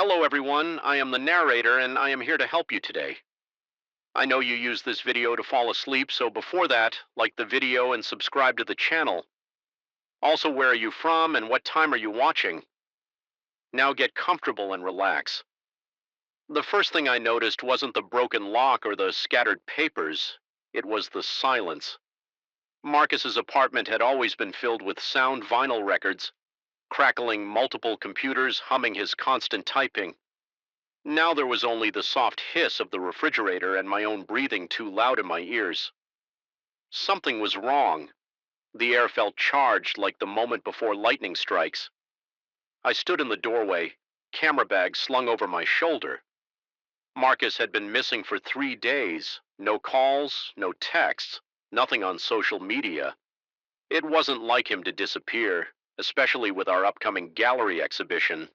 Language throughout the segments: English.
Hello everyone, I am the narrator and I am here to help you today. I know you use this video to fall asleep, so before that, like the video and subscribe to the channel. Also, where are you from and what time are you watching? Now get comfortable and relax. The first thing I noticed wasn't the broken lock or the scattered papers, it was the silence. Marcus's apartment had always been filled with sound vinyl records, crackling multiple computers humming his constant typing. Now there was only the soft hiss of the refrigerator and my own breathing too loud in my ears. Something was wrong. The air felt charged like the moment before lightning strikes. I stood in the doorway, camera bag slung over my shoulder. Marcus had been missing for 3 days. No calls, no texts, nothing on social media. It wasn't like him to disappear, especially with our upcoming gallery exhibition.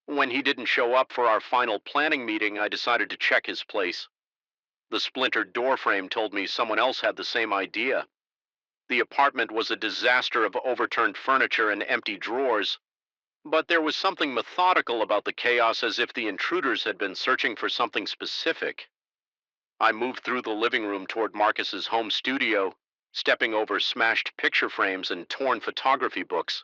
When he didn't show up for our final planning meeting, I decided to check his place. The splintered doorframe told me someone else had the same idea. The apartment was a disaster of overturned furniture and empty drawers, but there was something methodical about the chaos, as if the intruders had been searching for something specific. I moved through the living room toward Marcus's home studio, stepping over smashed picture frames and torn photography books.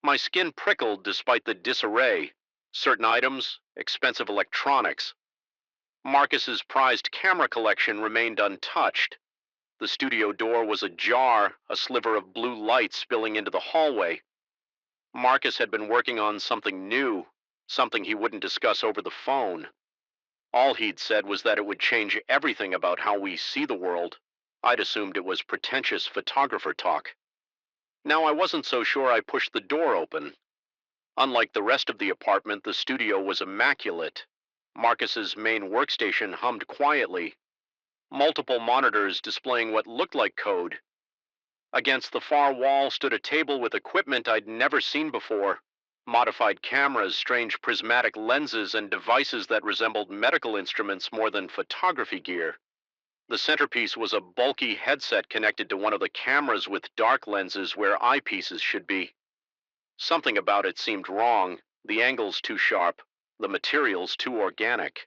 My skin prickled despite the disarray. Certain items, expensive electronics. Marcus's prized camera collection remained untouched. The studio door was ajar, a sliver of blue light spilling into the hallway. Marcus had been working on something new, something he wouldn't discuss over the phone. All he'd said was that it would change everything about how we see the world. I'd assumed it was pretentious photographer talk. Now I wasn't so sure. I pushed the door open. Unlike the rest of the apartment, the studio was immaculate. Marcus's main workstation hummed quietly, multiple monitors displaying what looked like code. Against the far wall stood a table with equipment I'd never seen before. Modified cameras, strange prismatic lenses, and devices that resembled medical instruments more than photography gear. The centerpiece was a bulky headset connected to one of the cameras with dark lenses where eyepieces should be. Something about it seemed wrong, the angles too sharp, the materials too organic.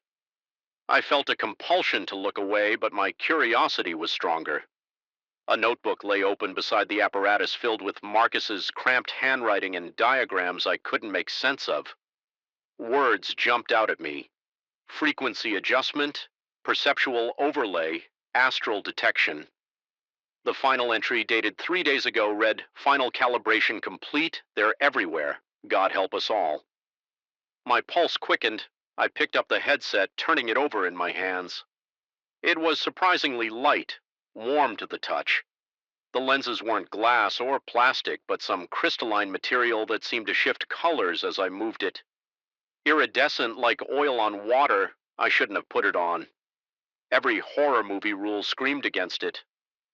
I felt a compulsion to look away, but my curiosity was stronger. A notebook lay open beside the apparatus, filled with Marcus's cramped handwriting and diagrams I couldn't make sense of. Words jumped out at me: frequency adjustment, perceptual overlay, astral detection. The final entry, dated 3 days ago, read, "Final calibration complete. They're everywhere. God help us all." My pulse quickened. I picked up the headset, turning it over in my hands. It was surprisingly light, warm to the touch. The lenses weren't glass or plastic, but some crystalline material that seemed to shift colors as I moved it. Iridescent like oil on water. I shouldn't have put it on. Every horror movie rule screamed against it,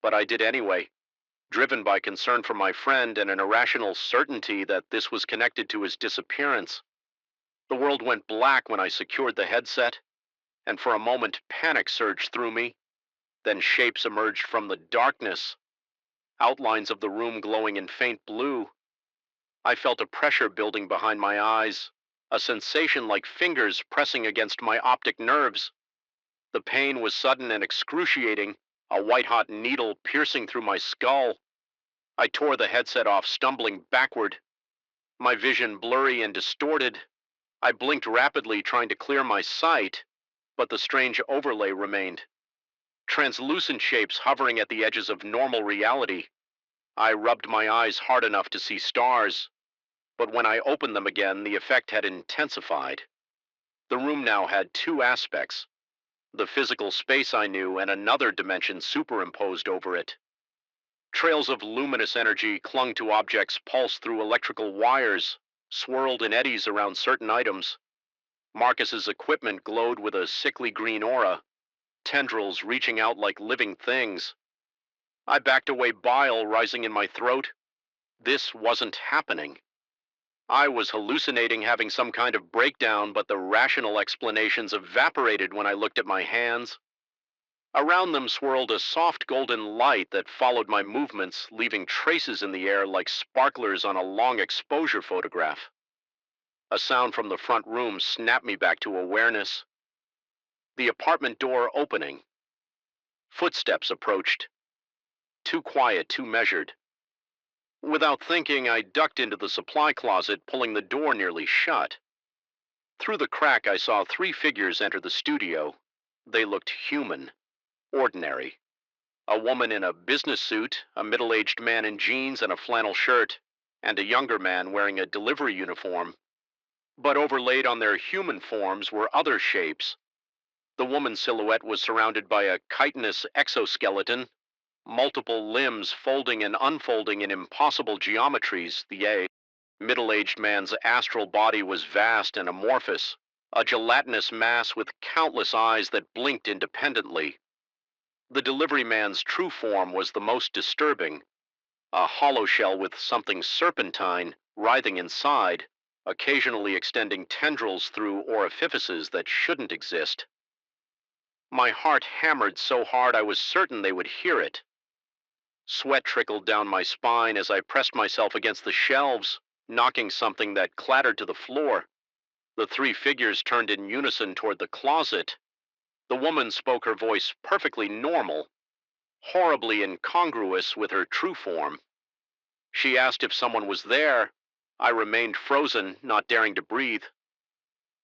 but I did anyway, driven by concern for my friend and an irrational certainty that this was connected to his disappearance. The world went black when I secured the headset, and for a moment panic surged through me. Then shapes emerged from the darkness, outlines of the room glowing in faint blue. I felt a pressure building behind my eyes, a sensation like fingers pressing against my optic nerves. The pain was sudden and excruciating, a white-hot needle piercing through my skull. I tore the headset off, stumbling backward, my vision blurry and distorted. I blinked rapidly, trying to clear my sight, but the strange overlay remained. Translucent shapes hovering at the edges of normal reality. I rubbed my eyes hard enough to see stars, but when I opened them again, the effect had intensified. The room now had two aspects: the physical space I knew and another dimension superimposed over it. Trails of luminous energy clung to objects, pulsed through electrical wires, swirled in eddies around certain items. Marcus's equipment glowed with a sickly green aura, tendrils reaching out like living things. I backed away, bile rising in my throat. This wasn't happening. I was hallucinating, having some kind of breakdown, but the rational explanations evaporated when I looked at my hands. Around them swirled a soft golden light that followed my movements, leaving traces in the air like sparklers on a long exposure photograph. A sound from the front room snapped me back to awareness. The apartment door opening. Footsteps approached. Too quiet, too measured. Without thinking, I ducked into the supply closet, pulling the door nearly shut. Through the crack, I saw three figures enter the studio. They looked human, ordinary. A woman in a business suit, a middle-aged man in jeans and a flannel shirt, and a younger man wearing a delivery uniform. But overlaid on their human forms were other shapes. The woman's silhouette was surrounded by a chitinous exoskeleton, multiple limbs folding and unfolding in impossible geometries. The middle-aged man's astral body was vast and amorphous, a gelatinous mass with countless eyes that blinked independently. The delivery man's true form was the most disturbing, a hollow shell with something serpentine writhing inside, occasionally extending tendrils through orifices that shouldn't exist. My heart hammered so hard I was certain they would hear it. Sweat trickled down my spine as I pressed myself against the shelves, knocking something that clattered to the floor. The three figures turned in unison toward the closet. The woman spoke, her voice perfectly normal, horribly incongruous with her true form. She asked if someone was there. I remained frozen, not daring to breathe.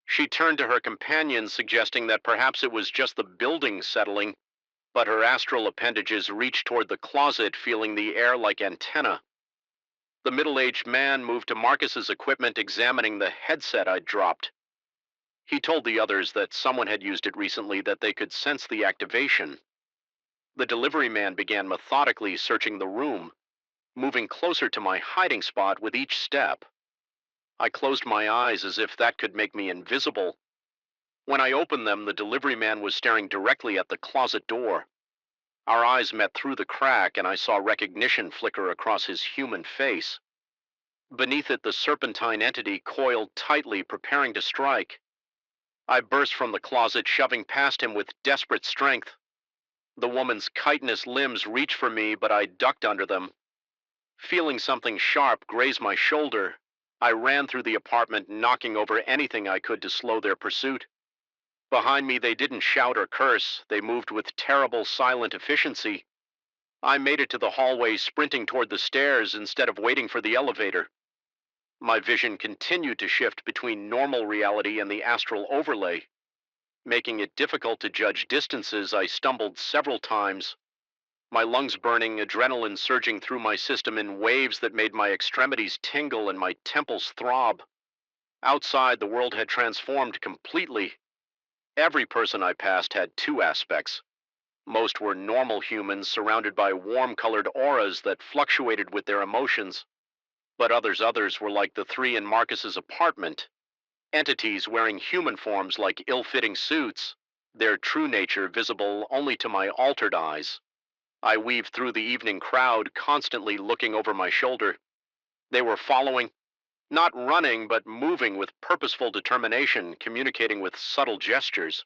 She turned to her companion, suggesting that perhaps it was just the building settling, but her astral appendages reached toward the closet, feeling the air like antenna. The middle-aged man moved to Marcus's equipment, examining the headset I'd dropped. He told the others that someone had used it recently, that they could sense the activation. The delivery man began methodically searching the room, moving closer to my hiding spot with each step. I closed my eyes as if that could make me invisible. When I opened them, the delivery man was staring directly at the closet door. Our eyes met through the crack, and I saw recognition flicker across his human face. Beneath it, the serpentine entity coiled tightly, preparing to strike. I burst from the closet, shoving past him with desperate strength. The woman's chitinous limbs reached for me, but I ducked under them. Feeling something sharp graze my shoulder, I ran through the apartment, knocking over anything I could to slow their pursuit. Behind me, they didn't shout or curse. They moved with terrible, silent efficiency. I made it to the hallway, sprinting toward the stairs instead of waiting for the elevator. My vision continued to shift between normal reality and the astral overlay. Making it difficult to judge distances, I stumbled several times, my lungs burning, adrenaline surging through my system in waves that made my extremities tingle and my temples throb. Outside, the world had transformed completely. Every person I passed had two aspects. Most were normal humans surrounded by warm-colored auras that fluctuated with their emotions. But others were like the three in Marcus's apartment, entities wearing human forms like ill-fitting suits, their true nature visible only to my altered eyes. I weaved through the evening crowd, constantly looking over my shoulder. They were following, not running, but moving with purposeful determination, communicating with subtle gestures.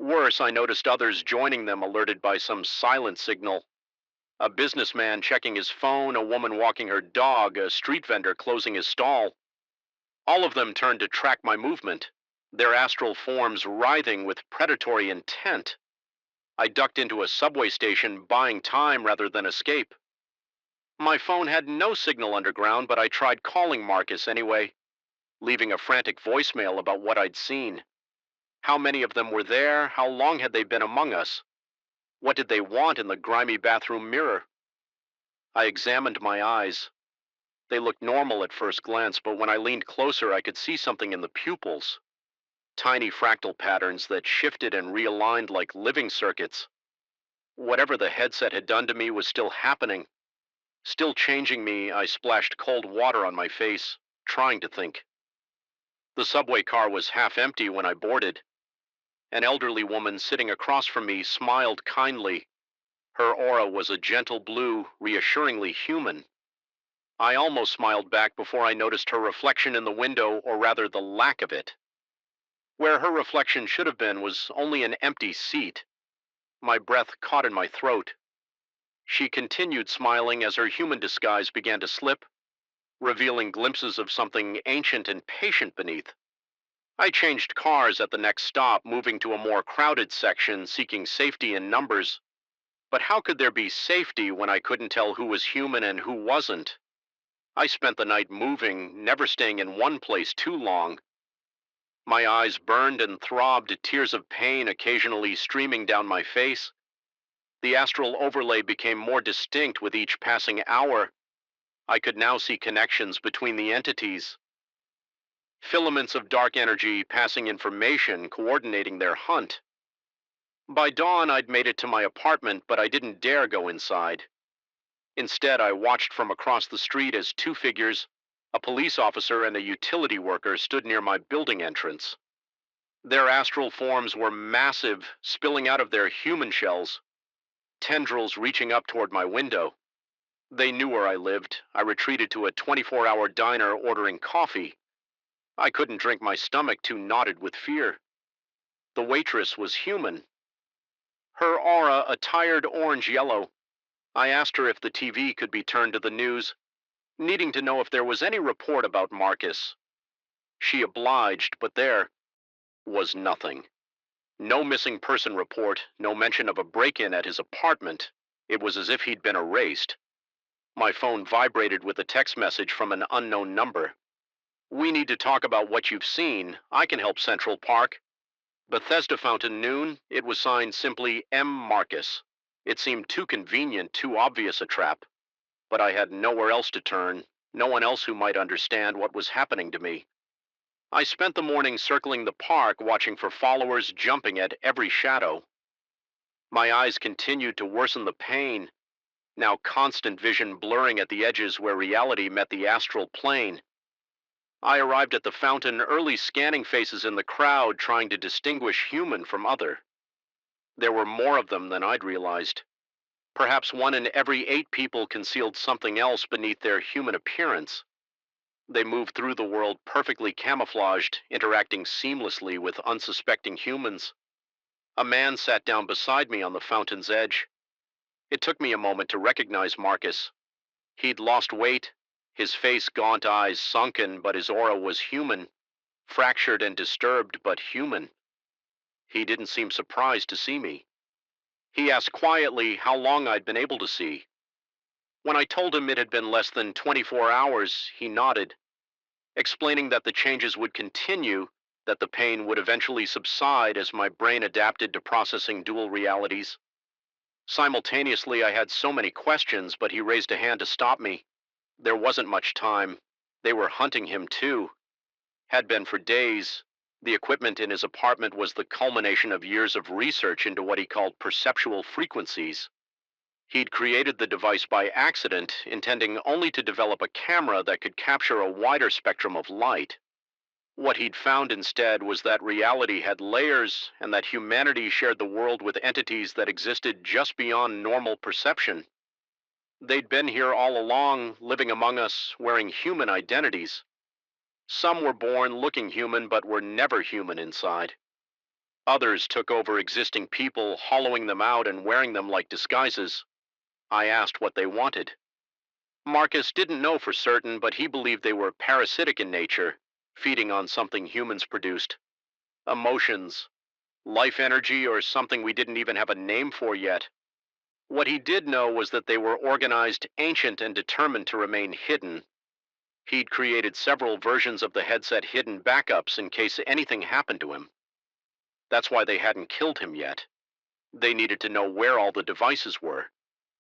Worse, I noticed others joining them, alerted by some silent signal. A businessman checking his phone, a woman walking her dog, a street vendor closing his stall. All of them turned to track my movement, their astral forms writhing with predatory intent. I ducked into a subway station, buying time rather than escape. My phone had no signal underground, but I tried calling Marcus anyway, leaving a frantic voicemail about what I'd seen. How many of them were there? How long had they been among us? What did they want in the grimy bathroom mirror? I examined my eyes. They looked normal at first glance, but when I leaned closer, I could see something in the pupils. Tiny fractal patterns that shifted and realigned like living circuits. Whatever the headset had done to me was still happening. Still changing me. I splashed cold water on my face, trying to think. The subway car was half empty when I boarded. An elderly woman sitting across from me smiled kindly. Her aura was a gentle blue, reassuringly human. I almost smiled back before I noticed her reflection in the window, or rather the lack of it. Where her reflection should have been was only an empty seat. My breath caught in my throat. She continued smiling as her human disguise began to slip, revealing glimpses of something ancient and patient beneath. I changed cars at the next stop, moving to a more crowded section, seeking safety in numbers. But how could there be safety when I couldn't tell who was human and who wasn't? I spent the night moving, never staying in one place too long. My eyes burned and throbbed, tears of pain occasionally streaming down my face. The astral overlay became more distinct with each passing hour. I could now see connections between the entities. Filaments of dark energy passing information, coordinating their hunt. By dawn, I'd made it to my apartment, but I didn't dare go inside. Instead, I watched from across the street as two figures, a police officer and a utility worker, stood near my building entrance. Their astral forms were massive, spilling out of their human shells, tendrils reaching up toward my window. They knew where I lived. I retreated to a 24-hour diner ordering coffee. I couldn't drink, my stomach too knotted with fear. The waitress was human. Her aura a tired orange-yellow. I asked her if the TV could be turned to the news, needing to know if there was any report about Marcus. She obliged, but there was nothing. No missing person report, no mention of a break-in at his apartment. It was as if he'd been erased. My phone vibrated with a text message from an unknown number. "We need to talk about what you've seen. I can help Central Park." Bethesda Fountain, noon. It was signed simply M. Marcus. It seemed too convenient, too obvious a trap. But I had nowhere else to turn, no one else who might understand what was happening to me. I spent the morning circling the park, watching for followers, jumping at every shadow. My eyes continued to worsen the pain, now constant vision blurring at the edges where reality met the astral plane. I arrived at the fountain early, scanning faces in the crowd, trying to distinguish human from other. There were more of them than I'd realized. Perhaps one in every 8 people concealed something else beneath their human appearance. They moved through the world perfectly camouflaged, interacting seamlessly with unsuspecting humans. A man sat down beside me on the fountain's edge. It took me a moment to recognize Marcus. He'd lost weight, his face, gaunt eyes sunken, but his aura was human, fractured and disturbed, but human. He didn't seem surprised to see me. He asked quietly how long I'd been able to see. When I told him it had been less than 24 hours, he nodded, explaining that the changes would continue, that the pain would eventually subside as my brain adapted to processing dual realities. Simultaneously, I had so many questions, but he raised a hand to stop me. There wasn't much time. They were hunting him too. Had been for days. The equipment in his apartment was the culmination of years of research into what he called perceptual frequencies. He'd created the device by accident, intending only to develop a camera that could capture a wider spectrum of light. What he'd found instead was that reality had layers, and that humanity shared the world with entities that existed just beyond normal perception. They'd been here all along, living among us, wearing human identities. Some were born looking human, but were never human inside. Others took over existing people, hollowing them out and wearing them like disguises. I asked what they wanted. Marcus didn't know for certain, but he believed they were parasitic in nature, feeding on something humans produced. Emotions, life energy, or something we didn't even have a name for yet. What he did know was that they were organized, ancient, and determined to remain hidden. He'd created several versions of the headset, hidden backups in case anything happened to him. That's why they hadn't killed him yet. They needed to know where all the devices were.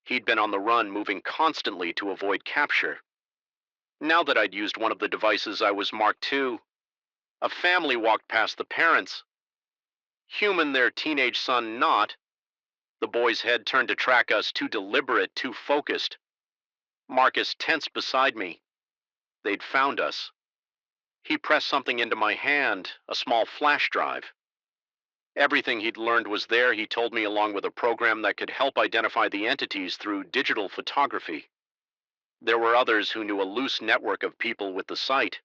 He'd been on the run, moving constantly to avoid capture. Now that I'd used one of the devices, I was marked too. A family walked past the parents. Human, their teenage son not. The boy's head turned to track us, too deliberate, too focused. Marcus tensed beside me. They'd found us. He pressed something into my hand, a small flash drive. Everything he'd learned was there, he told me, along with a program that could help identify the entities through digital photography. There were others who knew a loose network of people with the site.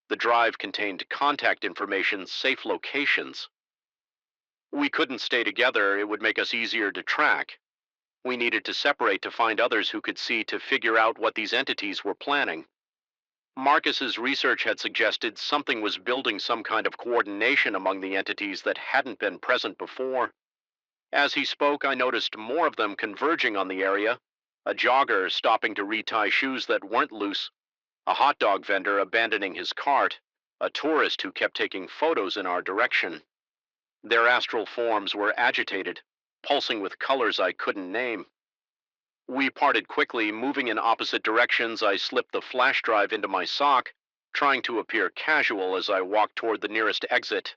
The drive contained contact information, safe locations. We couldn't stay together, it would make us easier to track. We needed to separate to find others who could see, to figure out what these entities were planning. Marcus's research had suggested something was building some kind of coordination among the entities that hadn't been present before. As he spoke, I noticed more of them converging on the area, a jogger stopping to retie shoes that weren't loose, a hot dog vendor abandoning his cart, a tourist who kept taking photos in our direction. Their astral forms were agitated, pulsing with colors I couldn't name. We parted quickly, moving in opposite directions. I slipped the flash drive into my sock, trying to appear casual as I walked toward the nearest exit.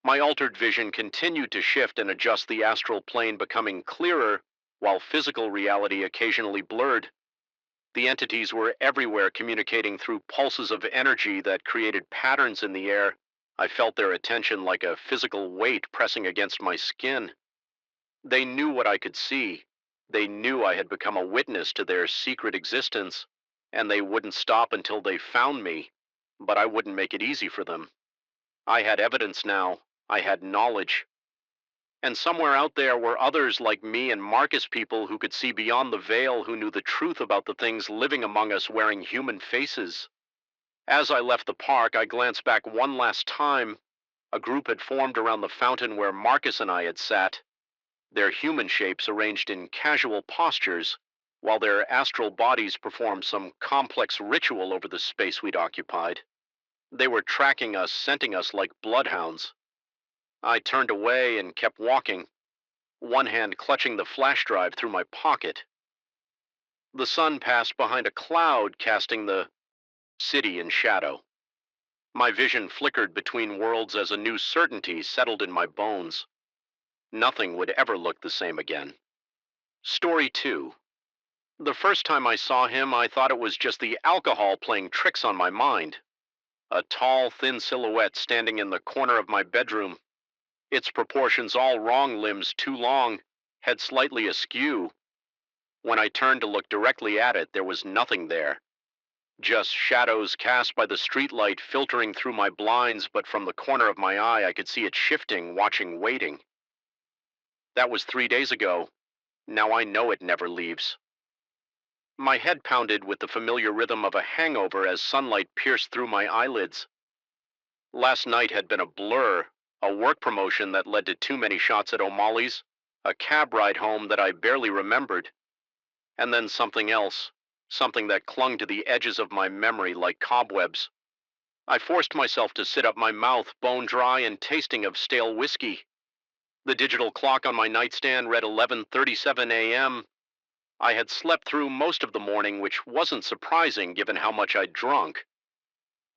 My altered vision continued to shift and adjust, the astral plane becoming clearer, while physical reality occasionally blurred. The entities were everywhere, communicating through pulses of energy that created patterns in the air. I felt their attention like a physical weight pressing against my skin. They knew what I could see. They knew I had become a witness to their secret existence, and they wouldn't stop until they found me, but I wouldn't make it easy for them. I had evidence now. I had knowledge. And somewhere out there were others like me and Marcus, people who could see beyond the veil, who knew the truth about the things living among us wearing human faces. As I left the park, I glanced back one last time. A group had formed around the fountain where Marcus and I had sat, their human shapes arranged in casual postures, while their astral bodies performed some complex ritual over the space we'd occupied. They were tracking us, scenting us like bloodhounds. I turned away and kept walking, one hand clutching the flash drive through my pocket. The sun passed behind a cloud, casting the city in shadow. My vision flickered between worlds as a new certainty settled in my bones. Nothing would ever look the same again. Story 2. The first time I saw him, I thought it was just the alcohol playing tricks on my mind. A tall, thin silhouette standing in the corner of my bedroom, its proportions all wrong, limbs too long, head slightly askew. When I turned to look directly at it, there was nothing there. Just shadows cast by the streetlight filtering through my blinds, but from the corner of my eye I could see it shifting, watching, waiting. That was 3 days ago. Now I know it never leaves. My head pounded with the familiar rhythm of a hangover as sunlight pierced through my eyelids. Last night had been a blur, a work promotion that led to too many shots at O'Malley's, a cab ride home that I barely remembered, and then something else, something that clung to the edges of my memory like cobwebs. I forced myself to sit up, my mouth bone dry and tasting of stale whiskey. The digital clock on my nightstand read 11:37 a.m. I had slept through most of the morning, which wasn't surprising given how much I'd drunk.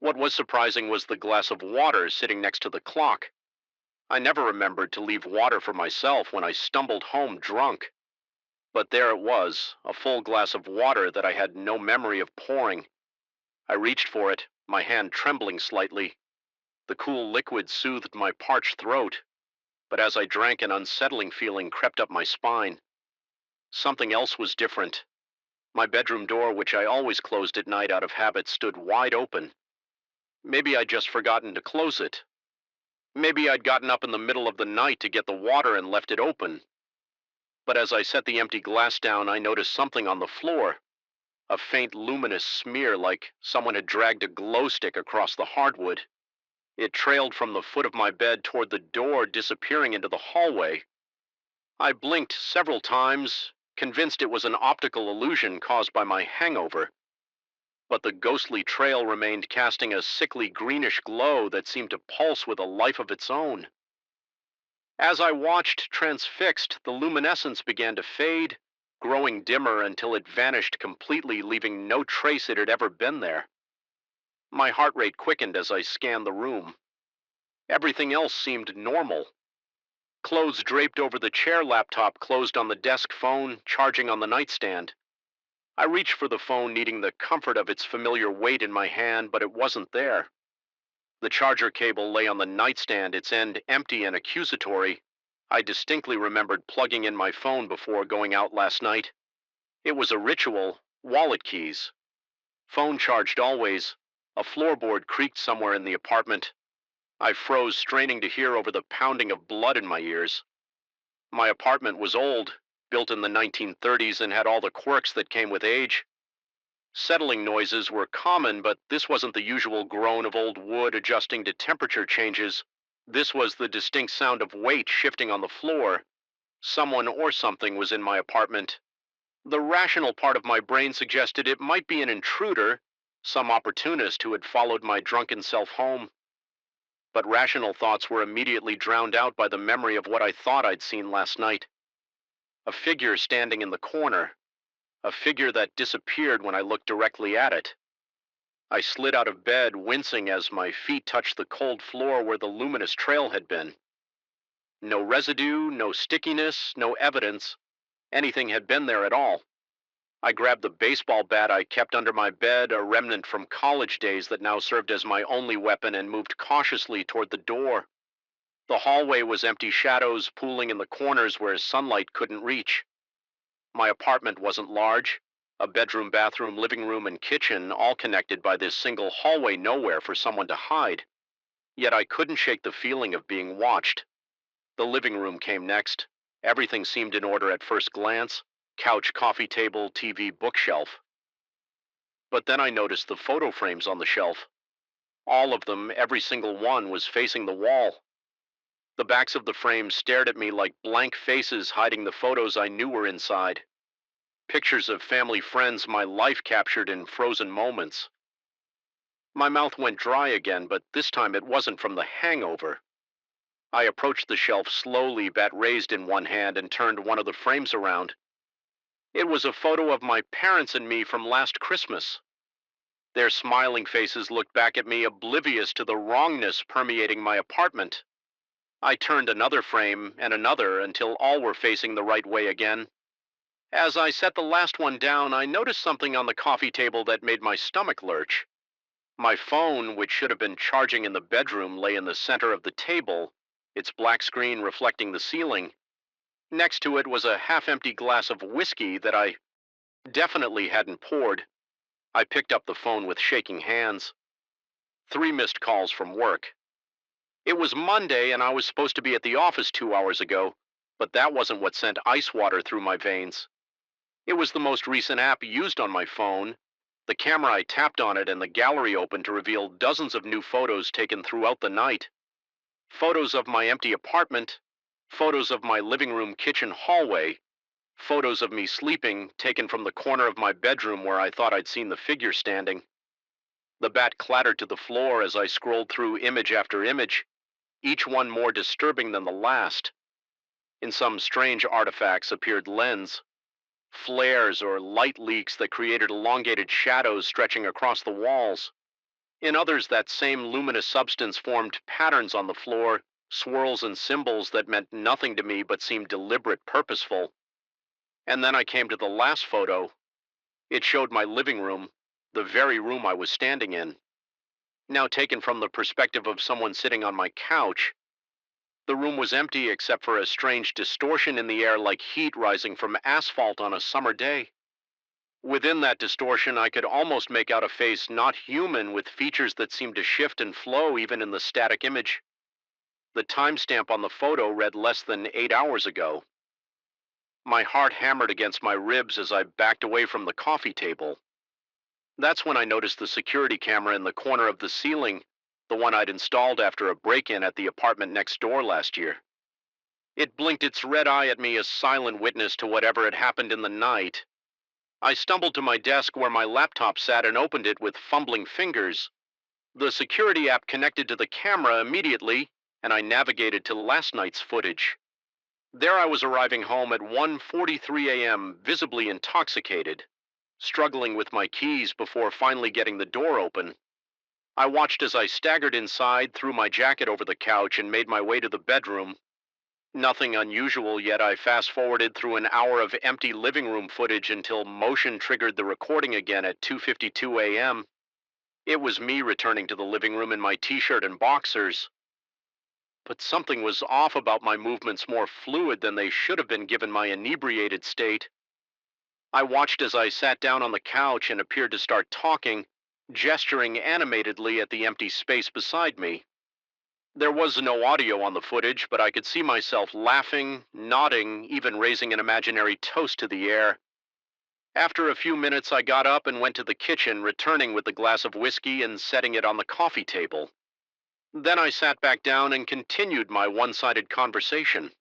What was surprising was the glass of water sitting next to the clock. I never remembered to leave water for myself when I stumbled home drunk. But there it was, a full glass of water that I had no memory of pouring. I reached for it, my hand trembling slightly. The cool liquid soothed my parched throat, but as I drank, an unsettling feeling crept up my spine. Something else was different. My bedroom door, which I always closed at night out of habit, stood wide open. Maybe I'd just forgotten to close it. Maybe I'd gotten up in the middle of the night to get the water and left it open. But as I set the empty glass down, I noticed something on the floor. A faint luminous smear, like someone had dragged a glow stick across the hardwood. It trailed from the foot of my bed toward the door, disappearing into the hallway. I blinked several times, convinced it was an optical illusion caused by my hangover. But the ghostly trail remained, casting a sickly greenish glow that seemed to pulse with a life of its own. As I watched, transfixed, the luminescence began to fade, growing dimmer until it vanished completely, leaving no trace it had ever been there. My heart rate quickened as I scanned the room. Everything else seemed normal. Clothes draped over the chair, laptop closed on the desk, phone charging on the nightstand. I reached for the phone, needing the comfort of its familiar weight in my hand, but it wasn't there. The charger cable lay on the nightstand, its end empty and accusatory. I distinctly remembered plugging in my phone before going out last night. It was a ritual, wallet keys. Phone charged always. A floorboard creaked somewhere in the apartment. I froze, straining to hear over the pounding of blood in my ears. My apartment was old, built in the 1930s, and had all the quirks that came with age. Settling noises were common, but this wasn't the usual groan of old wood adjusting to temperature changes. This was the distinct sound of weight shifting on the floor. Someone or something was in my apartment. The rational part of my brain suggested it might be an intruder, some opportunist who had followed my drunken self home. But rational thoughts were immediately drowned out by the memory of what I thought I'd seen last night. A figure standing in the corner, a figure that disappeared when I looked directly at it. I slid out of bed, wincing as my feet touched the cold floor where the luminous trail had been. No residue, no stickiness, no evidence anything had been there at all. I grabbed the baseball bat I kept under my bed, a remnant from college days that now served as my only weapon, and moved cautiously toward the door. The hallway was empty shadows pooling in the corners where sunlight couldn't reach. My apartment wasn't large. A bedroom, bathroom, living room, and kitchen, all connected by this single hallway nowhere for someone to hide. Yet I couldn't shake the feeling of being watched. The living room came next. Everything seemed in order at first glance: couch, coffee table, TV, bookshelf. But then I noticed the photo frames on the shelf. All of them, every single one, was facing the wall. The backs of the frames stared at me like blank faces hiding the photos I knew were inside. Pictures of family friends my life captured in frozen moments. My mouth went dry again, but this time it wasn't from the hangover. I approached the shelf slowly, bat raised in one hand, and turned one of the frames around. It was a photo of my parents and me from last Christmas. Their smiling faces looked back at me, oblivious to the wrongness permeating my apartment. I turned another frame and another until all were facing the right way again. As I set the last one down, I noticed something on the coffee table that made my stomach lurch. My phone, which should have been charging in the bedroom, lay in the center of the table, its black screen reflecting the ceiling. Next to it was a half-empty glass of whiskey that I definitely hadn't poured. I picked up the phone with shaking hands. 3 missed calls from work. It was Monday and I was supposed to be at the office 2 hours ago, but that wasn't what sent ice water through my veins. It was the most recent app used on my phone. The camera, I tapped on it and the gallery opened to reveal dozens of new photos taken throughout the night. Photos of my empty apartment, photos of my living room, kitchen, hallway, photos of me sleeping taken from the corner of my bedroom where I thought I'd seen the figure standing. The bat clattered to the floor as I scrolled through image after image, each one more disturbing than the last. In some strange artifacts appeared lens, flares or light leaks that created elongated shadows stretching across the walls. In others, that same luminous substance formed patterns on the floor, swirls and symbols that meant nothing to me but seemed deliberate, purposeful. And then I came to the last photo. It showed my living room, the very room I was standing in. Now taken from the perspective of someone sitting on my couch, the room was empty except for a strange distortion in the air, like heat rising from asphalt on a summer day. Within that distortion, I could almost make out a face not human, with features that seemed to shift and flow even in the static image. The timestamp on the photo read less than 8 hours ago. My heart hammered against my ribs as I backed away from the coffee table. That's when I noticed the security camera in the corner of the ceiling, the one I'd installed after a break-in at the apartment next door last year. It blinked its red eye at me, a silent witness to whatever had happened in the night. I stumbled to my desk where my laptop sat and opened it with fumbling fingers. The security app connected to the camera immediately, and I navigated to last night's footage. There I was, arriving home at 1:43 a.m., visibly intoxicated, struggling with my keys before finally getting the door open. I watched as I staggered inside, threw my jacket over the couch, and made my way to the bedroom. Nothing unusual, yet I fast-forwarded through an hour of empty living room footage until motion triggered the recording again at 2:52 a.m. It was me returning to the living room in my t-shirt and boxers. But something was off about my movements, more fluid than they should have been given my inebriated state. I watched as I sat down on the couch and appeared to start talking, gesturing animatedly at the empty space beside me. There was no audio on the footage, but I could see myself laughing, nodding, even raising an imaginary toast to the air. After a few minutes, I got up and went to the kitchen, returning with the glass of whiskey and setting it on the coffee table. Then I sat back down and continued my one-sided conversation.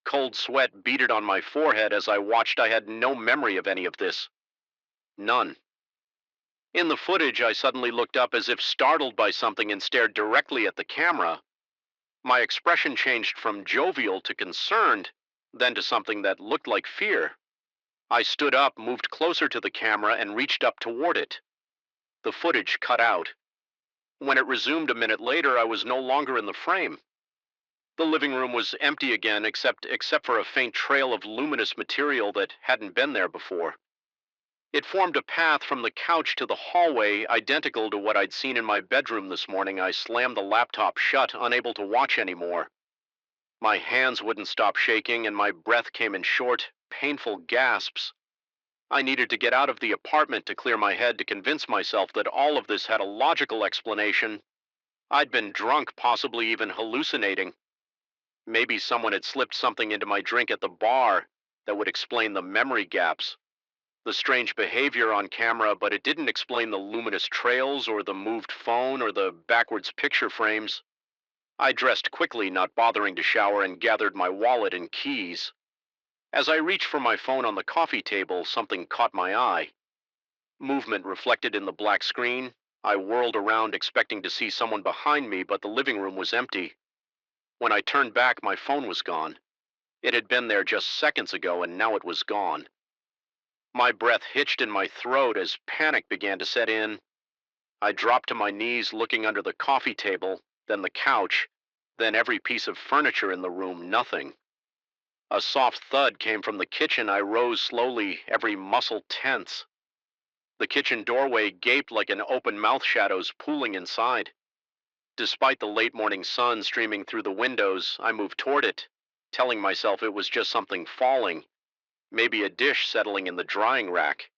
Cold sweat beaded on my forehead as I watched. I had no memory of any of this. None. In the footage, I suddenly looked up as if startled by something and stared directly at the camera. My expression changed from jovial to concerned, then to something that looked like fear. I stood up, moved closer to the camera, and reached up toward it. The footage cut out. When it resumed a minute later, I was no longer in the frame. The living room was empty again, except for a faint trail of luminous material that hadn't been there before. It formed a path from the couch to the hallway, identical to what I'd seen in my bedroom this morning. I slammed the laptop shut, unable to watch anymore. My hands wouldn't stop shaking, and my breath came in short, painful gasps. I needed to get out of the apartment to clear my head, to convince myself that all of this had a logical explanation. I'd been drunk, possibly even hallucinating. Maybe someone had slipped something into my drink at the bar that would explain the memory gaps, the strange behavior on camera, but it didn't explain the luminous trails or the moved phone or the backwards picture frames. I dressed quickly, not bothering to shower, and gathered my wallet and keys. As I reached for my phone on the coffee table, something caught my eye. Movement reflected in the black screen. I whirled around, expecting to see someone behind me, but the living room was empty. When I turned back, my phone was gone. It had been there just seconds ago, and now it was gone. My breath hitched in my throat as panic began to set in. I dropped to my knees, looking under the coffee table, then the couch, then every piece of furniture in the room. Nothing. A soft thud came from the kitchen. I rose slowly, every muscle tense. The kitchen doorway gaped like an open mouth, shadows pooling inside. Despite the late morning sun streaming through the windows, I moved toward it, telling myself it was just something falling, maybe a dish settling in the drying rack.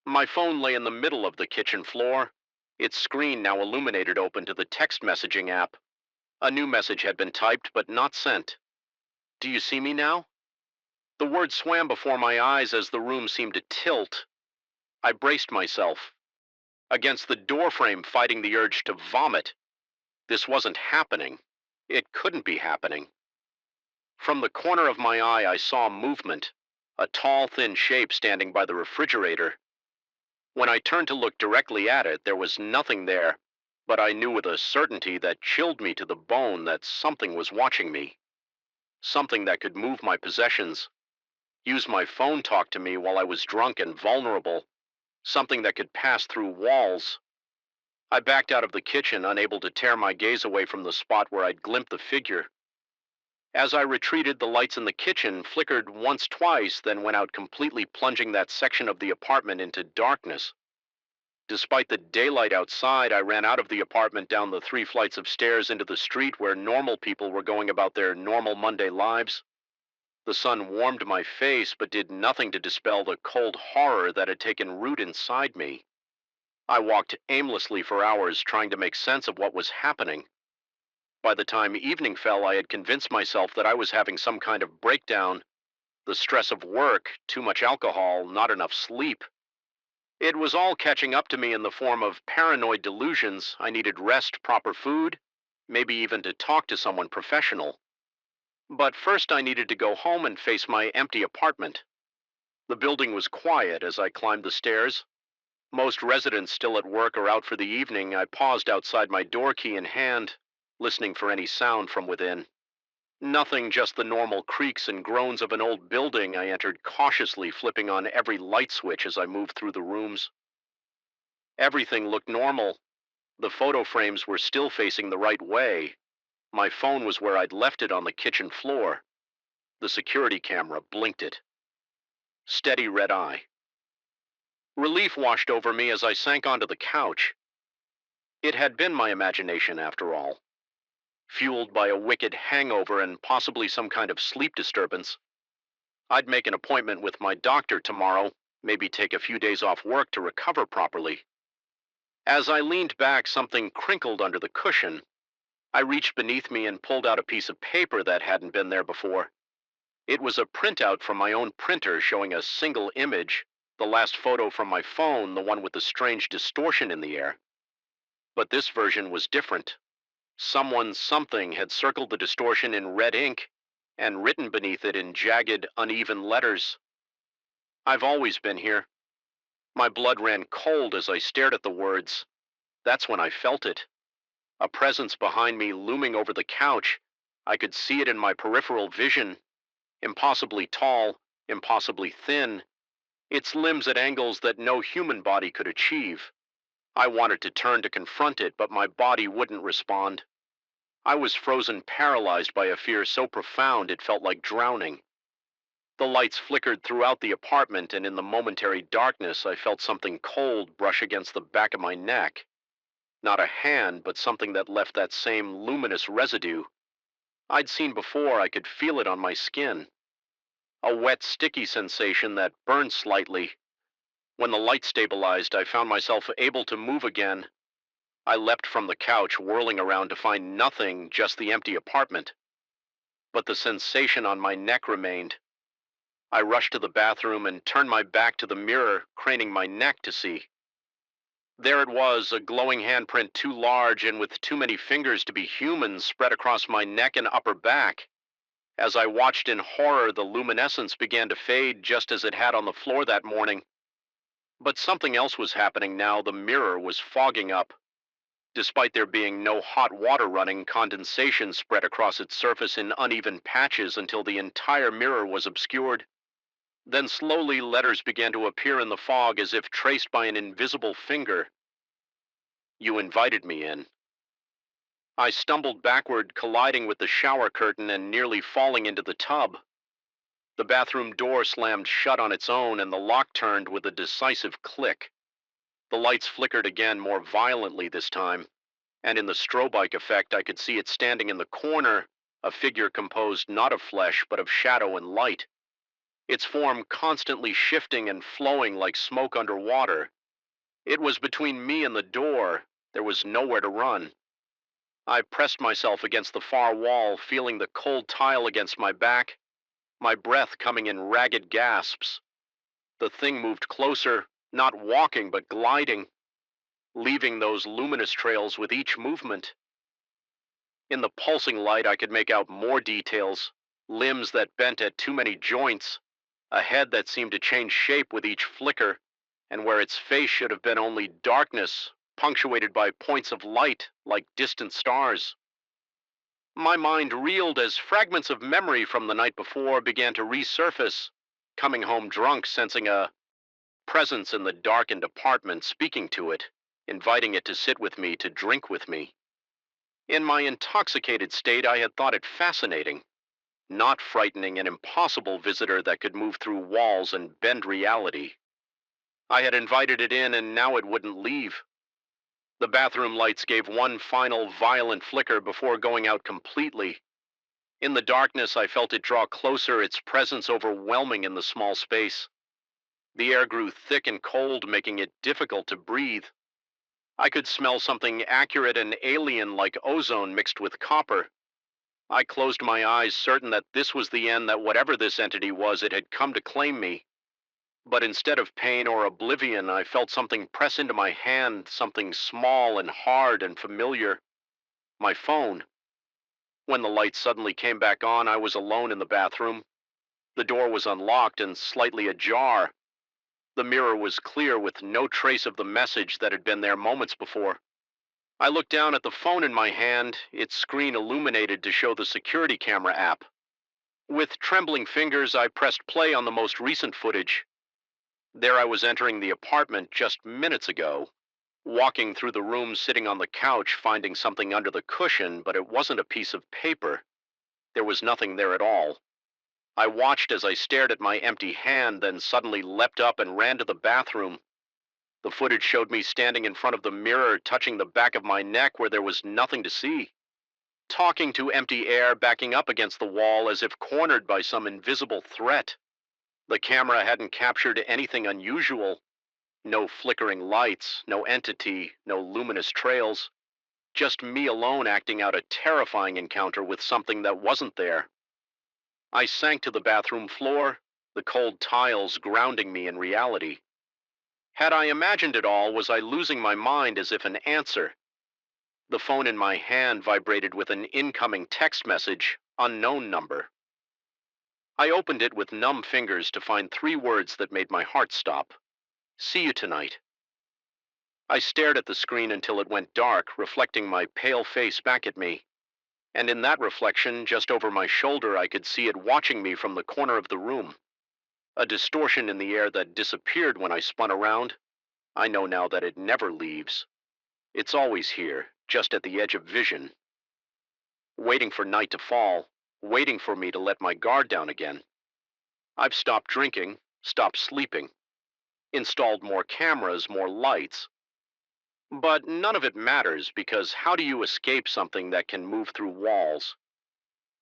My phone lay in the middle of the kitchen floor, its screen now illuminated, open to the text messaging app. A new message had been typed but not sent. "Do you see me now?" The word swam before my eyes as the room seemed to tilt. I braced myself against the doorframe, fighting the urge to vomit. This wasn't happening. It couldn't be happening. From the corner of my eye, I saw movement, a tall, thin shape standing by the refrigerator. When I turned to look directly at it, there was nothing there, but I knew with a certainty that chilled me to the bone that something was watching me. Something that could move my possessions, use my phone talk to me while I was drunk and vulnerable. Something that could pass through walls. I backed out of the kitchen, unable to tear my gaze away from the spot where I'd glimpsed the figure. As I retreated, the lights in the kitchen flickered once, twice, then went out completely, plunging that section of the apartment into darkness. Despite the daylight outside, I ran out of the apartment, down the 3 flights of stairs, into the street where normal people were going about their normal Monday lives. The sun warmed my face, but did nothing to dispel the cold horror that had taken root inside me. I walked aimlessly for hours, trying to make sense of what was happening. By the time evening fell, I had convinced myself that I was having some kind of breakdown. The stress of work, too much alcohol, not enough sleep. It was all catching up to me in the form of paranoid delusions. I needed rest, proper food, maybe even to talk to someone professional. But first I needed to go home and face my empty apartment. The building was quiet as I climbed the stairs. Most residents still at work or out for the evening. I paused outside, my door key in hand, listening for any sound from within. Nothing, just the normal creaks and groans of an old building. I entered cautiously, flipping on every light switch as I moved through the rooms. Everything looked normal. The photo frames were still facing the right way. My phone was where I'd left it, on the kitchen floor. The security camera blinked it. Steady red eye. Relief washed over me as I sank onto the couch. It had been my imagination, after all. Fueled by a wicked hangover and possibly some kind of sleep disturbance. I'd make an appointment with my doctor tomorrow, maybe take a few days off work to recover properly. As I leaned back, something crinkled under the cushion. I reached beneath me and pulled out a piece of paper that hadn't been there before. It was a printout from my own printer, showing a single image, The last photo from my phone, the one with the strange distortion in the air. But this version was different. Something had circled the distortion in red ink and written beneath it in jagged, uneven letters. "I've always been here." My blood ran cold as I stared at the words. That's when I felt it. A presence behind me looming over the couch. I could see it in my peripheral vision. Impossibly tall, impossibly thin, its limbs at angles that no human body could achieve. I wanted to turn to confront it, but my body wouldn't respond. I was frozen, paralyzed by a fear so profound it felt like drowning. The lights flickered throughout the apartment, and in the momentary darkness, I felt something cold brush against the back of my neck. Not a hand, but something that left that same luminous residue. I'd seen before. I could feel it on my skin. A wet, sticky sensation that burned slightly. When the light stabilized, I found myself able to move again. I leapt from the couch, whirling around to find nothing, just the empty apartment. But the sensation on my neck remained. I rushed to the bathroom and turned my back to the mirror, craning my neck to see. There it was, a glowing handprint too large and with too many fingers to be human spread across my neck and upper back. As I watched in horror, the luminescence began to fade just as it had on the floor that morning. But something else was happening now. The mirror was fogging up. Despite there being no hot water running, condensation spread across its surface in uneven patches until the entire mirror was obscured. Then slowly letters began to appear in the fog as if traced by an invisible finger. "You invited me in." I stumbled backward, colliding with the shower curtain and nearly falling into the tub. The bathroom door slammed shut on its own, and the lock turned with a decisive click. The lights flickered again, more violently this time, and in the strobe-like effect I could see it standing in the corner, a figure composed not of flesh but of shadow and light, its form constantly shifting and flowing like smoke under water. It was between me and the door. There was nowhere to run. I pressed myself against the far wall, feeling the cold tile against my back, my breath coming in ragged gasps. The thing moved closer, not walking but gliding, leaving those luminous trails with each movement. In the pulsing light, I could make out more details: limbs that bent at too many joints, a head that seemed to change shape with each flicker, and where its face should have been only darkness, punctuated by points of light like distant stars. My mind reeled as fragments of memory from the night before began to resurface, coming home drunk, sensing a presence in the darkened apartment, speaking to it, inviting it to sit with me, to drink with me. In my intoxicated state, I had thought it fascinating, not frightening, an impossible visitor that could move through walls and bend reality. I had invited it in, and now it wouldn't leave. The bathroom lights gave one final violent flicker before going out completely. In the darkness, I felt it draw closer, its presence overwhelming in the small space. The air grew thick and cold, making it difficult to breathe. I could smell something accurate and alien like ozone mixed with copper. I closed my eyes, certain that this was the end, that whatever this entity was, it had come to claim me. But instead of pain or oblivion, I felt something press into my hand, something small and hard and familiar. My phone. When the lights suddenly came back on, I was alone in the bathroom. The door was unlocked and slightly ajar. The mirror was clear, with no trace of the message that had been there moments before. I looked down at the phone in my hand, its screen illuminated to show the security camera app. With trembling fingers, I pressed play on the most recent footage. There I was, entering the apartment just minutes ago, walking through the room, sitting on the couch, finding something under the cushion, but it wasn't a piece of paper. There was nothing there at all. I watched as I stared at my empty hand, then suddenly leapt up and ran to the bathroom. The footage showed me standing in front of the mirror, touching the back of my neck where there was nothing to see, talking to empty air, backing up against the wall as if cornered by some invisible threat. The camera hadn't captured anything unusual. No flickering lights, no entity, no luminous trails. Just me alone, acting out a terrifying encounter with something that wasn't there. I sank to the bathroom floor, the cold tiles grounding me in reality. Had I imagined it all, was I losing my mind as if an answer? The phone in my hand vibrated with an incoming text message, unknown number. I opened it with numb fingers to find 3 words that made my heart stop. See you tonight. I stared at the screen until it went dark, reflecting my pale face back at me. And in that reflection, just over my shoulder, I could see it watching me from the corner of the room. A distortion in the air that disappeared when I spun around. I know now that it never leaves. It's always here, just at the edge of vision, waiting for night to fall, waiting for me to let my guard down again. I've stopped drinking, stopped sleeping, installed more cameras, more lights. But none of it matters, because how do you escape something that can move through walls?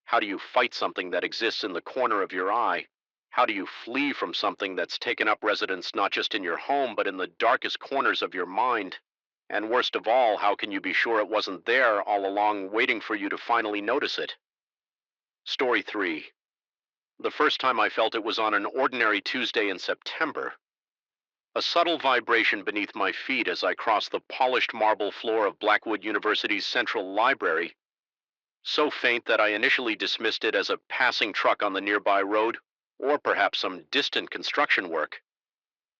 How do you fight something that exists in the corner of your eye? How do you flee from something that's taken up residence not just in your home, but in the darkest corners of your mind? And worst of all, how can you be sure it wasn't there all along, waiting for you to finally notice it? Story 3. The first time I felt it was on an ordinary Tuesday in September. A subtle vibration beneath my feet as I crossed the polished marble floor of Blackwood University's Central Library, so faint that I initially dismissed it as a passing truck on the nearby road, or perhaps some distant construction work.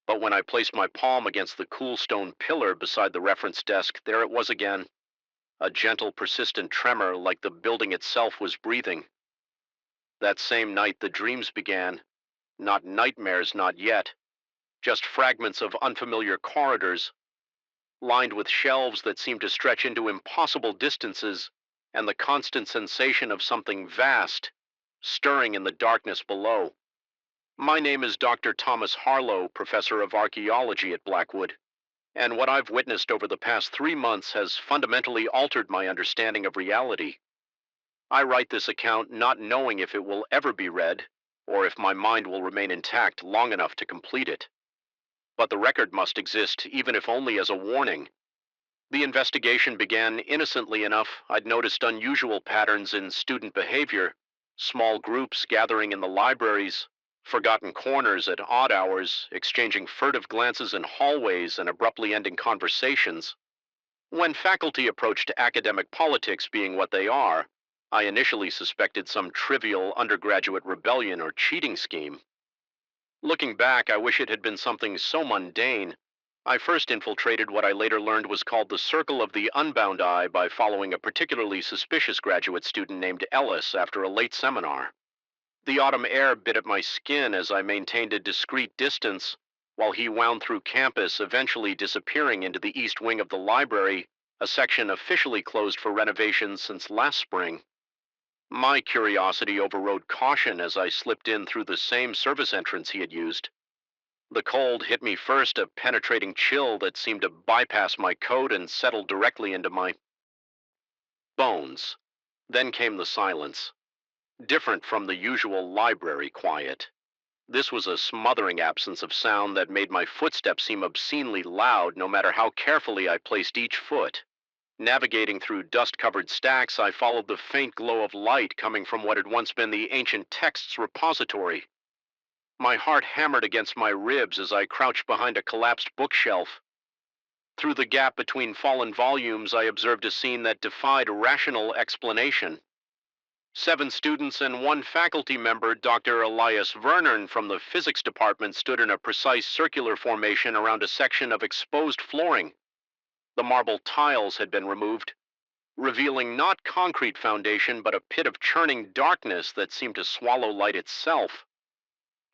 But when I placed my palm against the cool stone pillar beside the reference desk, there it was again, a gentle, persistent tremor like the building itself was breathing. That same night the dreams began. Not nightmares, not yet. Just fragments of unfamiliar corridors, lined with shelves that seemed to stretch into impossible distances, and the constant sensation of something vast, stirring in the darkness below. My name is Dr. Thomas Harlow, professor of archaeology at Blackwood, and what I've witnessed over the past 3 months has fundamentally altered my understanding of reality. I write this account not knowing if it will ever be read, or if my mind will remain intact long enough to complete it. But the record must exist, even if only as a warning. The investigation began innocently enough. I'd noticed unusual patterns in student behavior, small groups gathering in the libraries, forgotten corners at odd hours, exchanging furtive glances in hallways and abruptly ending conversations. When faculty approached academic politics being what they are, I initially suspected some trivial undergraduate rebellion or cheating scheme. Looking back, I wish it had been something so mundane. I first infiltrated what I later learned was called the Circle of the Unbound Eye by following a particularly suspicious graduate student named Ellis after a late seminar. The autumn air bit at my skin as I maintained a discreet distance, while he wound through campus, eventually disappearing into the east wing of the library, a section officially closed for renovations since last spring. My curiosity overrode caution as I slipped in through the same service entrance he had used. The cold hit me first, a penetrating chill that seemed to bypass my coat and settle directly into my bones. Then came the silence, different from the usual library quiet. This was a smothering absence of sound that made my footsteps seem obscenely loud, no matter how carefully I placed each foot. Navigating through dust-covered stacks, I followed the faint glow of light coming from what had once been the ancient texts repository. My heart hammered against my ribs as I crouched behind a collapsed bookshelf. Through the gap between fallen volumes, I observed a scene that defied rational explanation. 7 students and 1 faculty member, Dr. Elias Vernern from the physics department, stood in a precise circular formation around a section of exposed flooring. The marble tiles had been removed, revealing not concrete foundation, but a pit of churning darkness that seemed to swallow light itself.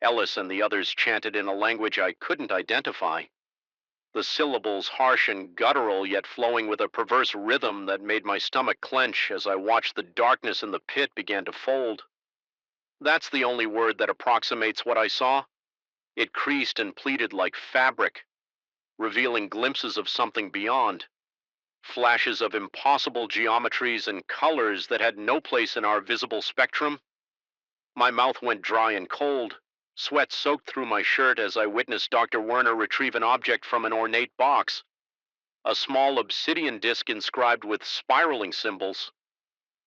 Ellis and the others chanted in a language I couldn't identify, the syllables harsh and guttural, yet flowing with a perverse rhythm that made my stomach clench as I watched the darkness in the pit begin to fold. That's the only word that approximates what I saw. It creased and pleated like fabric, revealing glimpses of something beyond, flashes of impossible geometries and colors that had no place in our visible spectrum. My mouth went dry and cold. Sweat soaked through my shirt as I witnessed Dr. Werner retrieve an object from an ornate box, a small obsidian disc inscribed with spiraling symbols.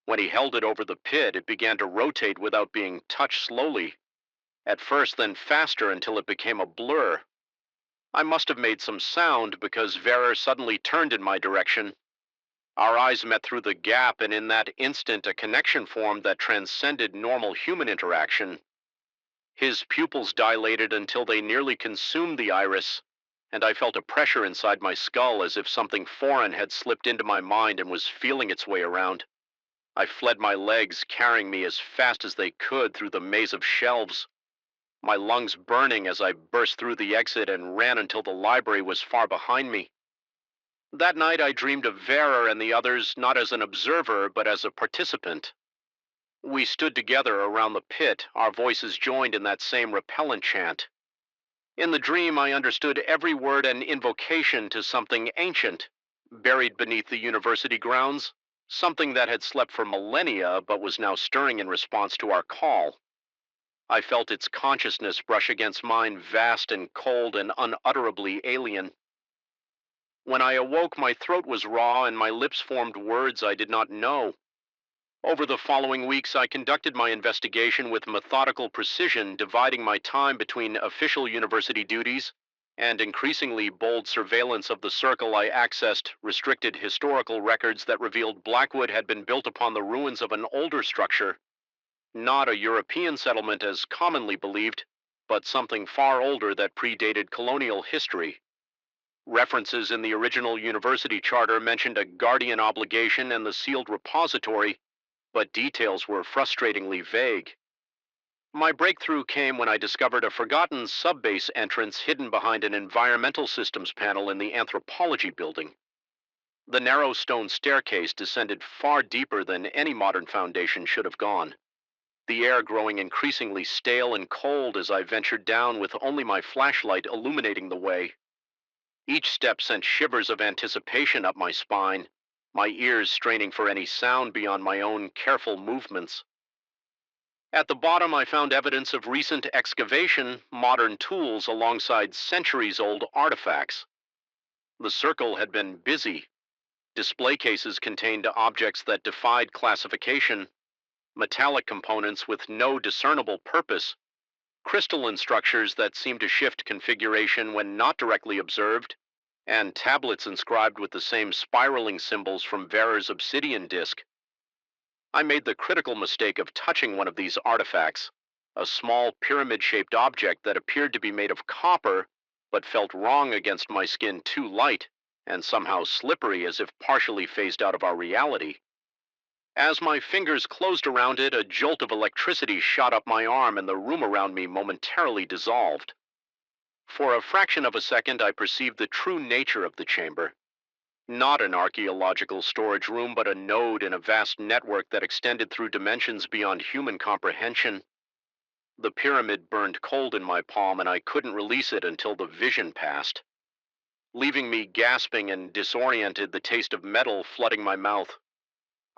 When he held it over the pit, it began to rotate without being touched slowly. at first, then faster until it became a blur. I must have made some sound because Vera suddenly turned in my direction. Our eyes met through the gap, and in that instant, a connection formed that transcended normal human interaction. His pupils dilated until they nearly consumed the iris, and I felt a pressure inside my skull as if something foreign had slipped into my mind and was feeling its way around. I fled, my legs carrying me as fast as they could through the maze of shelves, my lungs burning as I burst through the exit and ran until the library was far behind me. That night I dreamed of Vera and the others not as an observer, but as a participant. We stood together around the pit, our voices joined in that same repellent chant. In the dream, I understood every word and invocation to something ancient, buried beneath the university grounds, something that had slept for millennia but was now stirring in response to our call. I felt its consciousness brush against mine, vast and cold and unutterably alien. When I awoke, my throat was raw and my lips formed words I did not know. Over the following weeks, I conducted my investigation with methodical precision, dividing my time between official university duties and increasingly bold surveillance of the circle. I accessed restricted historical records that revealed Blackwood had been built upon the ruins of an older structure, not a European settlement as commonly believed, but something far older that predated colonial history. References in the original university charter mentioned a guardian obligation and the sealed repository, but details were frustratingly vague. My breakthrough came when I discovered a forgotten subbase entrance hidden behind an environmental systems panel in the anthropology building. The narrow stone staircase descended far deeper than any modern foundation should have gone, the air growing increasingly stale and cold as I ventured down with only my flashlight illuminating the way. Each step sent shivers of anticipation up my spine, my ears straining for any sound beyond my own careful movements. At the bottom, I found evidence of recent excavation, modern tools alongside centuries-old artifacts. The circle had been busy. Display cases contained objects that defied classification, metallic components with no discernible purpose, crystalline structures that seemed to shift configuration when not directly observed, and tablets inscribed with the same spiraling symbols from Vera's obsidian disk. I made the critical mistake of touching one of these artifacts, a small pyramid-shaped object that appeared to be made of copper, but felt wrong against my skin, too light, and somehow slippery as if partially phased out of our reality. As my fingers closed around it, a jolt of electricity shot up my arm and the room around me momentarily dissolved. For a fraction of a second, I perceived the true nature of the chamber. Not an archaeological storage room, but a node in a vast network that extended through dimensions beyond human comprehension. The pyramid burned cold in my palm, and I couldn't release it until the vision passed, leaving me gasping and disoriented, the taste of metal flooding my mouth.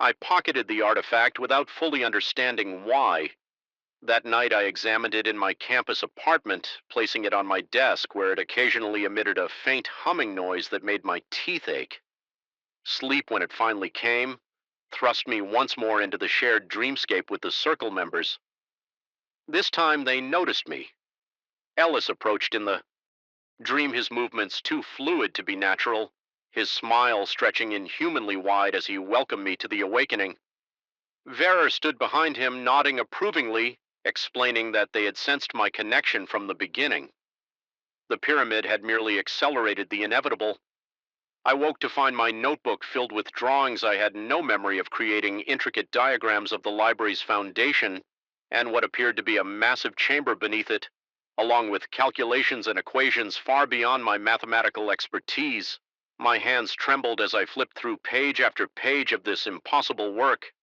I pocketed the artifact without fully understanding why. That night I examined it in my campus apartment, placing it on my desk where it occasionally emitted a faint humming noise that made my teeth ache. Sleep, when it finally came, thrust me once more into the shared dreamscape with the circle members. This time they noticed me. Ellis approached in the dream, his movements too fluid to be natural, his smile stretching inhumanly wide as he welcomed me to the awakening. Vera stood behind him, nodding approvingly, explaining that they had sensed my connection from the beginning. The pyramid had merely accelerated the inevitable. I woke to find my notebook filled with drawings. I had no memory of creating intricate diagrams of the library's foundation and what appeared to be a massive chamber beneath it, along with calculations and equations far beyond my mathematical expertise. My hands trembled as I flipped through page after page of this impossible work.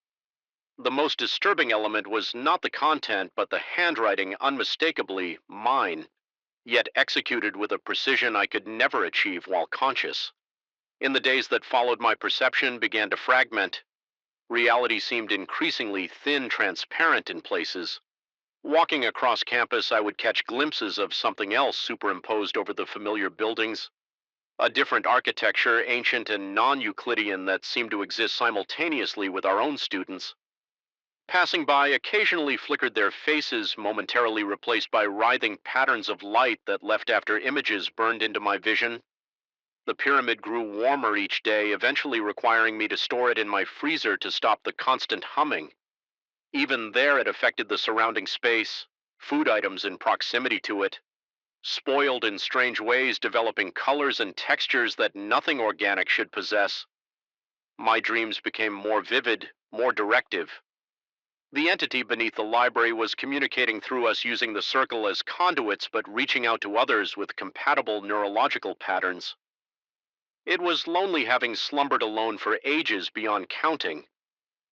The most disturbing element was not the content, but the handwriting, unmistakably mine, yet executed with a precision I could never achieve while conscious. In the days that followed, my perception began to fragment. Reality seemed increasingly thin, transparent in places. Walking across campus, I would catch glimpses of something else superimposed over the familiar buildings, a different architecture, ancient and non-Euclidean, that seemed to exist simultaneously with our own students. Passing by occasionally flickered their faces, momentarily replaced by writhing patterns of light that left after images burned into my vision. The pyramid grew warmer each day, eventually requiring me to store it in my freezer to stop the constant humming. Even there, it affected the surrounding space, food items in proximity to it, spoiled in strange ways, developing colors and textures that nothing organic should possess. My dreams became more vivid, more directive. The entity beneath the library was communicating through us using the circle as conduits, but reaching out to others with compatible neurological patterns. It was lonely having slumbered alone for ages beyond counting.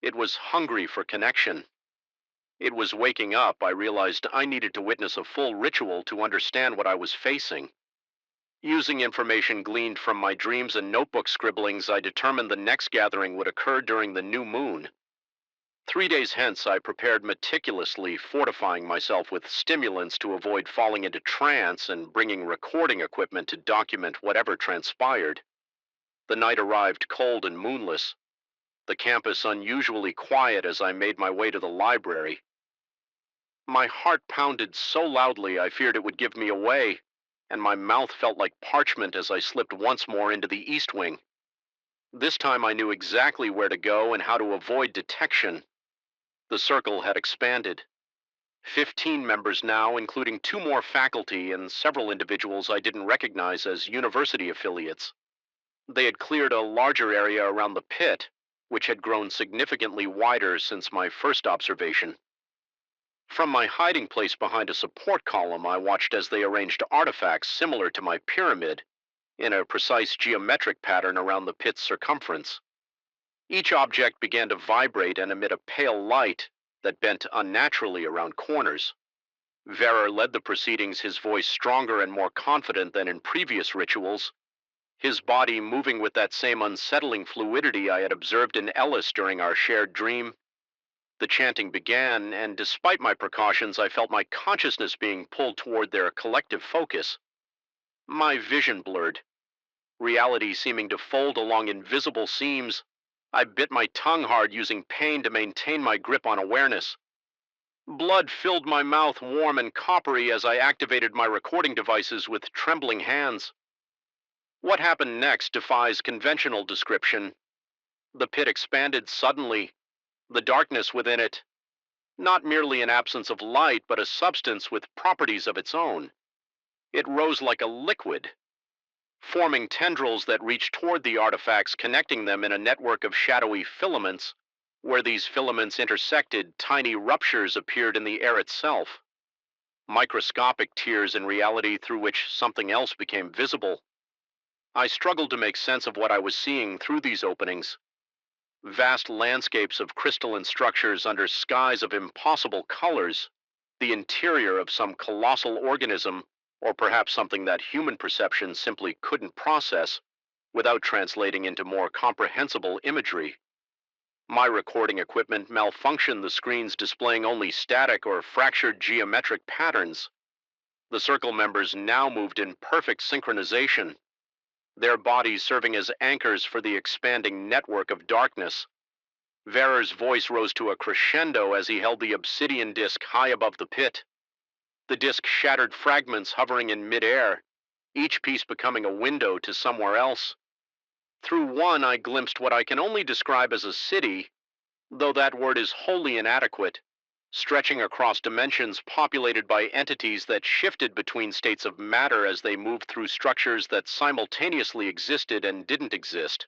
It was hungry for connection. It was waking up. I realized I needed to witness a full ritual to understand what I was facing. Using information gleaned from my dreams and notebook scribblings, I determined the next gathering would occur during the new moon. 3 days hence, I prepared meticulously, fortifying myself with stimulants to avoid falling into trance and bringing recording equipment to document whatever transpired. The night arrived cold and moonless, the campus unusually quiet as I made my way to the library. My heart pounded so loudly I feared it would give me away, and my mouth felt like parchment as I slipped once more into the east wing. This time I knew exactly where to go and how to avoid detection. The circle had expanded. 15 members now, including 2 more faculty and several individuals I didn't recognize as university affiliates. They had cleared a larger area around the pit, which had grown significantly wider since my first observation. From my hiding place behind a support column, I watched as they arranged artifacts similar to my pyramid in a precise geometric pattern around the pit's circumference. Each object began to vibrate and emit a pale light that bent unnaturally around corners. Verer led the proceedings, his voice stronger and more confident than in previous rituals, his body moving with that same unsettling fluidity I had observed in Ellis during our shared dream. The chanting began, and despite my precautions, I felt my consciousness being pulled toward their collective focus. My vision blurred, reality seeming to fold along invisible seams. I bit my tongue hard, using pain to maintain my grip on awareness. Blood filled my mouth, warm and coppery, as I activated my recording devices with trembling hands. What happened next defies conventional description. The pit expanded suddenly, the darkness within it, not merely an absence of light, but a substance with properties of its own. It rose like a liquid, forming tendrils that reached toward the artifacts, connecting them in a network of shadowy filaments. Where these filaments intersected, tiny ruptures appeared in the air itself, microscopic tears in reality through which something else became visible. I struggled to make sense of what I was seeing through these openings. Vast landscapes of crystalline structures under skies of impossible colors, the interior of some colossal organism, or perhaps something that human perception simply couldn't process without translating into more comprehensible imagery. My recording equipment malfunctioned, the screens displaying only static or fractured geometric patterns. The circle members now moved in perfect synchronization, their bodies serving as anchors for the expanding network of darkness. Verer's voice rose to a crescendo as he held the obsidian disc high above the pit. The disc shattered fragments hovering in midair, each piece becoming a window to somewhere else. Through one, I glimpsed what I can only describe as a city, though that word is wholly inadequate, stretching across dimensions populated by entities that shifted between states of matter as they moved through structures that simultaneously existed and didn't exist.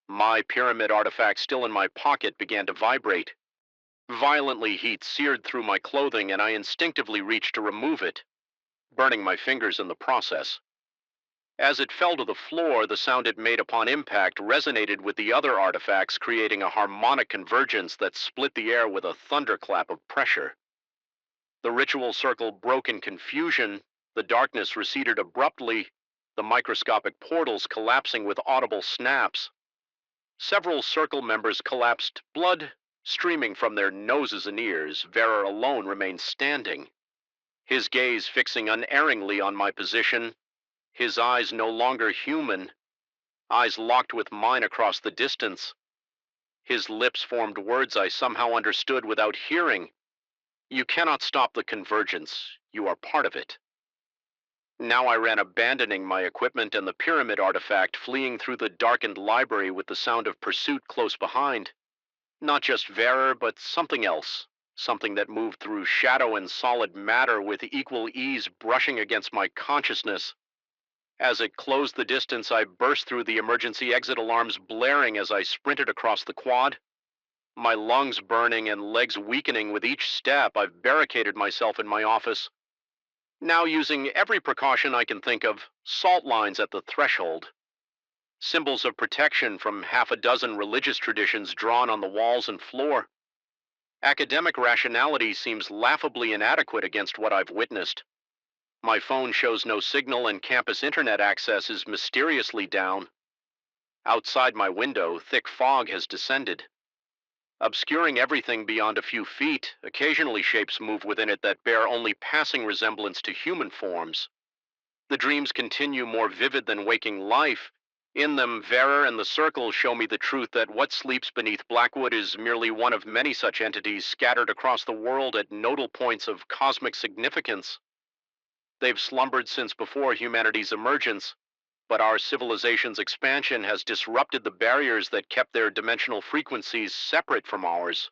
My pyramid artifact still in my pocket began to vibrate. Violently, heat seared through my clothing, and I instinctively reached to remove it, burning my fingers in the process. As it fell to the floor, the sound it made upon impact resonated with the other artifacts, creating a harmonic convergence that split the air with a thunderclap of pressure. The ritual circle broke in confusion, the darkness receded abruptly, the microscopic portals collapsing with audible snaps. Several circle members collapsed, blood streaming from their noses and ears. Verer alone remained standing, his gaze fixing unerringly on my position, his eyes no longer human, eyes locked with mine across the distance. His lips formed words I somehow understood without hearing. You cannot stop the convergence. You are part of it. Now I ran abandoning my equipment and the pyramid artifact, fleeing through the darkened library with the sound of pursuit close behind. Not just Verer, but something else. Something that moved through shadow and solid matter with equal ease brushing against my consciousness. As it closed the distance, I burst through the emergency exit alarms blaring as I sprinted across the quad. My lungs burning and legs weakening with each step, I've barricaded myself in my office. Now using every precaution I can think of, salt lines at the threshold. Symbols of protection from half a dozen religious traditions drawn on the walls and floor. Academic rationality seems laughably inadequate against what I've witnessed. My phone shows no signal and campus internet access is mysteriously down. Outside my window, thick fog has descended. Obscuring everything beyond a few feet, occasionally shapes move within it that bear only passing resemblance to human forms. The dreams continue more vivid than waking life. In them, Verer and the Circle show me the truth that what sleeps beneath Blackwood is merely one of many such entities scattered across the world at nodal points of cosmic significance. They've slumbered since before humanity's emergence, but our civilization's expansion has disrupted the barriers that kept their dimensional frequencies separate from ours.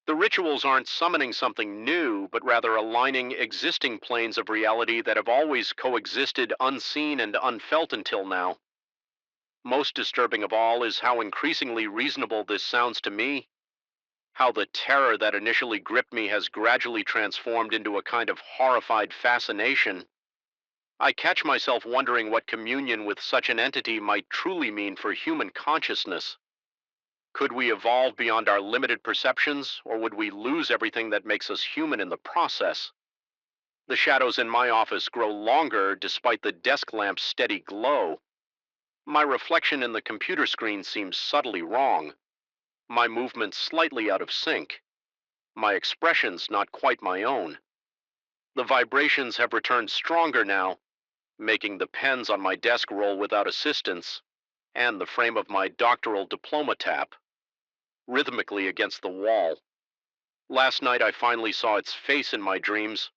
The rituals aren't summoning something new, but rather aligning existing planes of reality that have always coexisted unseen and unfelt until now. Most disturbing of all is how increasingly reasonable this sounds to me, how the terror that initially gripped me has gradually transformed into a kind of horrified fascination. I catch myself wondering what communion with such an entity might truly mean for human consciousness. Could we evolve beyond our limited perceptions, or would we lose everything that makes us human in the process? The shadows in my office grow longer despite the desk lamp's steady glow. My reflection in the computer screen seems subtly wrong. My movements slightly out of sync. My expressions not quite my own. The vibrations have returned stronger now, making the pens on my desk roll without assistance, and the frame of my doctoral diploma tap, rhythmically against the wall. Last night I finally saw its face in my dreams,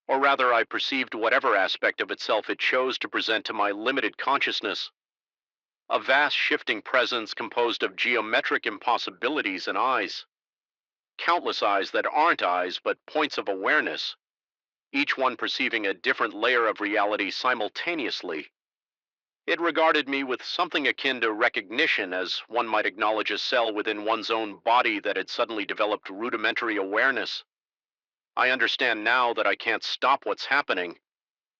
or rather I perceived whatever aspect of itself it chose to present to my limited consciousness. A vast shifting presence composed of geometric impossibilities and eyes. Countless eyes that aren't eyes but points of awareness, each one perceiving a different layer of reality simultaneously. It regarded me with something akin to recognition, as one might acknowledge a cell within one's own body that had suddenly developed rudimentary awareness. I understand now that I can't stop what's happening.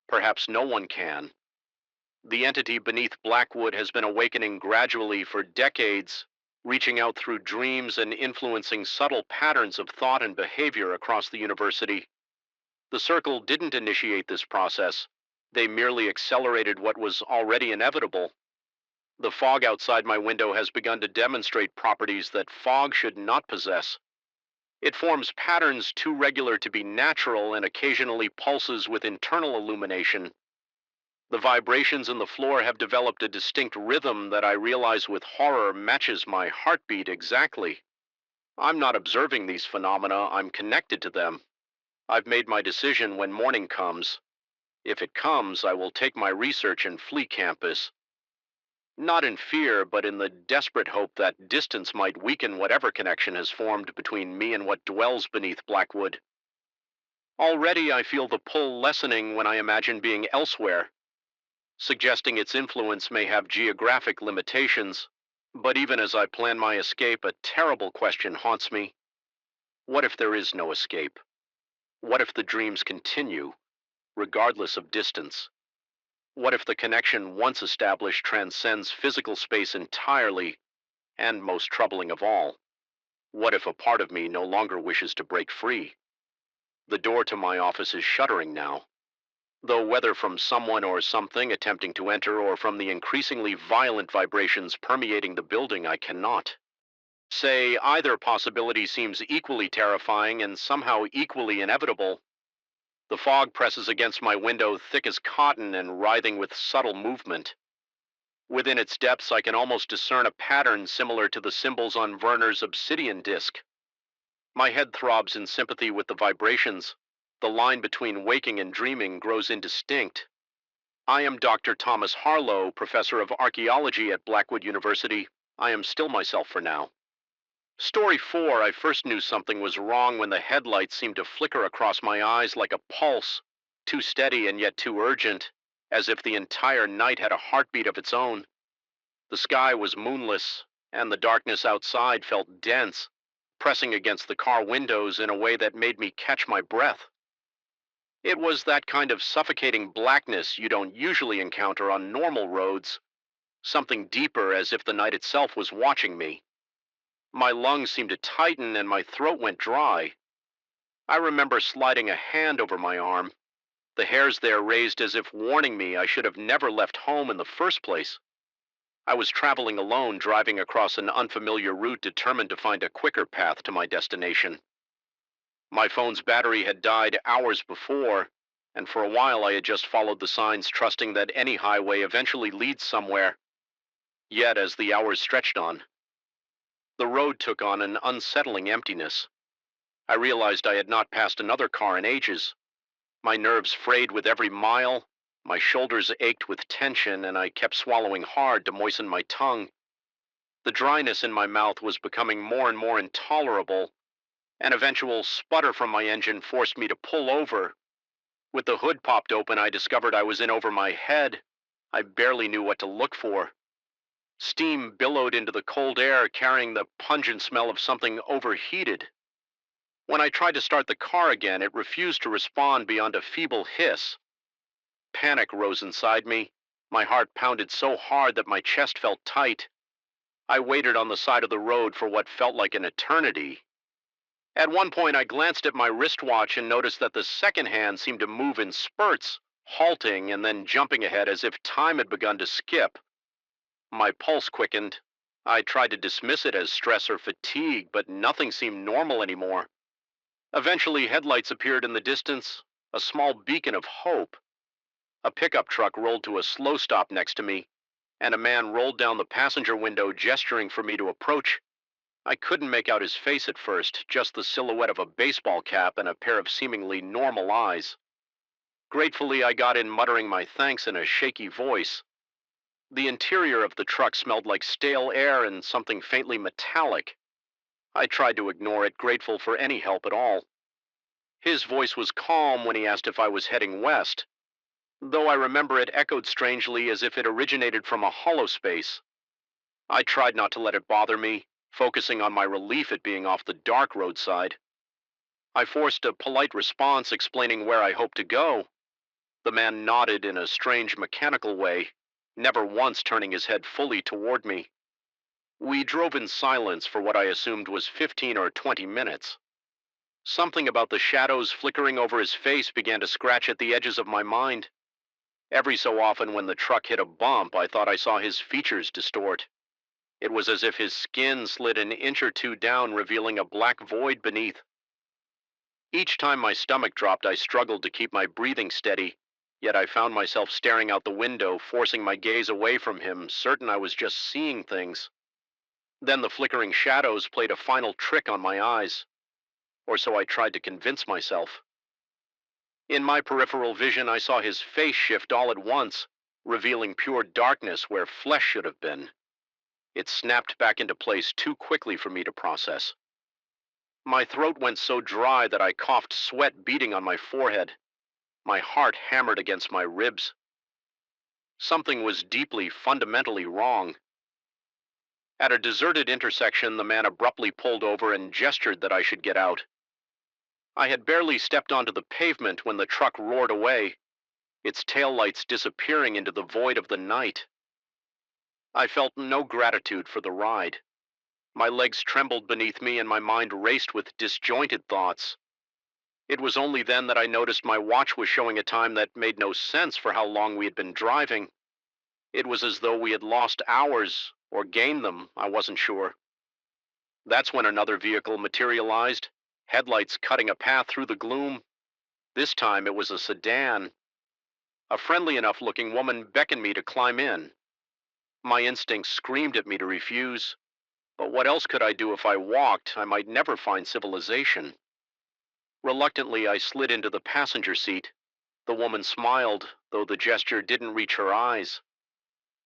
Perhaps no one can. The entity beneath Blackwood has been awakening gradually for decades, reaching out through dreams and influencing subtle patterns of thought and behavior across the university. The Circle didn't initiate this process. They merely accelerated what was already inevitable. The fog outside my window has begun to demonstrate properties that fog should not possess. It forms patterns too regular to be natural and occasionally pulses with internal illumination. The vibrations in the floor have developed a distinct rhythm that I realize with horror matches my heartbeat exactly. I'm not observing these phenomena, I'm connected to them. I've made my decision when morning comes. If it comes, I will take my research and flee campus. Not in fear, but in the desperate hope that distance might weaken whatever connection has formed between me and what dwells beneath Blackwood. Already I feel the pull lessening when I imagine being elsewhere, suggesting its influence may have geographic limitations. But even as I plan my escape, a terrible question haunts me. What if there is no escape? What if the dreams continue, regardless of distance? What if the connection once established transcends physical space entirely, and most troubling of all, what if a part of me no longer wishes to break free? The door to my office is shuttering now, though whether from someone or something attempting to enter or from the increasingly violent vibrations permeating the building, I cannot say. Either possibility seems equally terrifying and somehow equally inevitable. The fog presses against my window thick as cotton and writhing with subtle movement. Within its depths, I can almost discern a pattern similar to the symbols on Werner's obsidian disk. My head throbs in sympathy with the vibrations. The line between waking and dreaming grows indistinct. I am Dr. Thomas Harlow, professor of archaeology at Blackwood University. I am still myself for now. Story 4, I first knew something was wrong when the headlights seemed to flicker across my eyes like a pulse, too steady and yet too urgent, as if the entire night had a heartbeat of its own. The sky was moonless, and the darkness outside felt dense, pressing against the car windows in a way that made me catch my breath. It was that kind of suffocating blackness you don't usually encounter on normal roads, something deeper, as if the night itself was watching me. My lungs seemed to tighten and my throat went dry. I remember sliding a hand over my arm, the hairs there raised as if warning me I should have never left home in the first place. I was traveling alone, driving across an unfamiliar route, determined to find a quicker path to my destination. My phone's battery had died hours before, and for a while I had just followed the signs, trusting that any highway eventually leads somewhere. Yet, as the hours stretched on, the road took on an unsettling emptiness. I realized I had not passed another car in ages. My nerves frayed with every mile, my shoulders ached with tension, and I kept swallowing hard to moisten my tongue. The dryness in my mouth was becoming more and more intolerable. An eventual sputter from my engine forced me to pull over. With the hood popped open, I discovered I was in over my head. I barely knew what to look for. Steam billowed into the cold air, carrying the pungent smell of something overheated. When I tried to start the car again, it refused to respond beyond a feeble hiss. Panic rose inside me. My heart pounded so hard that my chest felt tight. I waited on the side of the road for what felt like an eternity. At one point, I glanced at my wristwatch and noticed that the second hand seemed to move in spurts, halting and then jumping ahead as if time had begun to skip. My pulse quickened. I tried to dismiss it as stress or fatigue, but nothing seemed normal anymore. Eventually, headlights appeared in the distance, a small beacon of hope. A pickup truck rolled to a slow stop next to me, and a man rolled down the passenger window, gesturing for me to approach. I couldn't make out his face at first, just the silhouette of a baseball cap and a pair of seemingly normal eyes. Gratefully, I got in, muttering my thanks in a shaky voice. The interior of the truck smelled like stale air and something faintly metallic. I tried to ignore it, grateful for any help at all. His voice was calm when he asked if I was heading west, though I remember it echoed strangely as if it originated from a hollow space. I tried not to let it bother me, focusing on my relief at being off the dark roadside. I forced a polite response explaining where I hoped to go. The man nodded in a strange mechanical way, never once turning his head fully toward me. We drove in silence for what I assumed was 15 or 20 minutes. Something about the shadows flickering over his face began to scratch at the edges of my mind. Every so often when the truck hit a bump, I thought I saw his features distort. It was as if his skin slid an inch or two down, revealing a black void beneath. Each time my stomach dropped, I struggled to keep my breathing steady, yet I found myself staring out the window, forcing my gaze away from him, certain I was just seeing things. Then the flickering shadows played a final trick on my eyes, or so I tried to convince myself. In my peripheral vision, I saw his face shift all at once, revealing pure darkness where flesh should have been. It snapped back into place too quickly for me to process. My throat went so dry that I coughed, sweat beading on my forehead. My heart hammered against my ribs. Something was deeply, fundamentally wrong. At a deserted intersection, the man abruptly pulled over and gestured that I should get out. I had barely stepped onto the pavement when the truck roared away, its taillights disappearing into the void of the night. I felt no gratitude for the ride. My legs trembled beneath me and my mind raced with disjointed thoughts. It was only then that I noticed my watch was showing a time that made no sense for how long we had been driving. It was as though we had lost hours, or gained them, I wasn't sure. That's when another vehicle materialized, headlights cutting a path through the gloom. This time it was a sedan. A friendly enough looking woman beckoned me to climb in. My instincts screamed at me to refuse, but what else could I do if I walked? I might never find civilization. Reluctantly, I slid into the passenger seat. The woman smiled, though the gesture didn't reach her eyes.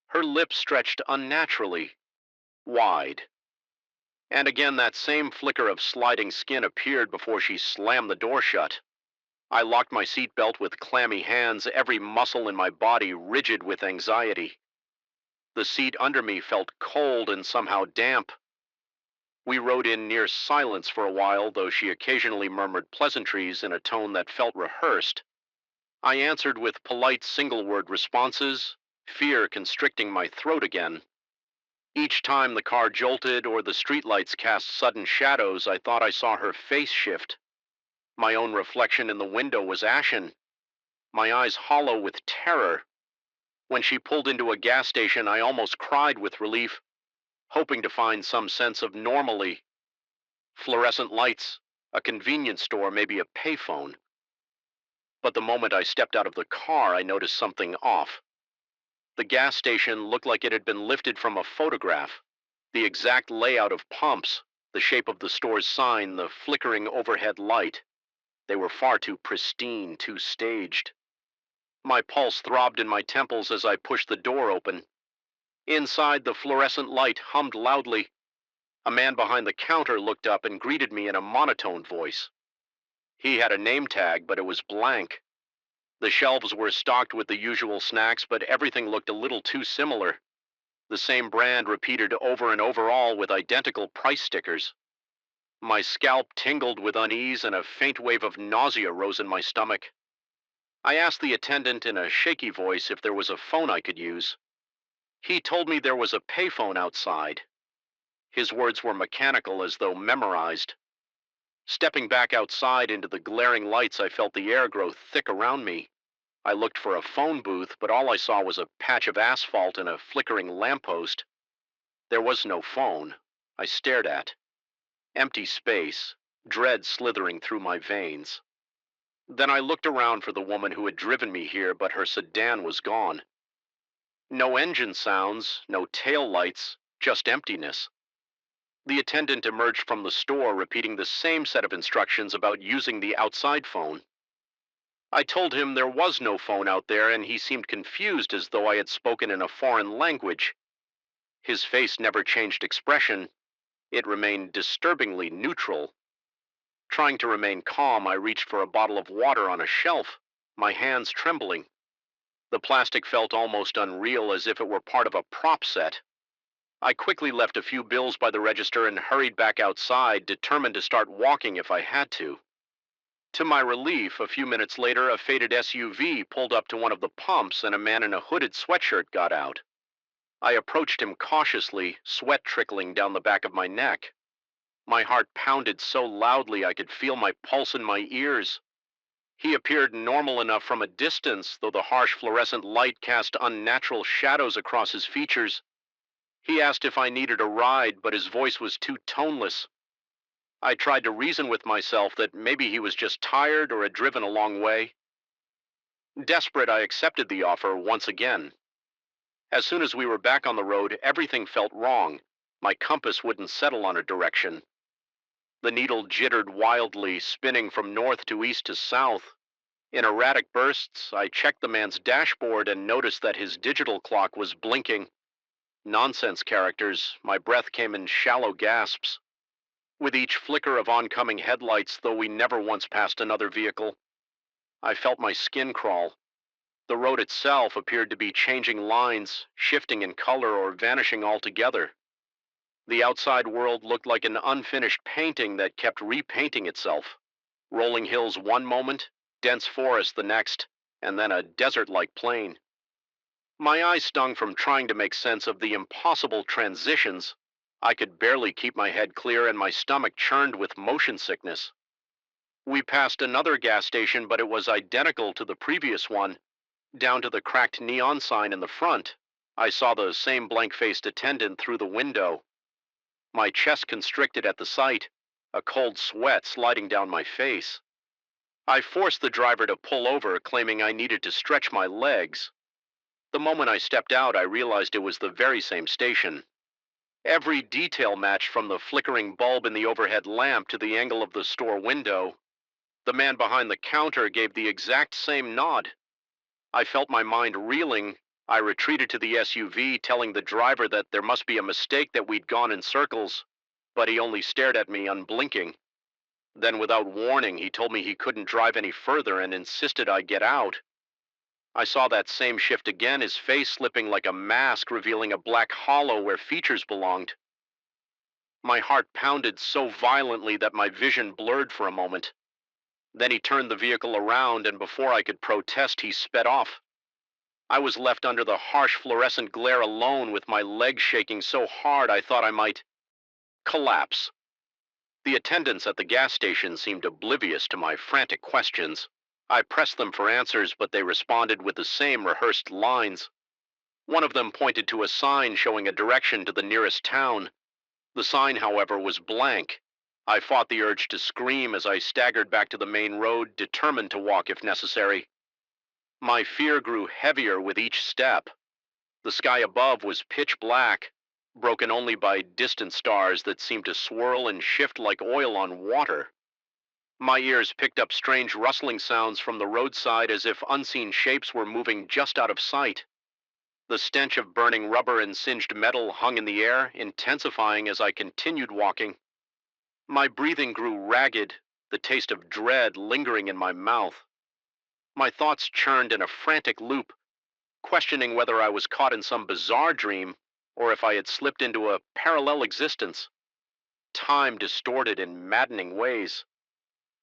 Her lips stretched unnaturally, wide. And again, that same flicker of sliding skin appeared before she slammed the door shut. I locked my seatbelt with clammy hands, every muscle in my body rigid with anxiety. The seat under me felt cold and somehow damp. We rode in near silence for a while, though she occasionally murmured pleasantries in a tone that felt rehearsed. I answered with polite single-word responses, fear constricting my throat again. Each time the car jolted or the streetlights cast sudden shadows, I thought I saw her face shift. My own reflection in the window was ashen, my eyes hollow with terror. When she pulled into a gas station, I almost cried with relief, hoping to find some sense of normalcy. Fluorescent lights, a convenience store, maybe a payphone. But the moment I stepped out of the car, I noticed something off. The gas station looked like it had been lifted from a photograph. The exact layout of pumps, the shape of the store's sign, the flickering overhead light. They were far too pristine, too staged. My pulse throbbed in my temples as I pushed the door open. Inside, the fluorescent light hummed loudly. A man behind the counter looked up and greeted me in a monotone voice. He had a name tag, but it was blank. The shelves were stocked with the usual snacks, but everything looked a little too similar. The same brand repeated over and over, all with identical price stickers. My scalp tingled with unease and a faint wave of nausea rose in my stomach. I asked the attendant in a shaky voice if there was a phone I could use. He told me there was a payphone outside. His words were mechanical, as though memorized. Stepping back outside into the glaring lights, I felt the air grow thick around me. I looked for a phone booth, but all I saw was a patch of asphalt and a flickering lamppost. There was no phone. I stared at empty space, dread slithering through my veins. Then I looked around for the woman who had driven me here, but her sedan was gone. No engine sounds, no tail lights, just emptiness. The attendant emerged from the store, repeating the same set of instructions about using the outside phone. I told him there was no phone out there, and he seemed confused, as though I had spoken in a foreign language. His face never changed expression. It remained disturbingly neutral. Trying to remain calm, I reached for a bottle of water on a shelf, my hands trembling. The plastic felt almost unreal, as if it were part of a prop set. I quickly left a few bills by the register and hurried back outside, determined to start walking if I had to. To my relief, a few minutes later, a faded SUV pulled up to one of the pumps and a man in a hooded sweatshirt got out. I approached him cautiously, sweat trickling down the back of my neck. My heart pounded so loudly I could feel my pulse in my ears. He appeared normal enough from a distance, though the harsh fluorescent light cast unnatural shadows across his features. He asked if I needed a ride, but his voice was too toneless. I tried to reason with myself that maybe he was just tired or had driven a long way. Desperate, I accepted the offer once again. As soon as we were back on the road, everything felt wrong. My compass wouldn't settle on a direction. The needle jittered wildly, spinning from north to east to south. In erratic bursts, I checked the man's dashboard and noticed that his digital clock was blinking. Nonsense characters. My breath came in shallow gasps. With each flicker of oncoming headlights, though we never once passed another vehicle, I felt my skin crawl. The road itself appeared to be changing lines, shifting in color or vanishing altogether. The outside world looked like an unfinished painting that kept repainting itself. Rolling hills one moment, dense forest the next, and then a desert-like plain. My eyes stung from trying to make sense of the impossible transitions. I could barely keep my head clear, and my stomach churned with motion sickness. We passed another gas station, but it was identical to the previous one, down to the cracked neon sign in the front. I saw the same blank-faced attendant through the window. My chest constricted at the sight, a cold sweat sliding down my face. I forced the driver to pull over, claiming I needed to stretch my legs. The moment I stepped out, I realized it was the very same station. Every detail matched, from the flickering bulb in the overhead lamp to the angle of the store window. The man behind the counter gave the exact same nod. I felt my mind reeling. I retreated to the SUV, telling the driver that there must be a mistake, that we'd gone in circles, but he only stared at me, unblinking. Then, without warning, he told me he couldn't drive any further and insisted I get out. I saw that same shift again, his face slipping like a mask, revealing a black hollow where features belonged. My heart pounded so violently that my vision blurred for a moment. Then he turned the vehicle around, and before I could protest, he sped off. I was left under the harsh fluorescent glare alone, with my legs shaking so hard I thought I might collapse. The attendants at the gas station seemed oblivious to my frantic questions. I pressed them for answers, but they responded with the same rehearsed lines. One of them pointed to a sign showing a direction to the nearest town. The sign, however, was blank. I fought the urge to scream as I staggered back to the main road, determined to walk if necessary. My fear grew heavier with each step. The sky above was pitch black, broken only by distant stars that seemed to swirl and shift like oil on water. My ears picked up strange rustling sounds from the roadside, as if unseen shapes were moving just out of sight. The stench of burning rubber and singed metal hung in the air, intensifying as I continued walking. My breathing grew ragged, the taste of dread lingering in my mouth. My thoughts churned in a frantic loop, questioning whether I was caught in some bizarre dream or if I had slipped into a parallel existence. Time distorted in maddening ways.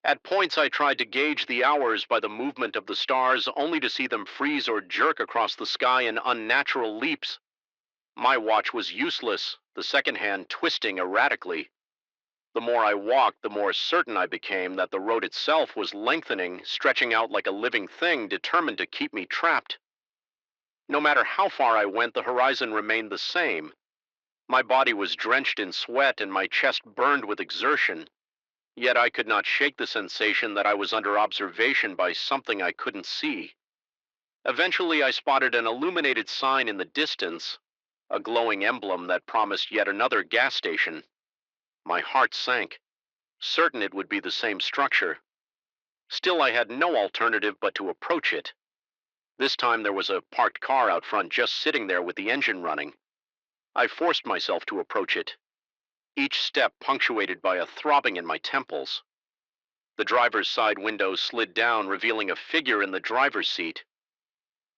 At points, I tried to gauge the hours by the movement of the stars, only to see them freeze or jerk across the sky in unnatural leaps. My watch was useless, the second hand twisting erratically. The more I walked, the more certain I became that the road itself was lengthening, stretching out like a living thing determined to keep me trapped. No matter how far I went, the horizon remained the same. My body was drenched in sweat and my chest burned with exertion. Yet I could not shake the sensation that I was under observation by something I couldn't see. Eventually, I spotted an illuminated sign in the distance, a glowing emblem that promised yet another gas station. My heart sank, certain it would be the same structure. Still, I had no alternative but to approach it. This time there was a parked car out front, just sitting there with the engine running. I forced myself to approach it, each step punctuated by a throbbing in my temples. The driver's side window slid down, revealing a figure in the driver's seat.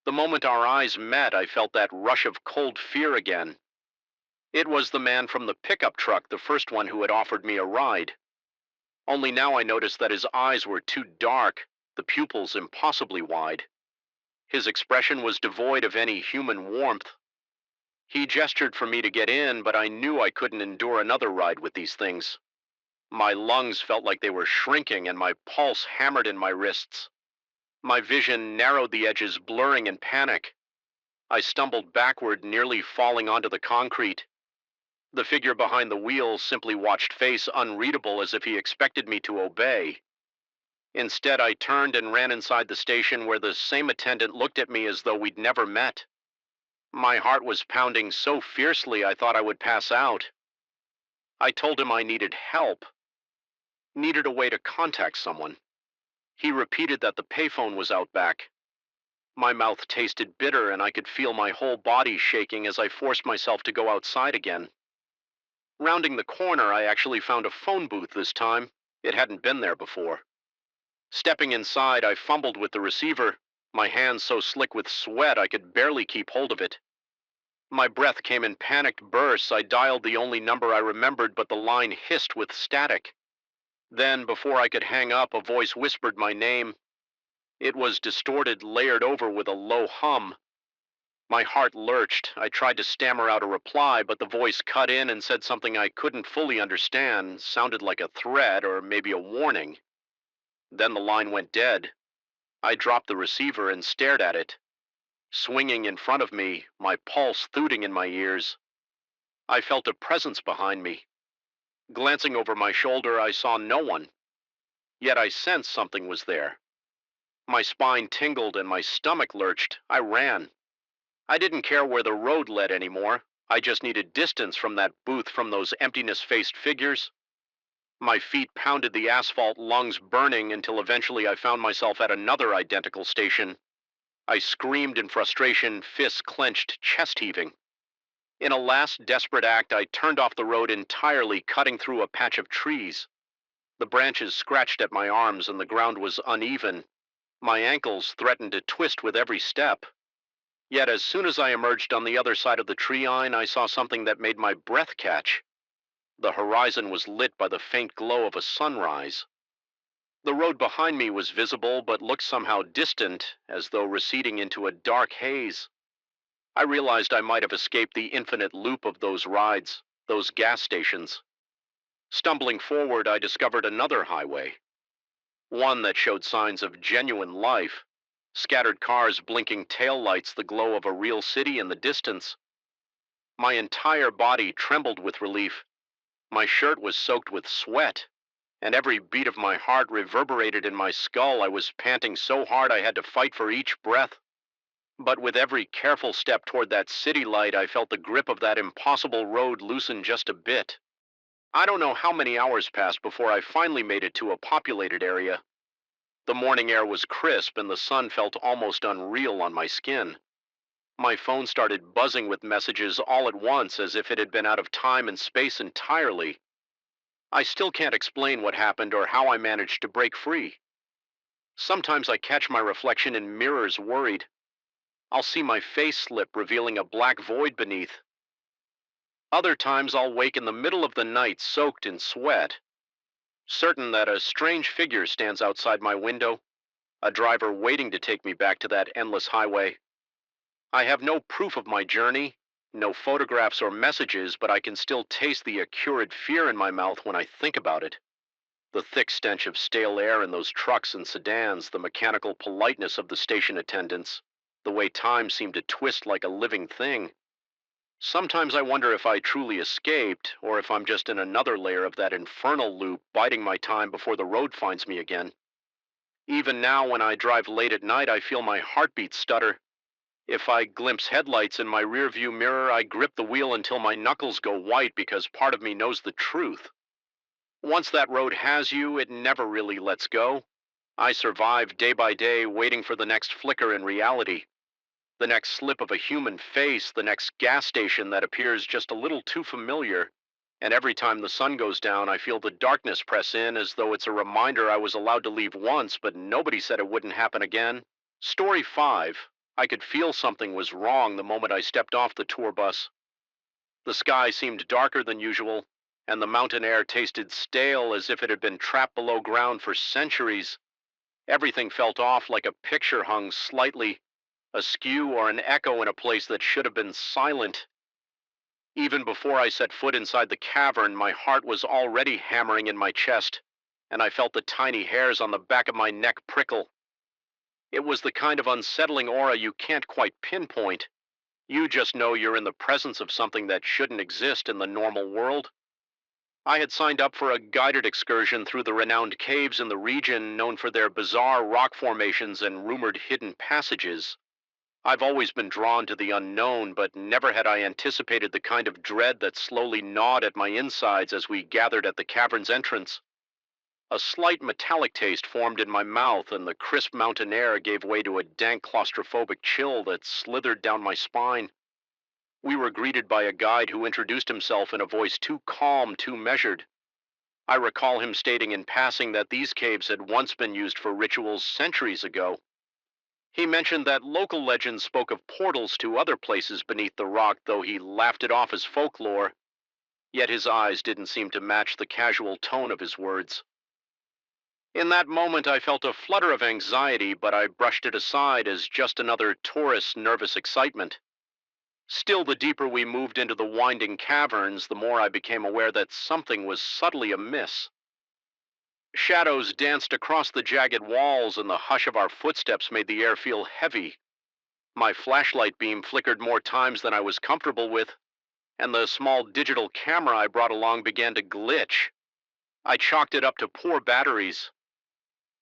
The moment our eyes met, I felt that rush of cold fear again. It was the man from the pickup truck, the first one who had offered me a ride. Only now I noticed that his eyes were too dark, the pupils impossibly wide. His expression was devoid of any human warmth. He gestured for me to get in, but I knew I couldn't endure another ride with these things. My lungs felt like they were shrinking, and my pulse hammered in my wrists. My vision narrowed, the edges blurring in panic. I stumbled backward, nearly falling onto the concrete. The figure behind the wheel simply watched, face unreadable, as if he expected me to obey. Instead, I turned and ran inside the station, where the same attendant looked at me as though we'd never met. My heart was pounding so fiercely I thought I would pass out. I told him I needed help, needed a way to contact someone. He repeated that the payphone was out back. My mouth tasted bitter, and I could feel my whole body shaking as I forced myself to go outside again. Rounding the corner, I actually found a phone booth this time. It hadn't been there before. Stepping inside, I fumbled with the receiver, my hands so slick with sweat I could barely keep hold of it. My breath came in panicked bursts. I dialed the only number I remembered, but the line hissed with static. Then, before I could hang up, a voice whispered my name. It was distorted, layered over with a low hum. My heart lurched. I tried to stammer out a reply, but the voice cut in and said something I couldn't fully understand, sounded like a threat or maybe a warning. Then the line went dead. I dropped the receiver and stared at it. Swinging in front of me, my pulse thudding in my ears. I felt a presence behind me. Glancing over my shoulder, I saw no one. Yet I sensed something was there. My spine tingled and my stomach lurched. I ran. I didn't care where the road led anymore. I just needed distance from that booth, from those emptiness-faced figures. My feet pounded the asphalt, lungs burning, until eventually I found myself at another identical station. I screamed in frustration, fists clenched, chest heaving. In a last desperate act, I turned off the road entirely, cutting through a patch of trees. The branches scratched at my arms and the ground was uneven. My ankles threatened to twist with every step. Yet as soon as I emerged on the other side of the tree line, I saw something that made my breath catch. The horizon was lit by the faint glow of a sunrise. The road behind me was visible, but looked somehow distant, as though receding into a dark haze. I realized I might have escaped the infinite loop of those rides, those gas stations. Stumbling forward, I discovered another highway, one that showed signs of genuine life. Scattered cars, blinking taillights, the glow of a real city in the distance. My entire body trembled with relief. My shirt was soaked with sweat, and every beat of my heart reverberated in my skull. I was panting so hard I had to fight for each breath. But with every careful step toward that city light, I felt the grip of that impossible road loosen just a bit. I don't know how many hours passed before I finally made it to a populated area. The morning air was crisp and the sun felt almost unreal on my skin. My phone started buzzing with messages all at once, as if it had been out of time and space entirely. I still can't explain what happened or how I managed to break free. Sometimes I catch my reflection in mirrors, worried. I'll see my face slip, revealing a black void beneath. Other times I'll wake in the middle of the night, soaked in sweat, certain that a strange figure stands outside my window, a driver waiting to take me back to that endless highway. I have no proof of my journey, no photographs or messages, but I can still taste the acrid fear in my mouth when I think about it. The thick stench of stale air in those trucks and sedans, the mechanical politeness of the station attendants, the way time seemed to twist like a living thing. Sometimes I wonder if I truly escaped, or if I'm just in another layer of that infernal loop, biding my time before the road finds me again. Even now, when I drive late at night, I feel my heartbeat stutter. If I glimpse headlights in my rearview mirror, I grip the wheel until my knuckles go white, because part of me knows the truth. Once that road has you, it never really lets go. I survive day by day, waiting for the next flicker in reality, the next slip of a human face, the next gas station that appears just a little too familiar. And every time the sun goes down, I feel the darkness press in, as though it's a reminder I was allowed to leave once, but nobody said it wouldn't happen again. Story 5. I could feel something was wrong the moment I stepped off the tour bus. The sky seemed darker than usual, and the mountain air tasted stale, as if it had been trapped below ground for centuries. Everything felt off, like a picture hung slightly askew or an echo in a place that should have been silent. Even before I set foot inside the cavern, my heart was already hammering in my chest, and I felt the tiny hairs on the back of my neck prickle. It was the kind of unsettling aura you can't quite pinpoint. You just know you're in the presence of something that shouldn't exist in the normal world. I had signed up for a guided excursion through the renowned caves in the region, known for their bizarre rock formations and rumored hidden passages. I've always been drawn to the unknown, but never had I anticipated the kind of dread that slowly gnawed at my insides as we gathered at the cavern's entrance. A slight metallic taste formed in my mouth, and the crisp mountain air gave way to a dank claustrophobic chill that slithered down my spine. We were greeted by a guide who introduced himself in a voice too calm, too measured. I recall him stating in passing that these caves had once been used for rituals centuries ago. He mentioned that local legends spoke of portals to other places beneath the rock, though he laughed it off as folklore. Yet his eyes didn't seem to match the casual tone of his words. In that moment, I felt a flutter of anxiety, but I brushed it aside as just another tourist's nervous excitement. Still, the deeper we moved into the winding caverns, the more I became aware that something was subtly amiss. Shadows danced across the jagged walls, and the hush of our footsteps made the air feel heavy. My flashlight beam flickered more times than I was comfortable with, and the small digital camera I brought along began to glitch. I chalked it up to poor batteries.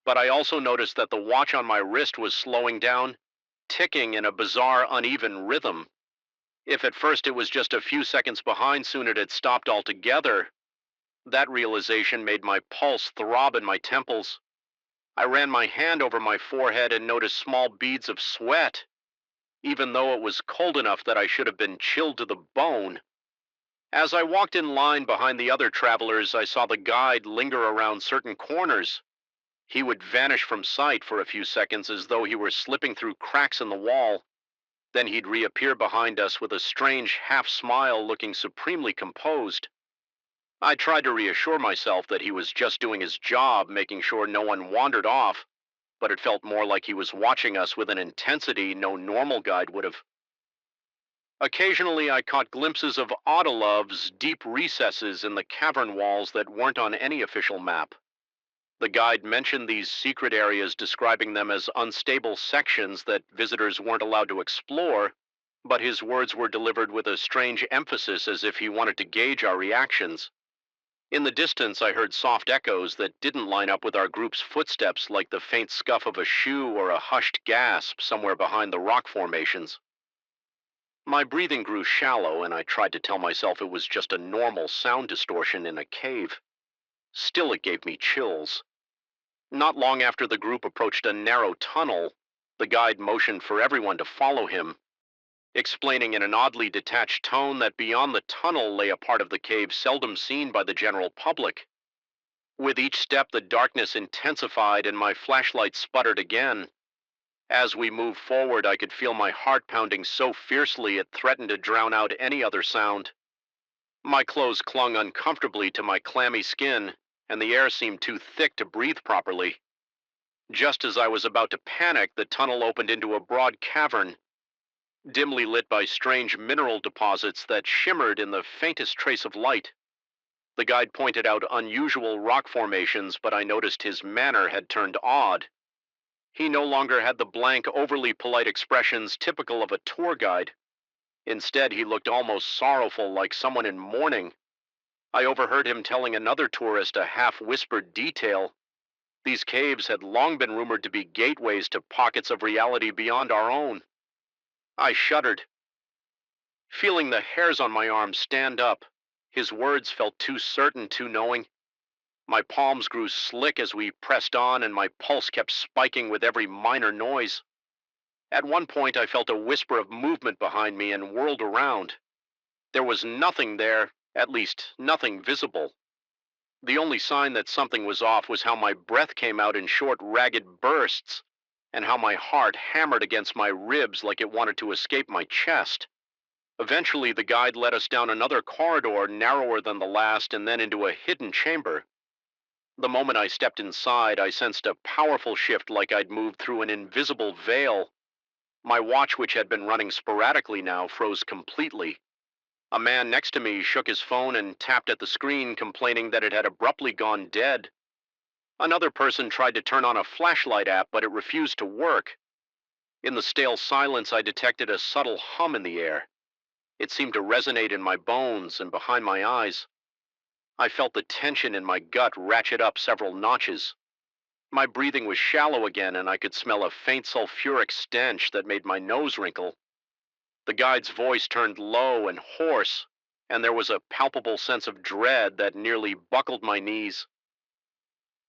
But I also noticed that the watch on my wrist was slowing down, ticking in a bizarre, uneven rhythm. If at first it was just a few seconds behind, soon it had stopped altogether. That realization made my pulse throb in my temples. I ran my hand over my forehead and noticed small beads of sweat, even though it was cold enough that I should have been chilled to the bone. As I walked in line behind the other travelers, I saw the guide linger around certain corners. He would vanish from sight for a few seconds as though he were slipping through cracks in the wall. Then he'd reappear behind us with a strange half smile, looking supremely composed. I tried to reassure myself that he was just doing his job, making sure no one wandered off, but it felt more like he was watching us with an intensity no normal guide would have. Occasionally, I caught glimpses of Autolove's deep recesses in the cavern walls that weren't on any official map. The guide mentioned these secret areas, describing them as unstable sections that visitors weren't allowed to explore, but his words were delivered with a strange emphasis as if he wanted to gauge our reactions. In the distance, I heard soft echoes that didn't line up with our group's footsteps, like the faint scuff of a shoe or a hushed gasp somewhere behind the rock formations. My breathing grew shallow, and I tried to tell myself it was just a normal sound distortion in a cave. Still, it gave me chills. Not long after the group approached a narrow tunnel, the guide motioned for everyone to follow him, explaining in an oddly detached tone that beyond the tunnel lay a part of the cave seldom seen by the general public. With each step, the darkness intensified and my flashlight sputtered again. As we moved forward, I could feel my heart pounding so fiercely it threatened to drown out any other sound. My clothes clung uncomfortably to my clammy skin, and the air seemed too thick to breathe properly. Just as I was about to panic, the tunnel opened into a broad cavern, dimly lit by strange mineral deposits that shimmered in the faintest trace of light. The guide pointed out unusual rock formations, but I noticed his manner had turned odd. He no longer had the blank, overly polite expressions typical of a tour guide. Instead, he looked almost sorrowful, like someone in mourning. I overheard him telling another tourist a half-whispered detail. These caves had long been rumored to be gateways to pockets of reality beyond our own. I shuddered, feeling the hairs on my arms stand up. His words felt too certain, too knowing. My palms grew slick as we pressed on, and my pulse kept spiking with every minor noise. At one point, I felt a whisper of movement behind me and whirled around. There was nothing there, at least nothing visible. The only sign that something was off was how my breath came out in short, ragged bursts, and how my heart hammered against my ribs like it wanted to escape my chest. Eventually, the guide led us down another corridor narrower than the last and then into a hidden chamber. The moment I stepped inside, I sensed a powerful shift, like I'd moved through an invisible veil. My watch, which had been running sporadically now, froze completely. A man next to me shook his phone and tapped at the screen, complaining that it had abruptly gone dead. Another person tried to turn on a flashlight app, but it refused to work. In the stale silence, I detected a subtle hum in the air. It seemed to resonate in my bones and behind my eyes. I felt the tension in my gut ratchet up several notches. My breathing was shallow again, and I could smell a faint sulfuric stench that made my nose wrinkle. The guide's voice turned low and hoarse, and there was a palpable sense of dread that nearly buckled my knees.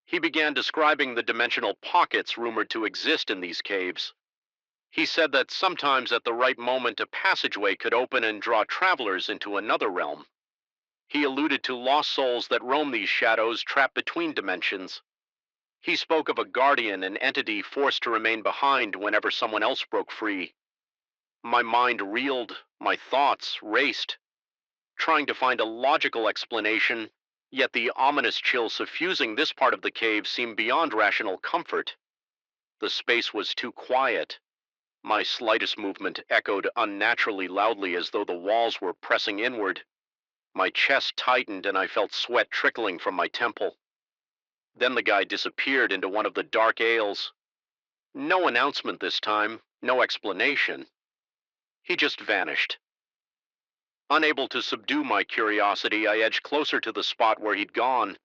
He began describing the dimensional pockets rumored to exist in these caves. He said that sometimes at the right moment a passageway could open and draw travelers into another realm. He alluded to lost souls that roam these shadows, trapped between dimensions. He spoke of a guardian, an entity forced to remain behind whenever someone else broke free. My mind reeled, my thoughts raced, trying to find a logical explanation, yet the ominous chill suffusing this part of the cave seemed beyond rational comfort. The space was too quiet. My slightest movement echoed unnaturally loudly, as though the walls were pressing inward. My chest tightened and I felt sweat trickling from my temple. Then the guy disappeared into one of the dark aisles. No announcement this time, no explanation. He just vanished. Unable to subdue my curiosity, I edged closer to the spot where he'd gone.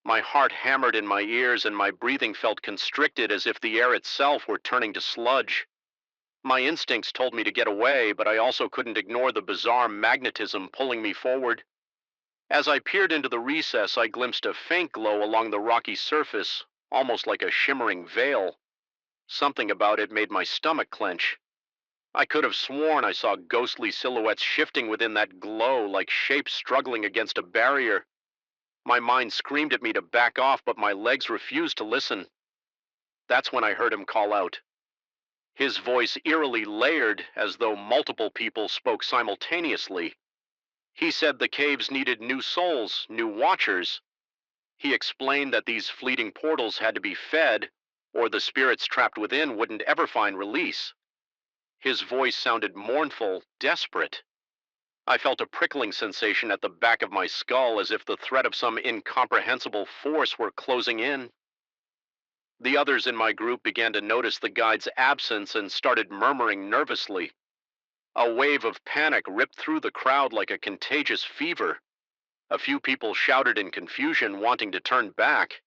My heart hammered in my ears and my breathing felt constricted, as if the air itself were turning to sludge. My instincts told me to get away, but I also couldn't ignore the bizarre magnetism pulling me forward. As I peered into the recess, I glimpsed a faint glow along the rocky surface, almost like a shimmering veil. Something about it made my stomach clench. I could have sworn I saw ghostly silhouettes shifting within that glow, like shapes struggling against a barrier. My mind screamed at me to back off, but my legs refused to listen. That's when I heard him call out. His voice eerily layered, as though multiple people spoke simultaneously. He said the caves needed new souls, new watchers. He explained that these fleeting portals had to be fed, or the spirits trapped within wouldn't ever find release. His voice sounded mournful, desperate. I felt a prickling sensation at the back of my skull, as if the threat of some incomprehensible force were closing in. The others in my group began to notice the guide's absence and started murmuring nervously. A wave of panic ripped through the crowd like a contagious fever. A few people shouted in confusion, wanting to turn back.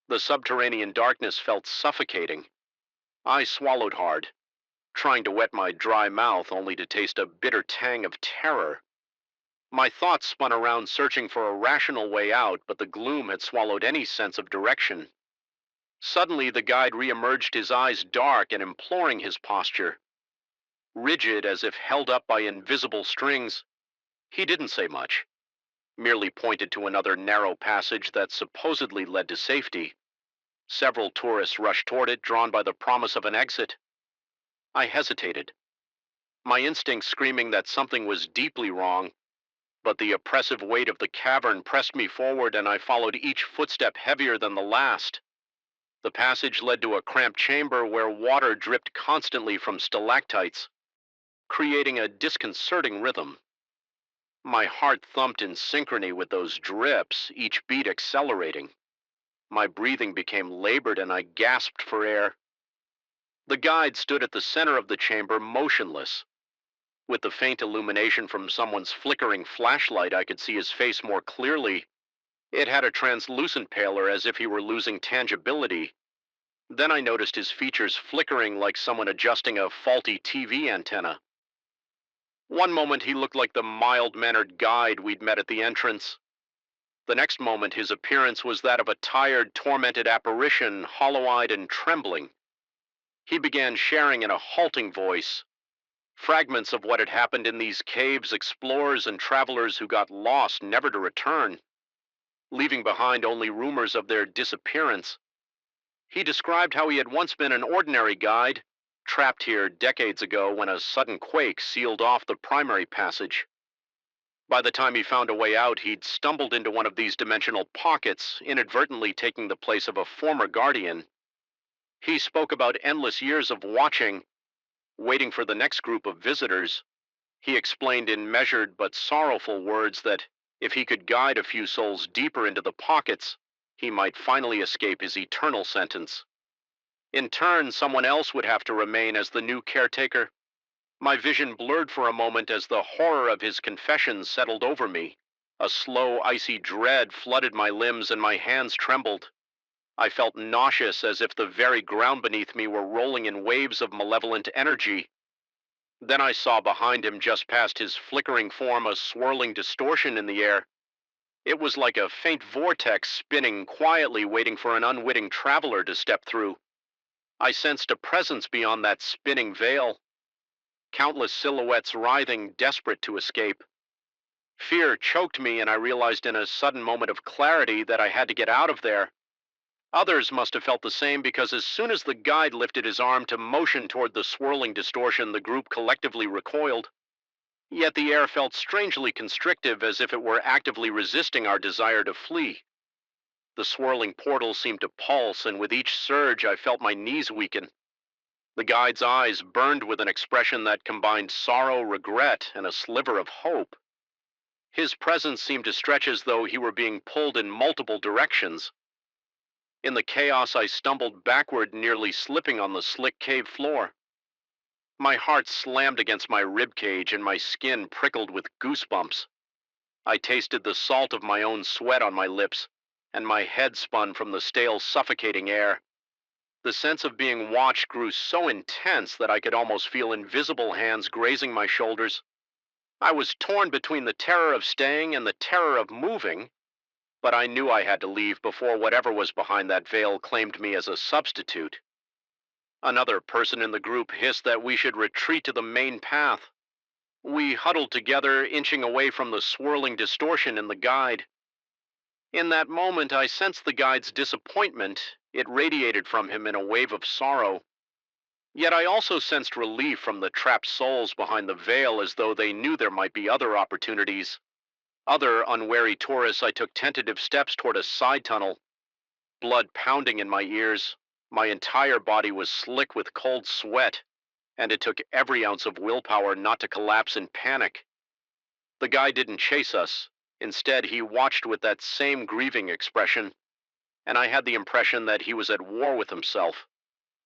The subterranean darkness felt suffocating. I swallowed hard, trying to wet my dry mouth only to taste a bitter tang of terror. My thoughts spun around searching for a rational way out, but the gloom had swallowed any sense of direction. Suddenly, the guide reemerged, his eyes dark and imploring, his posture rigid as if held up by invisible strings. He didn't say much, merely pointed to another narrow passage that supposedly led to safety. Several tourists rushed toward it, drawn by the promise of an exit. I hesitated, my instincts screaming that something was deeply wrong, but the oppressive weight of the cavern pressed me forward, and I followed each footstep heavier than the last. The passage led to a cramped chamber where water dripped constantly from stalactites, creating a disconcerting rhythm. My heart thumped in synchrony with those drips, each beat accelerating. My breathing became labored and I gasped for air. The guide stood at the center of the chamber, motionless. With the faint illumination from someone's flickering flashlight, I could see his face more clearly. It had a translucent pallor, as if he were losing tangibility. Then I noticed his features flickering like someone adjusting a faulty TV antenna. One moment he looked like the mild-mannered guide we'd met at the entrance. The next moment his appearance was that of a tired, tormented apparition, hollow-eyed and trembling. He began sharing in a halting voice fragments of what had happened in these caves, explorers and travelers who got lost, never to return, leaving behind only rumors of their disappearance. He described how he had once been an ordinary guide, trapped here decades ago when a sudden quake sealed off the primary passage. By the time he found a way out, he'd stumbled into one of these dimensional pockets, inadvertently taking the place of a former guardian. He spoke about endless years of watching, waiting for the next group of visitors. He explained in measured but sorrowful words that if he could guide a few souls deeper into the pockets, he might finally escape his eternal sentence. In turn, someone else would have to remain as the new caretaker. My vision blurred for a moment as the horror of his confessions settled over me. A slow, icy dread flooded my limbs and my hands trembled. I felt nauseous, as if the very ground beneath me were rolling in waves of malevolent energy. Then I saw behind him, just past his flickering form, a swirling distortion in the air. It was like a faint vortex spinning quietly, waiting for an unwitting traveler to step through. I sensed a presence beyond that spinning veil. Countless silhouettes writhing, desperate to escape. Fear choked me, and I realized in a sudden moment of clarity that I had to get out of there. Others must have felt the same, because as soon as the guide lifted his arm to motion toward the swirling distortion, the group collectively recoiled. Yet the air felt strangely constrictive, as if it were actively resisting our desire to flee. The swirling portal seemed to pulse, and with each surge I felt my knees weaken. The guide's eyes burned with an expression that combined sorrow, regret, and a sliver of hope. His presence seemed to stretch as though he were being pulled in multiple directions. In the chaos, I stumbled backward, nearly slipping on the slick cave floor. My heart slammed against my rib cage, and my skin prickled with goosebumps. I tasted the salt of my own sweat on my lips, and my head spun from the stale, suffocating air. The sense of being watched grew so intense that I could almost feel invisible hands grazing my shoulders. I was torn between the terror of staying and the terror of moving, but I knew I had to leave before whatever was behind that veil claimed me as a substitute. Another person in the group hissed that we should retreat to the main path. We huddled together, inching away from the swirling distortion in the guide. In that moment, I sensed the guide's disappointment. It radiated from him in a wave of sorrow. Yet I also sensed relief from the trapped souls behind the veil, as though they knew there might be other opportunities. Other unwary tourists, I took tentative steps toward a side tunnel, blood pounding in my ears. My entire body was slick with cold sweat, and it took every ounce of willpower not to collapse in panic. The guy didn't chase us. Instead, he watched with that same grieving expression, and I had the impression that he was at war with himself.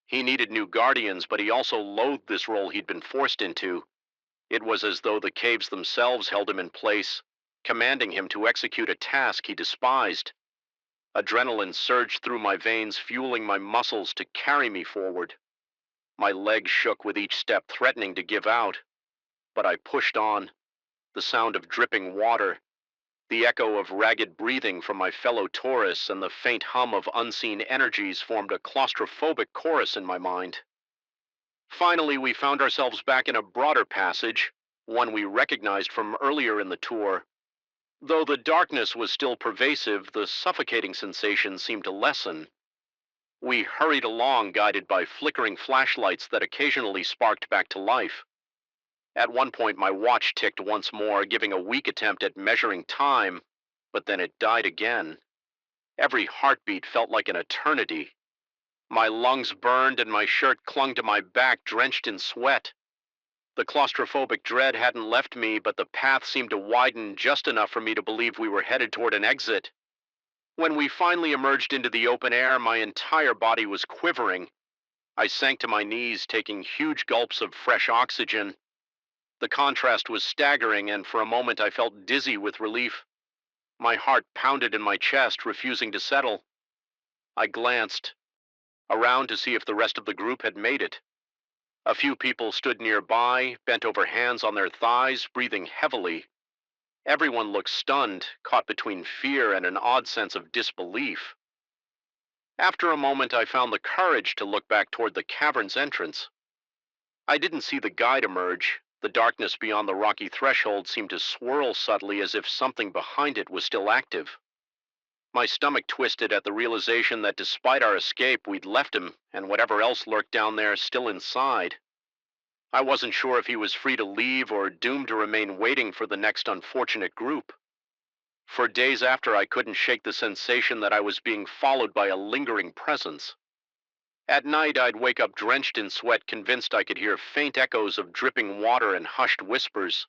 He needed new guardians, but he also loathed this role he'd been forced into. It was as though the caves themselves held him in place, commanding him to execute a task he despised. Adrenaline surged through my veins, fueling my muscles to carry me forward. My legs shook with each step, threatening to give out. But I pushed on. The sound of dripping water, the echo of ragged breathing from my fellow tourists, and the faint hum of unseen energies formed a claustrophobic chorus in my mind. Finally, we found ourselves back in a broader passage, one we recognized from earlier in the tour. Though the darkness was still pervasive, the suffocating sensation seemed to lessen. We hurried along, guided by flickering flashlights that occasionally sparked back to life. At one point, my watch ticked once more, giving a weak attempt at measuring time, but then it died again. Every heartbeat felt like an eternity. My lungs burned and my shirt clung to my back, drenched in sweat. The claustrophobic dread hadn't left me, but the path seemed to widen just enough for me to believe we were headed toward an exit. When we finally emerged into the open air, my entire body was quivering. I sank to my knees, taking huge gulps of fresh oxygen. The contrast was staggering, and for a moment I felt dizzy with relief. My heart pounded in my chest, refusing to settle. I glanced around to see if the rest of the group had made it. A few people stood nearby, bent over, hands on their thighs, breathing heavily. Everyone looked stunned, caught between fear and an odd sense of disbelief. After a moment, I found the courage to look back toward the cavern's entrance. I didn't see the guide emerge. The darkness beyond the rocky threshold seemed to swirl subtly, as if something behind it was still active. My stomach twisted at the realization that despite our escape, we'd left him, and whatever else lurked down there still inside. I wasn't sure if he was free to leave or doomed to remain waiting for the next unfortunate group. For days after, I couldn't shake the sensation that I was being followed by a lingering presence. At night, I'd wake up drenched in sweat, convinced I could hear faint echoes of dripping water and hushed whispers.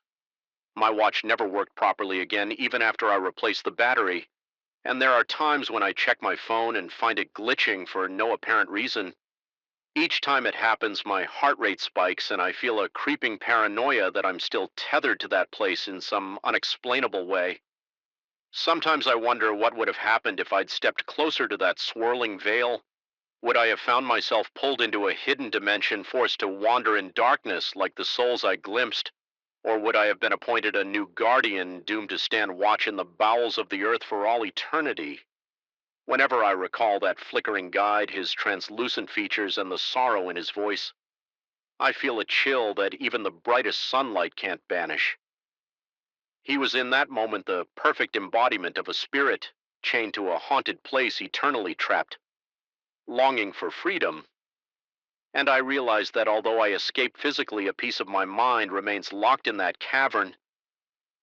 My watch never worked properly again, even after I replaced the battery. And there are times when I check my phone and find it glitching for no apparent reason. Each time it happens, my heart rate spikes, and I feel a creeping paranoia that I'm still tethered to that place in some unexplainable way. Sometimes I wonder what would have happened if I'd stepped closer to that swirling veil. Would I have found myself pulled into a hidden dimension, forced to wander in darkness like the souls I glimpsed? Or would I have been appointed a new guardian, doomed to stand watch in the bowels of the earth for all eternity? Whenever I recall that flickering guide, his translucent features, and the sorrow in his voice, I feel a chill that even the brightest sunlight can't banish. He was in that moment the perfect embodiment of a spirit, chained to a haunted place, eternally trapped, longing for freedom. And I realized that although I escaped physically, a piece of my mind remains locked in that cavern,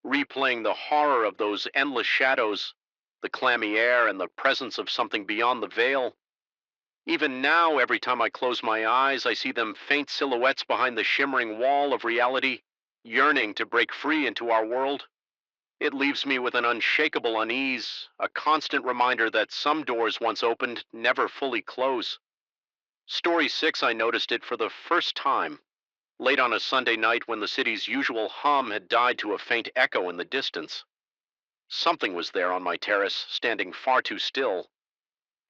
replaying the horror of those endless shadows, the clammy air, and the presence of something beyond the veil. Even now, every time I close my eyes, I see them, faint silhouettes behind the shimmering wall of reality, yearning to break free into our world. It leaves me with an unshakable unease, a constant reminder that some doors once opened never fully close. Story 6, I noticed it for the first time, late on a Sunday night when the city's usual hum had died to a faint echo in the distance. Something was there on my terrace, standing far too still.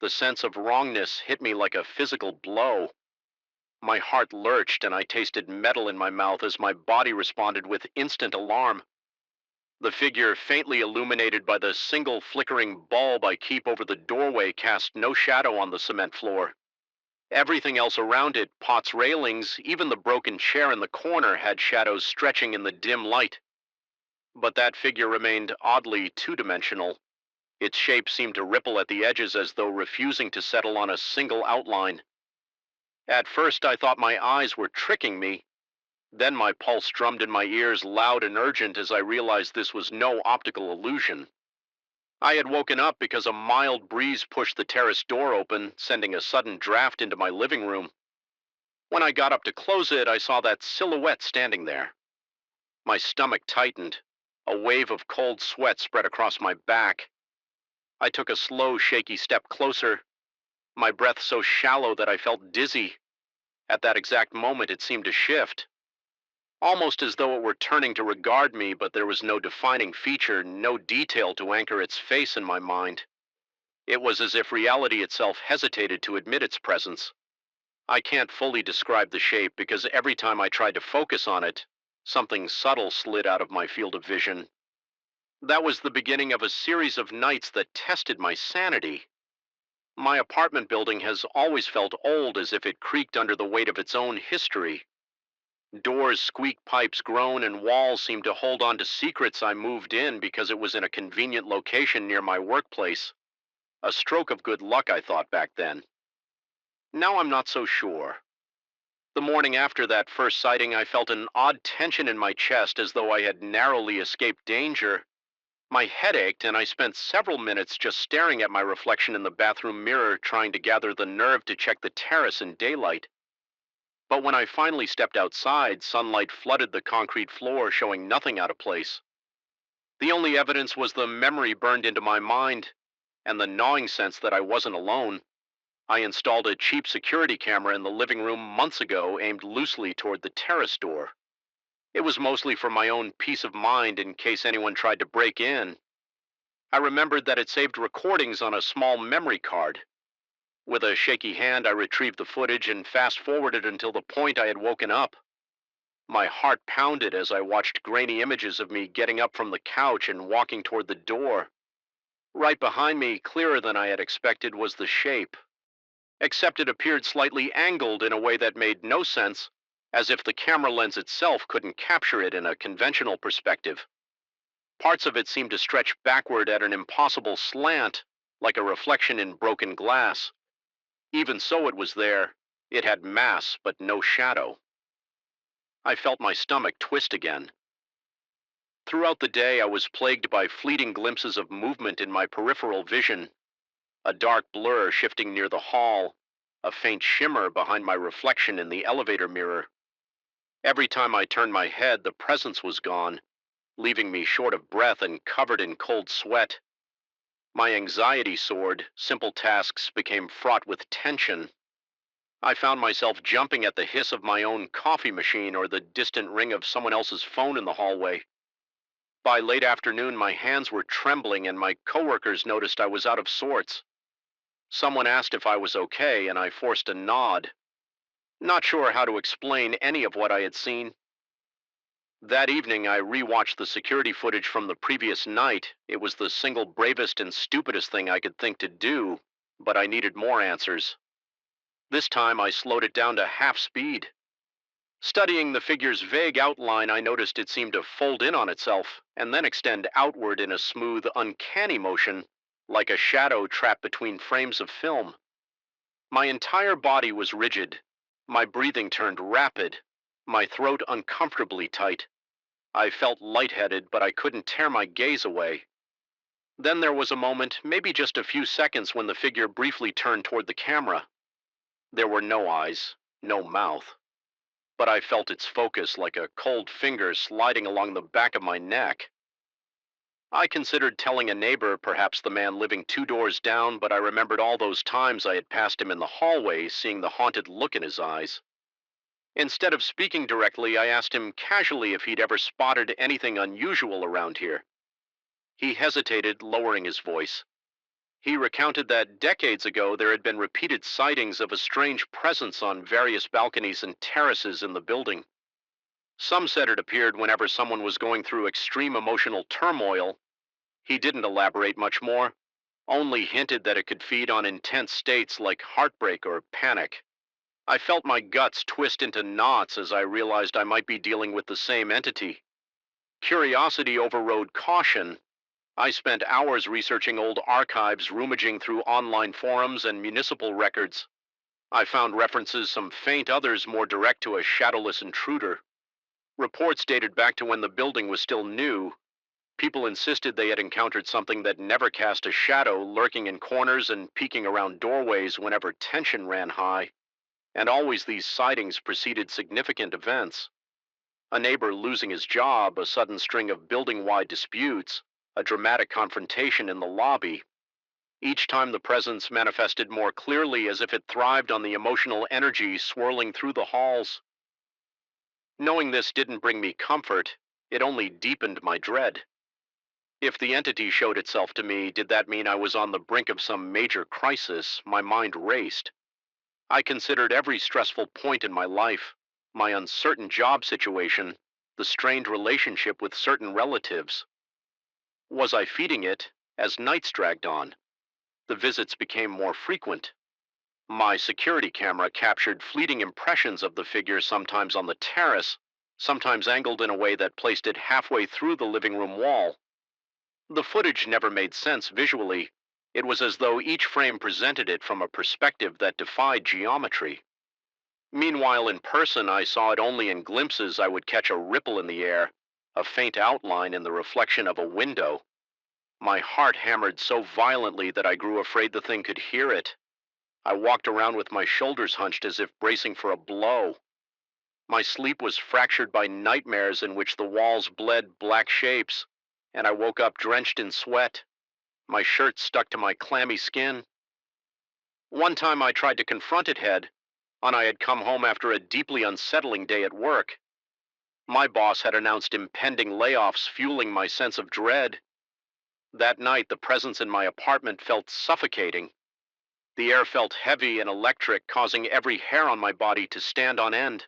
The sense of wrongness hit me like a physical blow. My heart lurched and I tasted metal in my mouth as my body responded with instant alarm. The figure, faintly illuminated by the single flickering bulb I keep over the doorway, cast no shadow on the cement floor. Everything else around it, pots, railings, even the broken chair in the corner, had shadows stretching in the dim light. But that figure remained oddly two-dimensional. Its shape seemed to ripple at the edges as though refusing to settle on a single outline. At first I thought my eyes were tricking me. Then my pulse drummed in my ears loud and urgent as I realized this was no optical illusion. I had woken up because a mild breeze pushed the terrace door open, sending a sudden draft into my living room. When I got up to close it, I saw that silhouette standing there. My stomach tightened. A wave of cold sweat spread across my back. I took a slow, shaky step closer, my breath so shallow that I felt dizzy. At that exact moment, it seemed to shift, almost as though it were turning to regard me, but there was no defining feature, no detail to anchor its face in my mind. It was as if reality itself hesitated to admit its presence. I can't fully describe the shape because every time I tried to focus on it, something subtle slid out of my field of vision. That was the beginning of a series of nights that tested my sanity. My apartment building has always felt old, as if it creaked under the weight of its own history. Doors squeak, pipes groan, and walls seemed to hold on to secrets I moved in because it was in a convenient location near my workplace. A stroke of good luck, I thought back then. Now I'm not so sure. The morning after that first sighting, I felt an odd tension in my chest as though I had narrowly escaped danger. My head ached, and I spent several minutes just staring at my reflection in the bathroom mirror, trying to gather the nerve to check the terrace in daylight. But when I finally stepped outside, sunlight flooded the concrete floor, showing nothing out of place. The only evidence was the memory burned into my mind and the gnawing sense that I wasn't alone. I installed a cheap security camera in the living room months ago, aimed loosely toward the terrace door. It was mostly for my own peace of mind in case anyone tried to break in. I remembered that it saved recordings on a small memory card. With a shaky hand, I retrieved the footage and fast-forwarded until the point I had woken up. My heart pounded as I watched grainy images of me getting up from the couch and walking toward the door. Right behind me, clearer than I had expected, was the shape. Except it appeared slightly angled in a way that made no sense, as if the camera lens itself couldn't capture it in a conventional perspective. Parts of it seemed to stretch backward at an impossible slant, like a reflection in broken glass. Even so, it was there. It had mass, but no shadow. I felt my stomach twist again. Throughout the day, I was plagued by fleeting glimpses of movement in my peripheral vision. A dark blur shifting near the hall, a faint shimmer behind my reflection in the elevator mirror. Every time I turned my head, the presence was gone, leaving me short of breath and covered in cold sweat. My anxiety soared, simple tasks became fraught with tension. I found myself jumping at the hiss of my own coffee machine or the distant ring of someone else's phone in the hallway. By late afternoon, my hands were trembling and my coworkers noticed I was out of sorts. Someone asked if I was okay, and I forced a nod, not sure how to explain any of what I had seen. That evening, I rewatched the security footage from the previous night. It was the single bravest and stupidest thing I could think to do, but I needed more answers. This time, I slowed it down to half speed. Studying the figure's vague outline, I noticed it seemed to fold in on itself and then extend outward in a smooth, uncanny motion, like a shadow trapped between frames of film. My entire body was rigid. My breathing turned rapid, my throat uncomfortably tight. I felt lightheaded, but I couldn't tear my gaze away. Then there was a moment, maybe just a few seconds, when the figure briefly turned toward the camera. There were no eyes, no mouth, but I felt its focus like a cold finger sliding along the back of my neck. I considered telling a neighbor, perhaps the man living 2 doors down, but I remembered all those times I had passed him in the hallway, seeing the haunted look in his eyes. Instead of speaking directly, I asked him casually if he'd ever spotted anything unusual around here. He hesitated, lowering his voice. He recounted that decades ago there had been repeated sightings of a strange presence on various balconies and terraces in the building. Some said it appeared whenever someone was going through extreme emotional turmoil. He didn't elaborate much more, only hinted that it could feed on intense states like heartbreak or panic. I felt my guts twist into knots as I realized I might be dealing with the same entity. Curiosity overrode caution. I spent hours researching old archives, rummaging through online forums and municipal records. I found references, some faint, others more direct, to a shadowless intruder. Reports dated back to when the building was still new. People insisted they had encountered something that never cast a shadow, lurking in corners and peeking around doorways whenever tension ran high. And always these sightings preceded significant events. A neighbor losing his job, a sudden string of building-wide disputes, a dramatic confrontation in the lobby. Each time the presence manifested more clearly, as if it thrived on the emotional energy swirling through the halls. Knowing this didn't bring me comfort, it only deepened my dread. If the entity showed itself to me, did that mean I was on the brink of some major crisis? My mind raced. I considered every stressful point in my life, my uncertain job situation, the strained relationship with certain relatives. Was I feeding it as nights dragged on? The visits became more frequent. My security camera captured fleeting impressions of the figure, sometimes on the terrace, sometimes angled in a way that placed it halfway through the living room wall. The footage never made sense visually. It was as though each frame presented it from a perspective that defied geometry. Meanwhile, in person, I saw it only in glimpses. I would catch a ripple in the air, a faint outline in the reflection of a window. My heart hammered so violently that I grew afraid the thing could hear it. I walked around with my shoulders hunched as if bracing for a blow. My sleep was fractured by nightmares in which the walls bled black shapes, and I woke up drenched in sweat, my shirt stuck to my clammy skin. One time I tried to confront it head on. I had come home after a deeply unsettling day at work. My boss had announced impending layoffs, fueling my sense of dread. That night, the presence in my apartment felt suffocating. The air felt heavy and electric, causing every hair on my body to stand on end.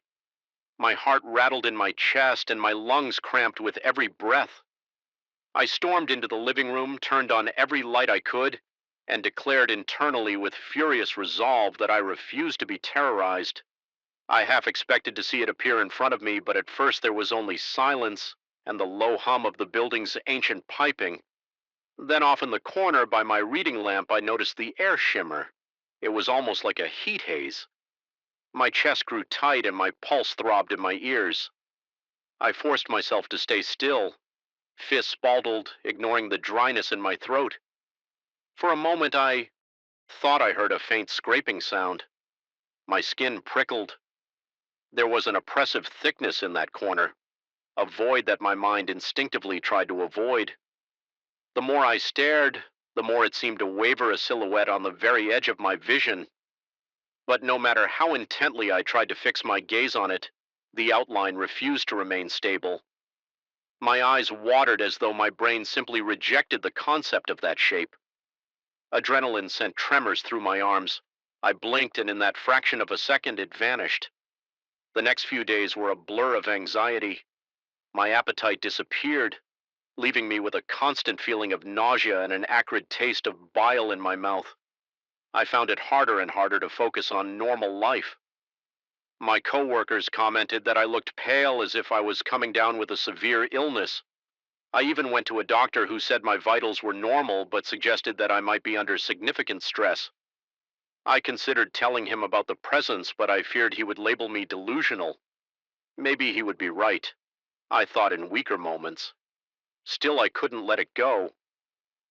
My heart rattled in my chest and my lungs cramped with every breath. I stormed into the living room, turned on every light I could, and declared internally with furious resolve that I refused to be terrorized. I half expected to see it appear in front of me, but at first there was only silence and the low hum of the building's ancient piping. Then off in the corner by my reading lamp, I noticed the air shimmer. It was almost like a heat haze. My chest grew tight and my pulse throbbed in my ears. I forced myself to stay still, fists balled, ignoring the dryness in my throat. For a moment I thought I heard a faint scraping sound. My skin prickled. There was an oppressive thickness in that corner, a void that my mind instinctively tried to avoid. The more I stared, the more it seemed to waver, a silhouette on the very edge of my vision. But no matter how intently I tried to fix my gaze on it, the outline refused to remain stable. My eyes watered as though my brain simply rejected the concept of that shape. Adrenaline sent tremors through my arms. I blinked, and in that fraction of a second, it vanished. The next few days were a blur of anxiety. My appetite disappeared, leaving me with a constant feeling of nausea and an acrid taste of bile in my mouth. I found it harder and harder to focus on normal life. My coworkers commented that I looked pale, as if I was coming down with a severe illness. I even went to a doctor who said my vitals were normal, but suggested that I might be under significant stress. I considered telling him about the presence, but I feared he would label me delusional. Maybe he would be right, I thought in weaker moments. Still, I couldn't let it go.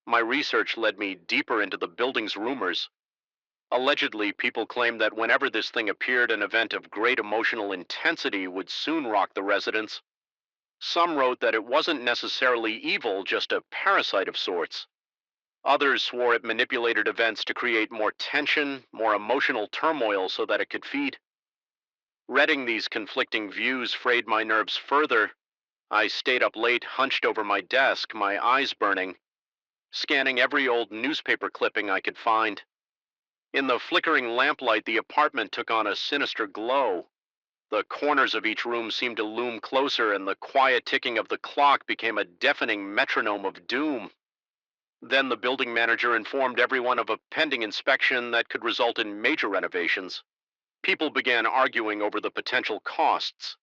My research led me deeper into the building's rumors. Allegedly, people claimed that whenever this thing appeared, an event of great emotional intensity would soon rock the residents. Some wrote that it wasn't necessarily evil, just a parasite of sorts. Others swore it manipulated events to create more tension, more emotional turmoil so that it could feed. Reading these conflicting views frayed my nerves further. I stayed up late, hunched over my desk, my eyes burning. scanning every old newspaper clipping I could find. In the flickering lamplight, the apartment took on a sinister glow. The corners of each room seemed to loom closer, and the quiet ticking of the clock became a deafening metronome of doom. Then the building manager informed everyone of a pending inspection that could result in major renovations. People began arguing over the potential costs.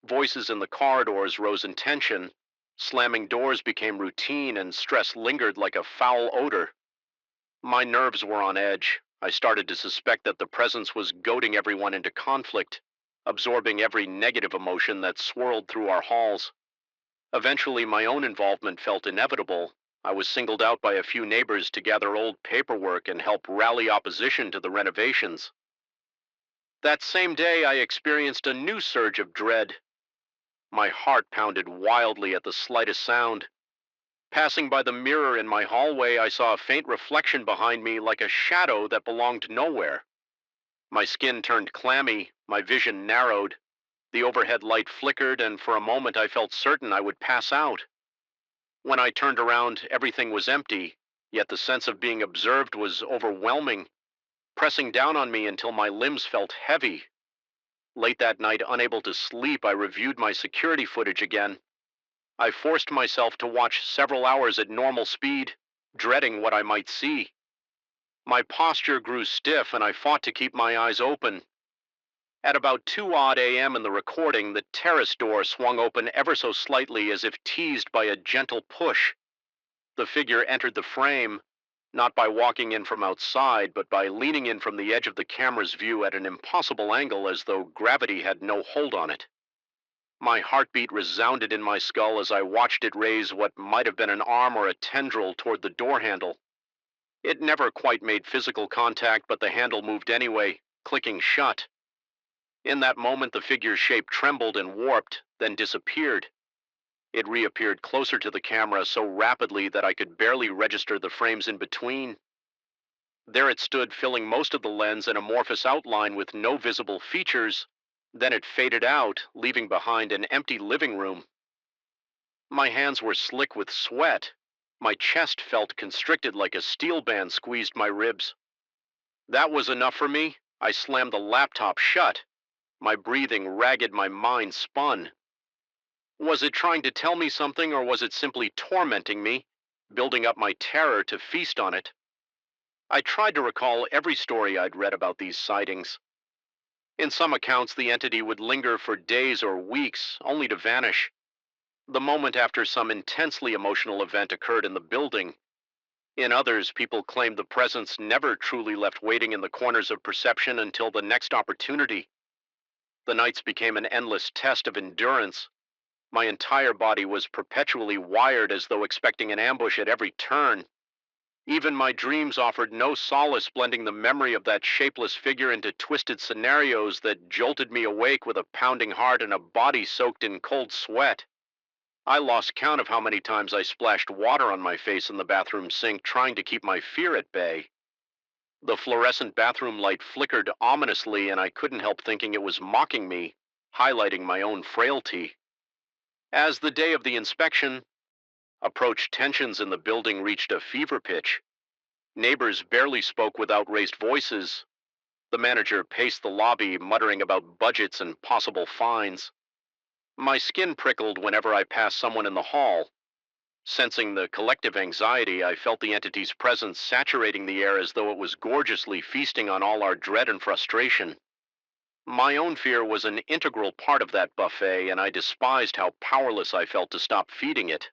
Voices in the corridors rose in tension. Slamming doors became routine, and stress lingered like a foul odor. My nerves were on edge. I started to suspect that the presence was goading everyone into conflict, absorbing every negative emotion that swirled through our halls. Eventually, my own involvement felt inevitable. I was singled out by a few neighbors to gather old paperwork and help rally opposition to the renovations. That same day, I experienced a new surge of dread. My heart pounded wildly at the slightest sound. Passing by the mirror in my hallway, I saw a faint reflection behind me, like a shadow that belonged nowhere. My skin turned clammy, my vision narrowed. The overhead light flickered, and for a moment I felt certain I would pass out. When I turned around, everything was empty, yet the sense of being observed was overwhelming, pressing down on me until my limbs felt heavy. Late that night, unable to sleep, I reviewed my security footage again. I forced myself to watch several hours at normal speed, dreading what I might see. My posture grew stiff, and I fought to keep my eyes open. At about 2 odd a.m. in the recording, the terrace door swung open ever so slightly, as if teased by a gentle push. The figure entered the frame, not by walking in from outside, but by leaning in from the edge of the camera's view at an impossible angle, as though gravity had no hold on it. My heartbeat resounded in my skull as I watched it raise what might have been an arm or a tendril toward the door handle. It never quite made physical contact, but the handle moved anyway, clicking shut. In that moment, the figure's shape trembled and warped, then disappeared. It reappeared closer to the camera so rapidly that I could barely register the frames in between. There it stood, filling most of the lens, an amorphous outline with no visible features. Then it faded out, leaving behind an empty living room. My hands were slick with sweat. My chest felt constricted like a steel band squeezed my ribs. That was enough for me. I slammed the laptop shut. My breathing ragged, my mind spun. Was it trying to tell me something, or was it simply tormenting me, building up my terror to feast on it? I tried to recall every story I'd read about these sightings. In some accounts, the entity would linger for days or weeks, only to vanish. The moment after some intensely emotional event occurred in the building. In others, people claimed the presence never truly left waiting in the corners of perception until the next opportunity. The nights became an endless test of endurance. My entire body was perpetually wired, as though expecting an ambush at every turn. Even my dreams offered no solace, blending the memory of that shapeless figure into twisted scenarios that jolted me awake with a pounding heart and a body soaked in cold sweat. I lost count of how many times I splashed water on my face in the bathroom sink, trying to keep my fear at bay. The fluorescent bathroom light flickered ominously, and I couldn't help thinking it was mocking me, highlighting my own frailty. As the day of the inspection approached, tensions in the building reached a fever pitch. Neighbors barely spoke without raised voices. The manager paced the lobby, muttering about budgets and possible fines. My skin prickled whenever I passed someone in the hall. Sensing the collective anxiety, I felt the entity's presence saturating the air, as though it was gorgeously feasting on all our dread and frustration. My own fear was an integral part of that buffet, and I despised how powerless I felt to stop feeding it.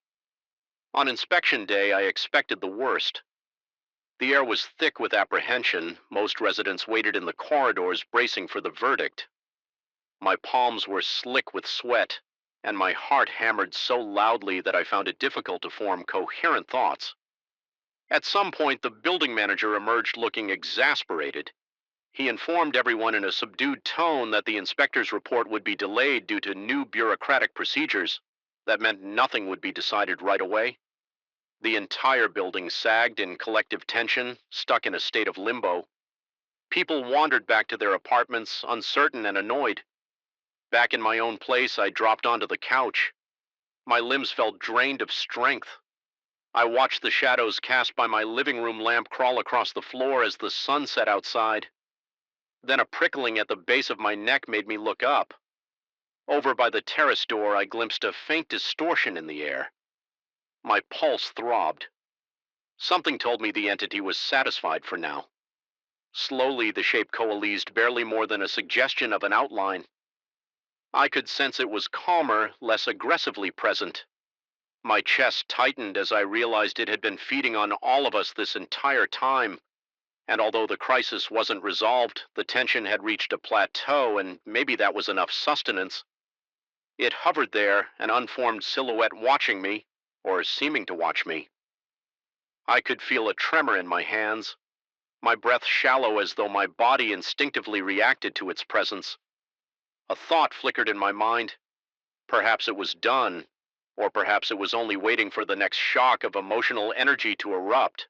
On inspection day, I expected the worst. The air was thick with apprehension. Most residents waited in the corridors, bracing for the verdict. My palms were slick with sweat, and my heart hammered so loudly that I found it difficult to form coherent thoughts. At some point, the building manager emerged looking exasperated. He informed everyone in a subdued tone that the inspector's report would be delayed due to new bureaucratic procedures. That meant nothing would be decided right away. The entire building sagged in collective tension, stuck in a state of limbo. People wandered back to their apartments, uncertain and annoyed. Back in my own place, I dropped onto the couch. My limbs felt drained of strength. I watched the shadows cast by my living room lamp crawl across the floor as the sun set outside. Then a prickling at the base of my neck made me look up. Over by the terrace door, I glimpsed a faint distortion in the air. My pulse throbbed. Something told me the entity was satisfied for now. Slowly, the shape coalesced, barely more than a suggestion of an outline. I could sense it was calmer, less aggressively present. My chest tightened as I realized it had been feeding on all of us this entire time. And although the crisis wasn't resolved, the tension had reached a plateau, and maybe that was enough sustenance. It hovered there, an unformed silhouette watching me, or seeming to watch me. I could feel a tremor in my hands, my breath shallow as though my body instinctively reacted to its presence. A thought flickered in my mind. Perhaps it was done, or perhaps it was only waiting for the next shock of emotional energy to erupt.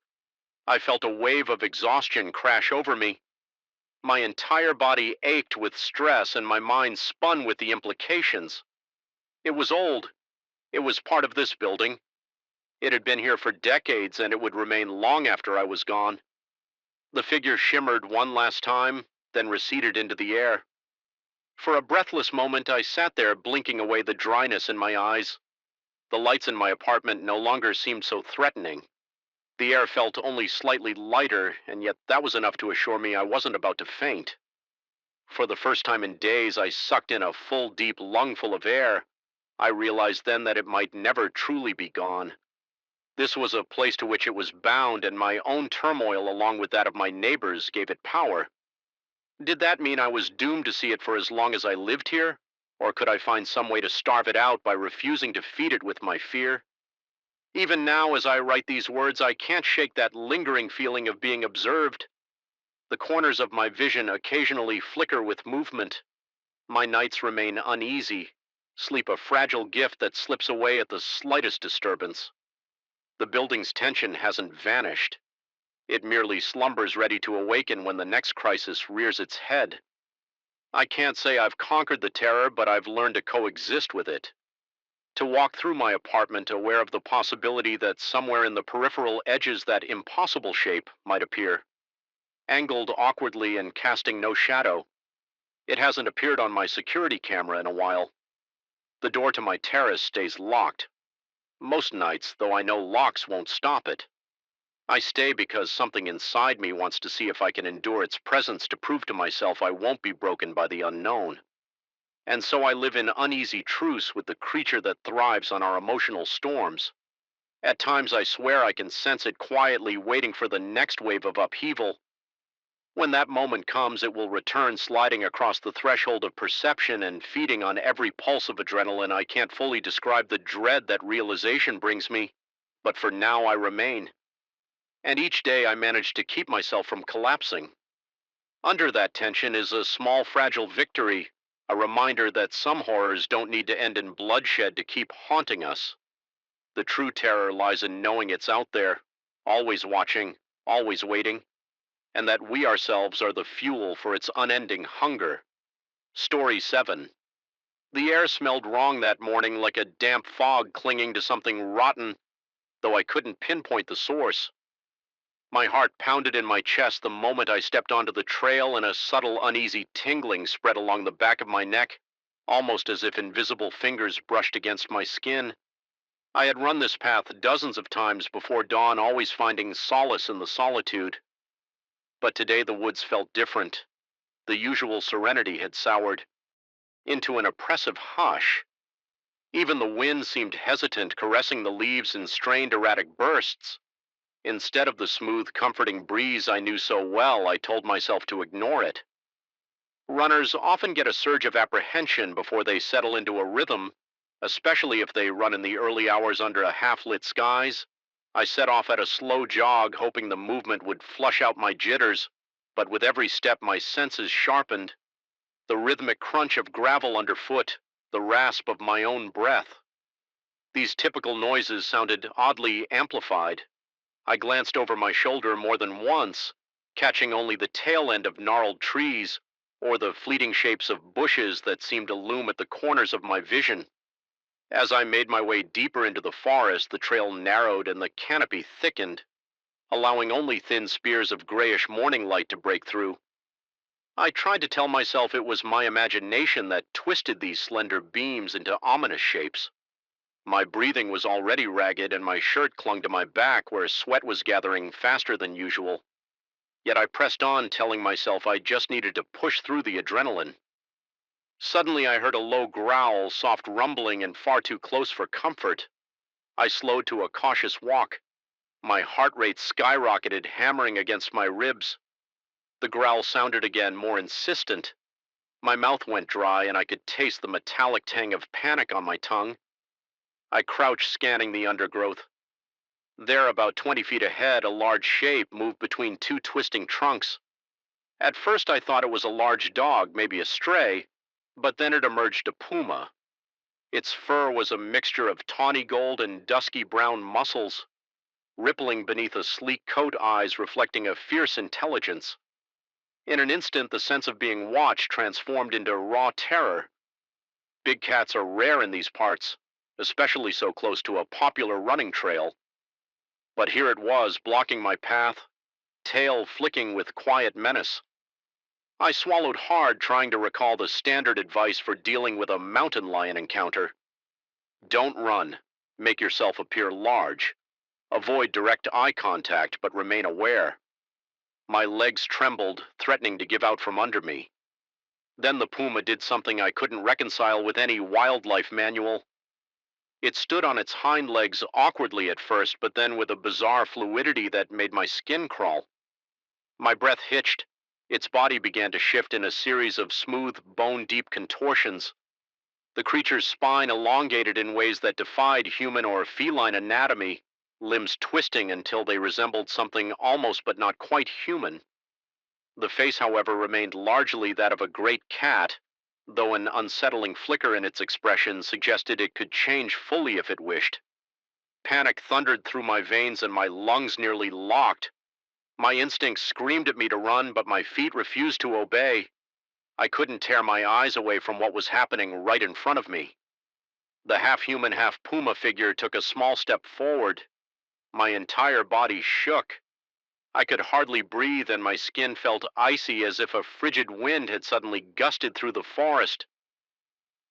I felt a wave of exhaustion crash over me. My entire body ached with stress and my mind spun with the implications. It was old. It was part of this building. It had been here for decades and it would remain long after I was gone. The figure shimmered one last time, then receded into the air. For a breathless moment, I sat there blinking away the dryness in my eyes. The lights in my apartment no longer seemed so threatening. The air felt only slightly lighter, and yet that was enough to assure me I wasn't about to faint. For the first time in days, I sucked in a full, deep lungful of air. I realized then that it might never truly be gone. This was a place to which it was bound, and my own turmoil, along with that of my neighbors, gave it power. Did that mean I was doomed to see it for as long as I lived here? Or could I find some way to starve it out by refusing to feed it with my fear? Even now, as I write these words, I can't shake that lingering feeling of being observed. The corners of my vision occasionally flicker with movement. My nights remain uneasy, sleep a fragile gift that slips away at the slightest disturbance. The building's tension hasn't vanished. It merely slumbers ready to awaken when the next crisis rears its head. I can't say I've conquered the terror, but I've learned to coexist with it. To walk through my apartment aware of the possibility that somewhere in the peripheral edges that impossible shape might appear. Angled awkwardly and casting no shadow. It hasn't appeared on my security camera in a while. The door to my terrace stays locked. Most nights, though I know locks won't stop it. I stay because something inside me wants to see if I can endure its presence to prove to myself I won't be broken by the unknown. And so I live in uneasy truce with the creature that thrives on our emotional storms. At times I swear I can sense it quietly waiting for the next wave of upheaval. When that moment comes, it will return sliding across the threshold of perception and feeding on every pulse of adrenaline. I can't fully describe the dread that realization brings me, but for now I remain. And each day I manage to keep myself from collapsing. Under that tension is a small fragile victory, a reminder that some horrors don't need to end in bloodshed to keep haunting us. The true terror lies in knowing it's out there, always watching, always waiting, and that we ourselves are the fuel for its unending hunger. Story 7. The air smelled wrong that morning, like a damp fog clinging to something rotten, though I couldn't pinpoint the source. My heart pounded in my chest the moment I stepped onto the trail, and a subtle uneasy tingling spread along the back of my neck, almost as if invisible fingers brushed against my skin. I had run this path dozens of times before dawn, always finding solace in the solitude. But today the woods felt different. The usual serenity had soured into an oppressive hush. Even the wind seemed hesitant, caressing the leaves in strained, erratic bursts. Instead of the smooth, comforting breeze I knew so well, I told myself to ignore it. Runners often get a surge of apprehension before they settle into a rhythm, especially if they run in the early hours under a half-lit skies. I set off at a slow jog, hoping the movement would flush out my jitters, but with every step my senses sharpened. The rhythmic crunch of gravel underfoot, the rasp of my own breath. These typical noises sounded oddly amplified. I glanced over my shoulder more than once, catching only the tail end of gnarled trees or the fleeting shapes of bushes that seemed to loom at the corners of my vision. As I made my way deeper into the forest, the trail narrowed and the canopy thickened, allowing only thin spears of grayish morning light to break through. I tried to tell myself it was my imagination that twisted these slender beams into ominous shapes. My breathing was already ragged and my shirt clung to my back where sweat was gathering faster than usual. Yet I pressed on, telling myself I just needed to push through the adrenaline. Suddenly I heard a low growl, soft rumbling, and far too close for comfort. I slowed to a cautious walk. My heart rate skyrocketed, hammering against my ribs. The growl sounded again, more insistent. My mouth went dry, and I could taste the metallic tang of panic on my tongue. I crouched, scanning the undergrowth. There, about 20 feet ahead, a large shape moved between two twisting trunks. At first I thought it was a large dog, maybe a stray, but then it emerged a puma. Its fur was a mixture of tawny gold and dusky brown muscles, rippling beneath a sleek coat, eyes reflecting a fierce intelligence. In an instant, the sense of being watched transformed into raw terror. Big cats are rare in these parts, especially so close to a popular running trail. But here it was, blocking my path, tail flicking with quiet menace. I swallowed hard, trying to recall the standard advice for dealing with a mountain lion encounter. Don't run. Make yourself appear large. Avoid direct eye contact, but remain aware. My legs trembled, threatening to give out from under me. Then the puma did something I couldn't reconcile with any wildlife manual. It stood on its hind legs awkwardly at first, but then with a bizarre fluidity that made my skin crawl. My breath hitched. Its body began to shift in a series of smooth, bone-deep contortions. The creature's spine elongated in ways that defied human or feline anatomy, limbs twisting until they resembled something almost but not quite human. The face, however, remained largely that of a great cat, though an unsettling flicker in its expression suggested it could change fully if it wished. Panic thundered through my veins and my lungs nearly locked. My instincts screamed at me to run, but my feet refused to obey. I couldn't tear my eyes away from what was happening right in front of me. The half-human, half-puma figure took a small step forward. My entire body shook. I could hardly breathe, and my skin felt icy as if a frigid wind had suddenly gusted through the forest.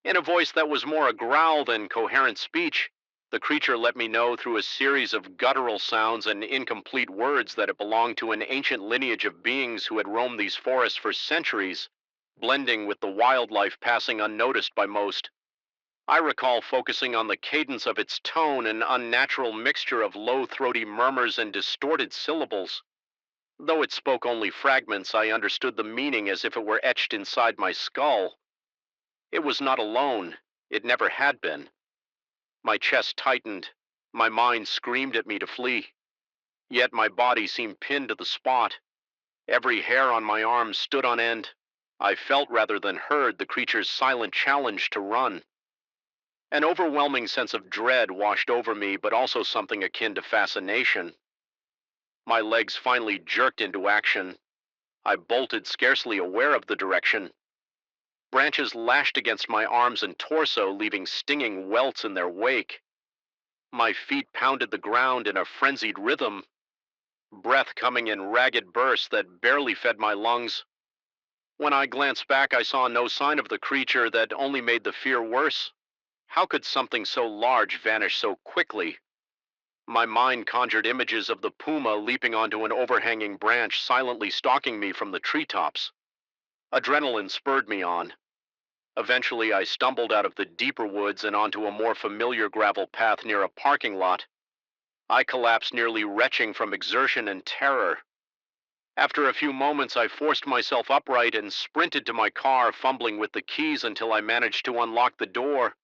In a voice that was more a growl than coherent speech, the creature let me know through a series of guttural sounds and incomplete words that it belonged to an ancient lineage of beings who had roamed these forests for centuries, blending with the wildlife passing unnoticed by most. I recall focusing on the cadence of its tone, an unnatural mixture of low, throaty murmurs and distorted syllables. Though it spoke only fragments, I understood the meaning as if it were etched inside my skull. It was not alone. It never had been. My chest tightened. My mind screamed at me to flee. Yet my body seemed pinned to the spot. Every hair on my arm stood on end. I felt rather than heard the creature's silent challenge to run. An overwhelming sense of dread washed over me, but also something akin to fascination. My legs finally jerked into action. I bolted, scarcely aware of the direction. Branches lashed against my arms and torso, leaving stinging welts in their wake. My feet pounded the ground in a frenzied rhythm, breath coming in ragged bursts that barely fed my lungs. When I glanced back, I saw no sign of the creature, that only made the fear worse. How could something so large vanish so quickly? My mind conjured images of the puma leaping onto an overhanging branch, silently stalking me from the treetops. Adrenaline spurred me on. Eventually, I stumbled out of the deeper woods and onto a more familiar gravel path near a parking lot. I collapsed, nearly retching from exertion and terror. After a few moments, I forced myself upright and sprinted to my car, fumbling with the keys until I managed to unlock the door.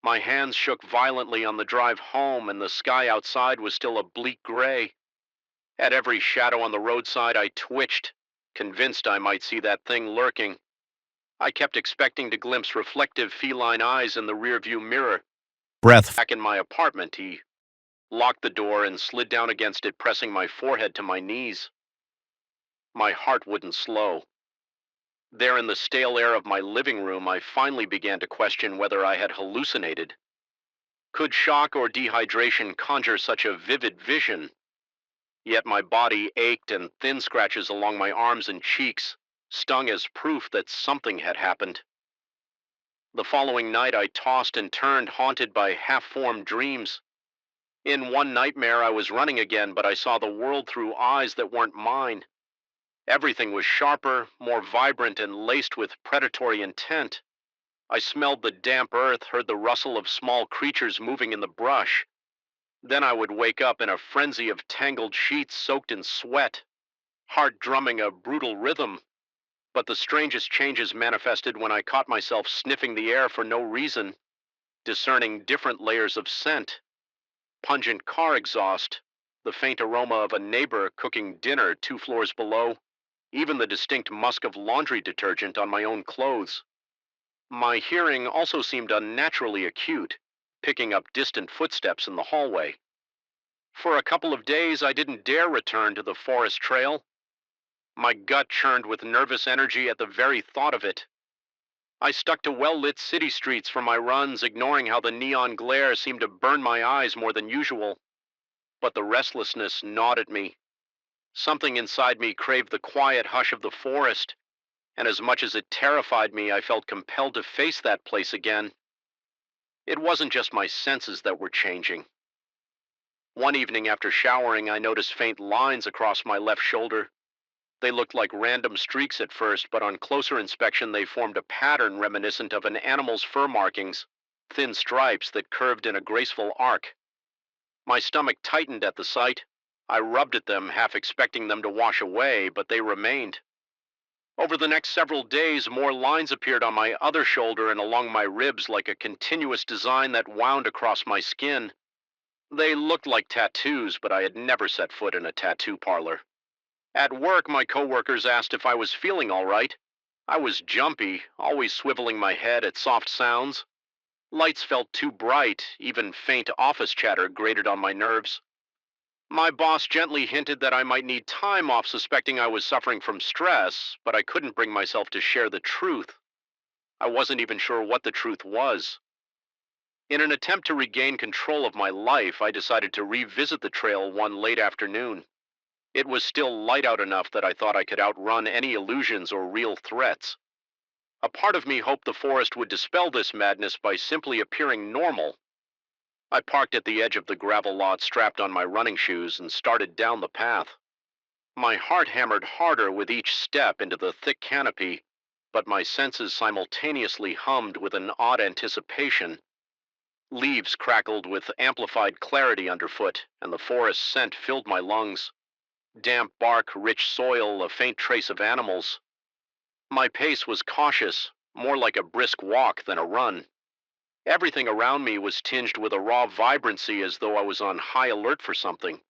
My hands shook violently on the drive home, and the sky outside was still a bleak gray. At every shadow on the roadside, I twitched, convinced I might see that thing lurking. I kept expecting to glimpse reflective feline eyes in the rearview mirror. Breath. Back in my apartment, he locked the door and slid down against it, pressing my forehead to my knees. My heart wouldn't slow. There in the stale air of my living room, I finally began to question whether I had hallucinated. Could shock or dehydration conjure such a vivid vision? Yet my body ached and thin scratches along my arms and cheeks stung as proof that something had happened. The following night I tossed and turned, haunted by half-formed dreams. In one nightmare I was running again, but I saw the world through eyes that weren't mine. Everything was sharper, more vibrant, and laced with predatory intent. I smelled the damp earth, heard the rustle of small creatures moving in the brush. Then I would wake up in a frenzy of tangled sheets soaked in sweat, heart drumming a brutal rhythm. But the strangest changes manifested when I caught myself sniffing the air for no reason, discerning different layers of scent: pungent car exhaust, the faint aroma of a neighbor cooking dinner 2 floors below, even the distinct musk of laundry detergent on my own clothes. My hearing also seemed unnaturally acute, picking up distant footsteps in the hallway. For a couple of days, I didn't dare return to the forest trail. My gut churned with nervous energy at the very thought of it. I stuck to well-lit city streets for my runs, ignoring how the neon glare seemed to burn my eyes more than usual. But the restlessness gnawed at me. Something inside me craved the quiet hush of the forest, and as much as it terrified me, I felt compelled to face that place again. It wasn't just my senses that were changing. One evening after showering, I noticed faint lines across my left shoulder. They looked like random streaks at first, but on closer inspection they formed a pattern reminiscent of an animal's fur markings, thin stripes that curved in a graceful arc. My stomach tightened at the sight. I rubbed at them, half expecting them to wash away, but they remained. Over the next several days, more lines appeared on my other shoulder and along my ribs, like a continuous design that wound across my skin. They looked like tattoos, but I had never set foot in a tattoo parlor. At work, my coworkers asked if I was feeling all right. I was jumpy, always swiveling my head at soft sounds. Lights felt too bright, even faint office chatter grated on my nerves. My boss gently hinted that I might need time off, suspecting I was suffering from stress, but I couldn't bring myself to share the truth. I wasn't even sure what the truth was. In an attempt to regain control of my life, I decided to revisit the trail one late afternoon. It was still light out enough that I thought I could outrun any illusions or real threats. A part of me hoped the forest would dispel this madness by simply appearing normal. I parked at the edge of the gravel lot, strapped on my running shoes, and started down the path. My heart hammered harder with each step into the thick canopy, but my senses simultaneously hummed with an odd anticipation. Leaves crackled with amplified clarity underfoot, and the forest scent filled my lungs. Damp bark, rich soil, a faint trace of animals. My pace was cautious, more like a brisk walk than a run. Everything around me was tinged with a raw vibrancy, as though I was on high alert for something.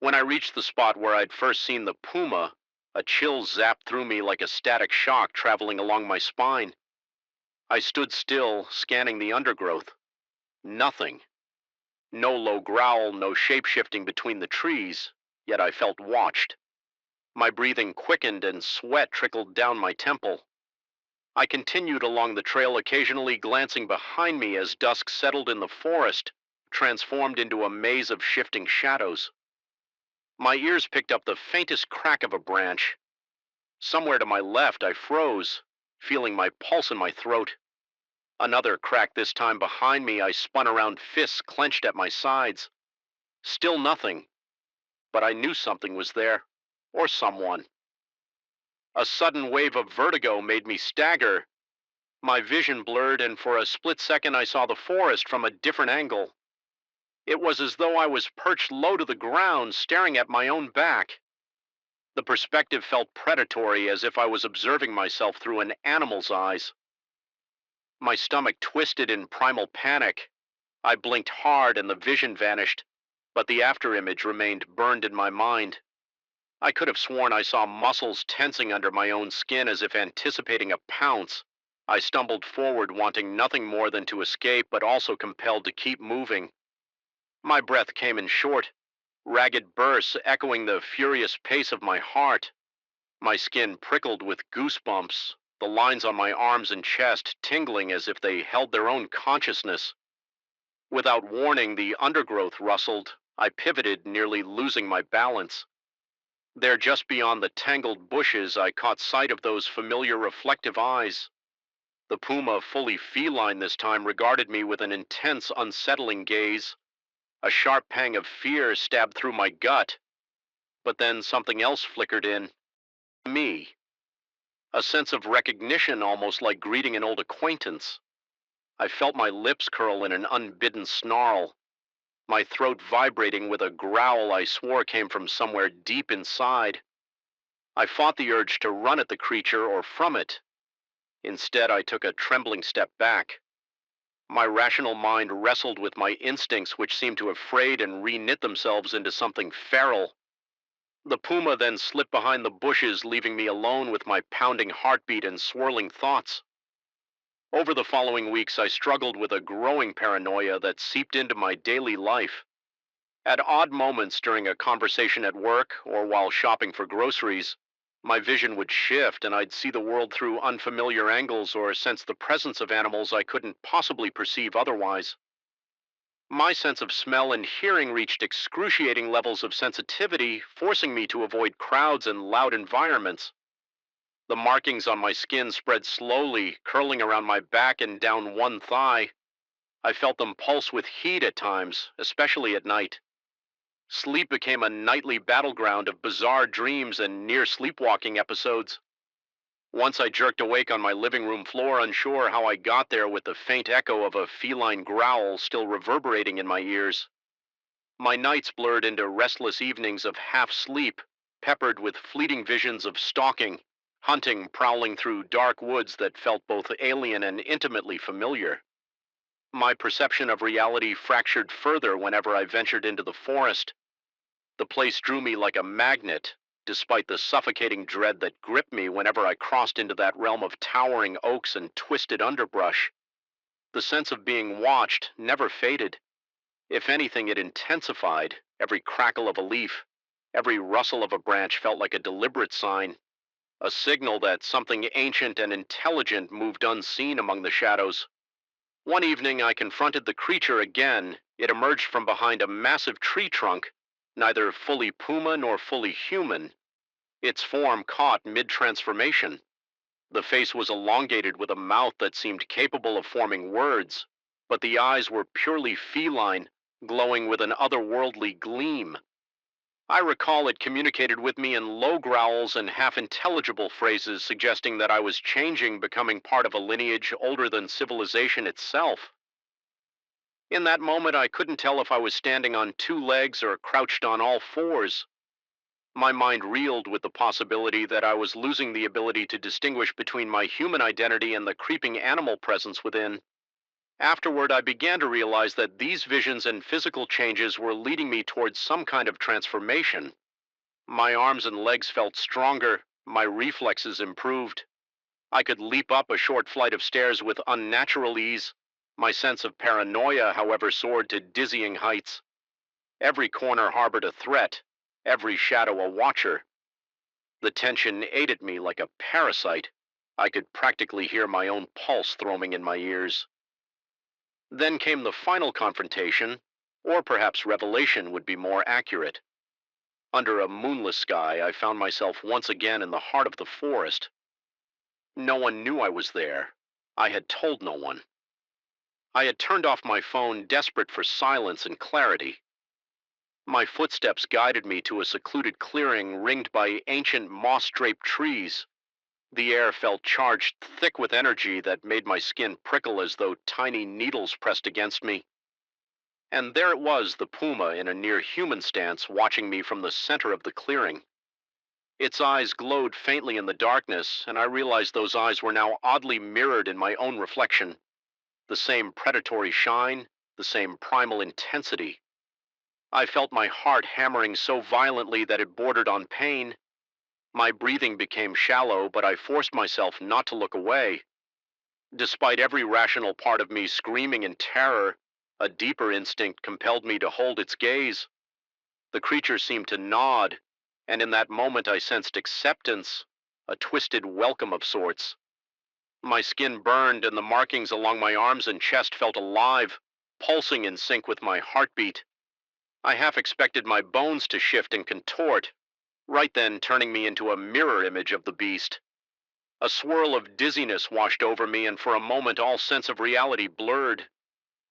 When I reached the spot where I'd first seen the puma, a chill zapped through me like a static shock traveling along my spine. I stood still, scanning the undergrowth. Nothing. No low growl, no shape-shifting between the trees, yet I felt watched. My breathing quickened and sweat trickled down my temple. I continued along the trail, occasionally glancing behind me as dusk settled in the forest, transformed into a maze of shifting shadows. My ears picked up the faintest crack of a branch. Somewhere to my left, I froze, feeling my pulse in my throat. Another crack, this time behind me. I spun around, fists clenched at my sides. Still nothing, but I knew something was there, or someone. A sudden wave of vertigo made me stagger. My vision blurred, and for a split second I saw the forest from a different angle. It was as though I was perched low to the ground, staring at my own back. The perspective felt predatory, as if I was observing myself through an animal's eyes. My stomach twisted in primal panic. I blinked hard and the vision vanished, but the afterimage remained burned in my mind. I could have sworn I saw muscles tensing under my own skin, as if anticipating a pounce. I stumbled forward, wanting nothing more than to escape, but also compelled to keep moving. My breath came in short, ragged bursts echoing the furious pace of my heart. My skin prickled with goosebumps, the lines on my arms and chest tingling as if they held their own consciousness. Without warning, the undergrowth rustled. I pivoted, nearly losing my balance. There, just beyond the tangled bushes, I caught sight of those familiar reflective eyes. The puma, fully feline this time, regarded me with an intense, unsettling gaze. A sharp pang of fear stabbed through my gut, but then something else flickered in. Me. A sense of recognition, almost like greeting an old acquaintance. I felt my lips curl in an unbidden snarl, my throat vibrating with a growl I swore came from somewhere deep inside. I fought the urge to run at the creature or from it. Instead, I took a trembling step back. My rational mind wrestled with my instincts, which seemed to have frayed and re-knit themselves into something feral. The puma then slipped behind the bushes, leaving me alone with my pounding heartbeat and swirling thoughts. Over the following weeks, I struggled with a growing paranoia that seeped into my daily life. At odd moments during a conversation at work or while shopping for groceries, my vision would shift and I'd see the world through unfamiliar angles or sense the presence of animals I couldn't possibly perceive otherwise. My sense of smell and hearing reached excruciating levels of sensitivity, forcing me to avoid crowds and loud environments. The markings on my skin spread slowly, curling around my back and down one thigh. I felt them pulse with heat at times, especially at night. Sleep became a nightly battleground of bizarre dreams and near sleepwalking episodes. Once I jerked awake on my living room floor, unsure how I got there, with the faint echo of a feline growl still reverberating in my ears. My nights blurred into restless evenings of half sleep, peppered with fleeting visions of stalking, hunting, prowling through dark woods that felt both alien and intimately familiar. My perception of reality fractured further whenever I ventured into the forest. The place drew me like a magnet, despite the suffocating dread that gripped me whenever I crossed into that realm of towering oaks and twisted underbrush. The sense of being watched never faded. If anything, it intensified. Every crackle of a leaf, every rustle of a branch felt like a deliberate sign, a signal that something ancient and intelligent moved unseen among the shadows. One evening, I confronted the creature again. It emerged from behind a massive tree trunk, neither fully puma nor fully human. Its form caught mid-transformation. The face was elongated with a mouth that seemed capable of forming words, but the eyes were purely feline, glowing with an otherworldly gleam. I recall it communicated with me in low growls and half-intelligible phrases, suggesting that I was changing, becoming part of a lineage older than civilization itself. In that moment, I couldn't tell if I was standing on two legs or crouched on all fours. My mind reeled with the possibility that I was losing the ability to distinguish between my human identity and the creeping animal presence within. Afterward, I began to realize that these visions and physical changes were leading me towards some kind of transformation. My arms and legs felt stronger, my reflexes improved. I could leap up a short flight of stairs with unnatural ease. My sense of paranoia, however, soared to dizzying heights. Every corner harbored a threat, every shadow a watcher. The tension ate at me like a parasite. I could practically hear my own pulse throbbing in my ears. Then came the final confrontation, or perhaps revelation would be more accurate. Under a moonless sky, I found myself once again in the heart of the forest. No one knew I was there. I had told no one. I had turned off my phone, desperate for silence and clarity. My footsteps guided me to a secluded clearing ringed by ancient moss-draped trees. The air felt charged thick with energy that made my skin prickle as though tiny needles pressed against me. And there it was, the puma in a near human stance, watching me from the center of the clearing. Its eyes glowed faintly in the darkness, and I realized those eyes were now oddly mirrored in my own reflection. The same predatory shine, the same primal intensity. I felt my heart hammering so violently that it bordered on pain. My breathing became shallow, but I forced myself not to look away. Despite every rational part of me screaming in terror, a deeper instinct compelled me to hold its gaze. The creature seemed to nod, and in that moment I sensed acceptance, a twisted welcome of sorts. My skin burned, and the markings along my arms and chest felt alive. pulsing in sync with my heartbeat. I half expected my bones to shift and contort, right then turning me into a mirror image of the beast. A swirl of dizziness washed over me, and for a moment all sense of reality blurred.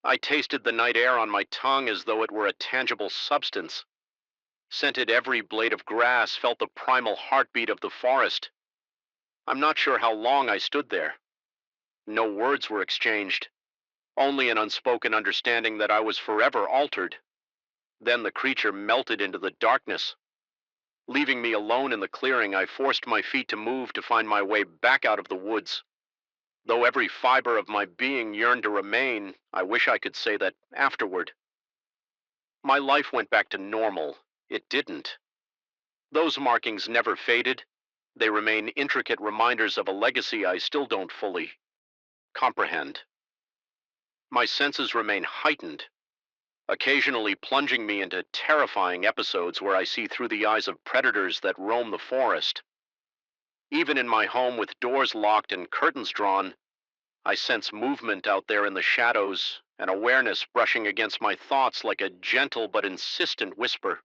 I tasted the night air on my tongue as though it were a tangible substance. Scented every blade of grass, felt the primal heartbeat of the forest. I'm not sure how long I stood there. No words were exchanged, only an unspoken understanding that I was forever altered. Then the creature melted into the darkness. Leaving me alone in the clearing, I forced my feet to move to find my way back out of the woods. Though every fiber of my being yearned to remain, I wish I could say that afterward. My life went back to normal. It didn't. Those markings never faded. They remain intricate reminders of a legacy I still don't fully comprehend. My senses remain heightened, occasionally plunging me into terrifying episodes where I see through the eyes of predators that roam the forest. Even in my home with doors locked and curtains drawn, I sense movement out there in the shadows, an awareness brushing against my thoughts like a gentle but insistent whisper.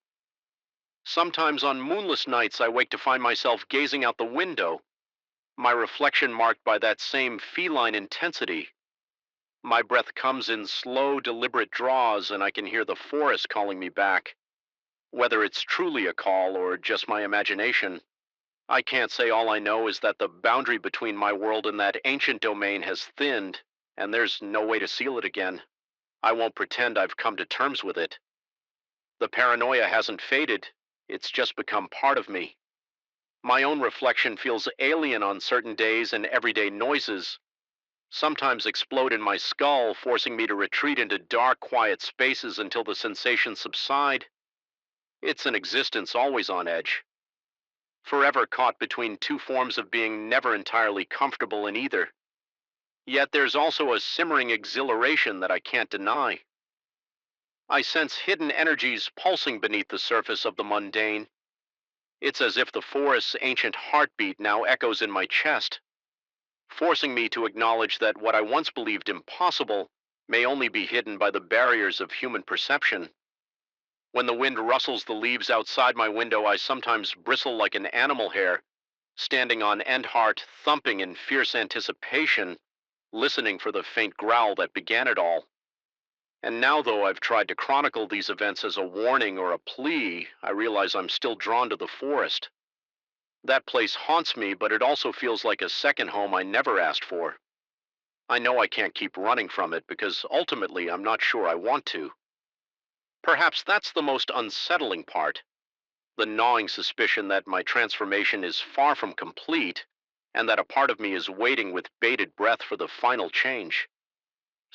Sometimes on moonless nights I wake to find myself gazing out the window, my reflection marked by that same feline intensity. My breath comes in slow, deliberate draws, and I can hear the forest calling me back. Whether it's truly a call or just my imagination, I can't say. All I know is that the boundary between my world and that ancient domain has thinned, and there's no way to seal it again. I won't pretend I've come to terms with it. The paranoia hasn't faded, it's just become part of me. My own reflection feels alien on certain days, and everyday noises sometimes explode in my skull, forcing me to retreat into dark, quiet spaces until the sensations subside. It's an existence always on edge, forever caught between two forms of being, never entirely comfortable in either. Yet there's also a simmering exhilaration that I can't deny. I sense hidden energies pulsing beneath the surface of the mundane. It's as if the forest's ancient heartbeat now echoes in my chest, forcing me to acknowledge that what I once believed impossible may only be hidden by the barriers of human perception. When the wind rustles the leaves outside my window, I sometimes bristle like an animal hair, standing on end heart, thumping in fierce anticipation, listening for the faint growl that began it all. And now, though I've tried to chronicle these events as a warning or a plea, I realize I'm still drawn to the forest. That place haunts me, but it also feels like a second home I never asked for. I know I can't keep running from it because ultimately I'm not sure I want to. Perhaps that's the most unsettling part, the gnawing suspicion that my transformation is far from complete and that a part of me is waiting with bated breath for the final change.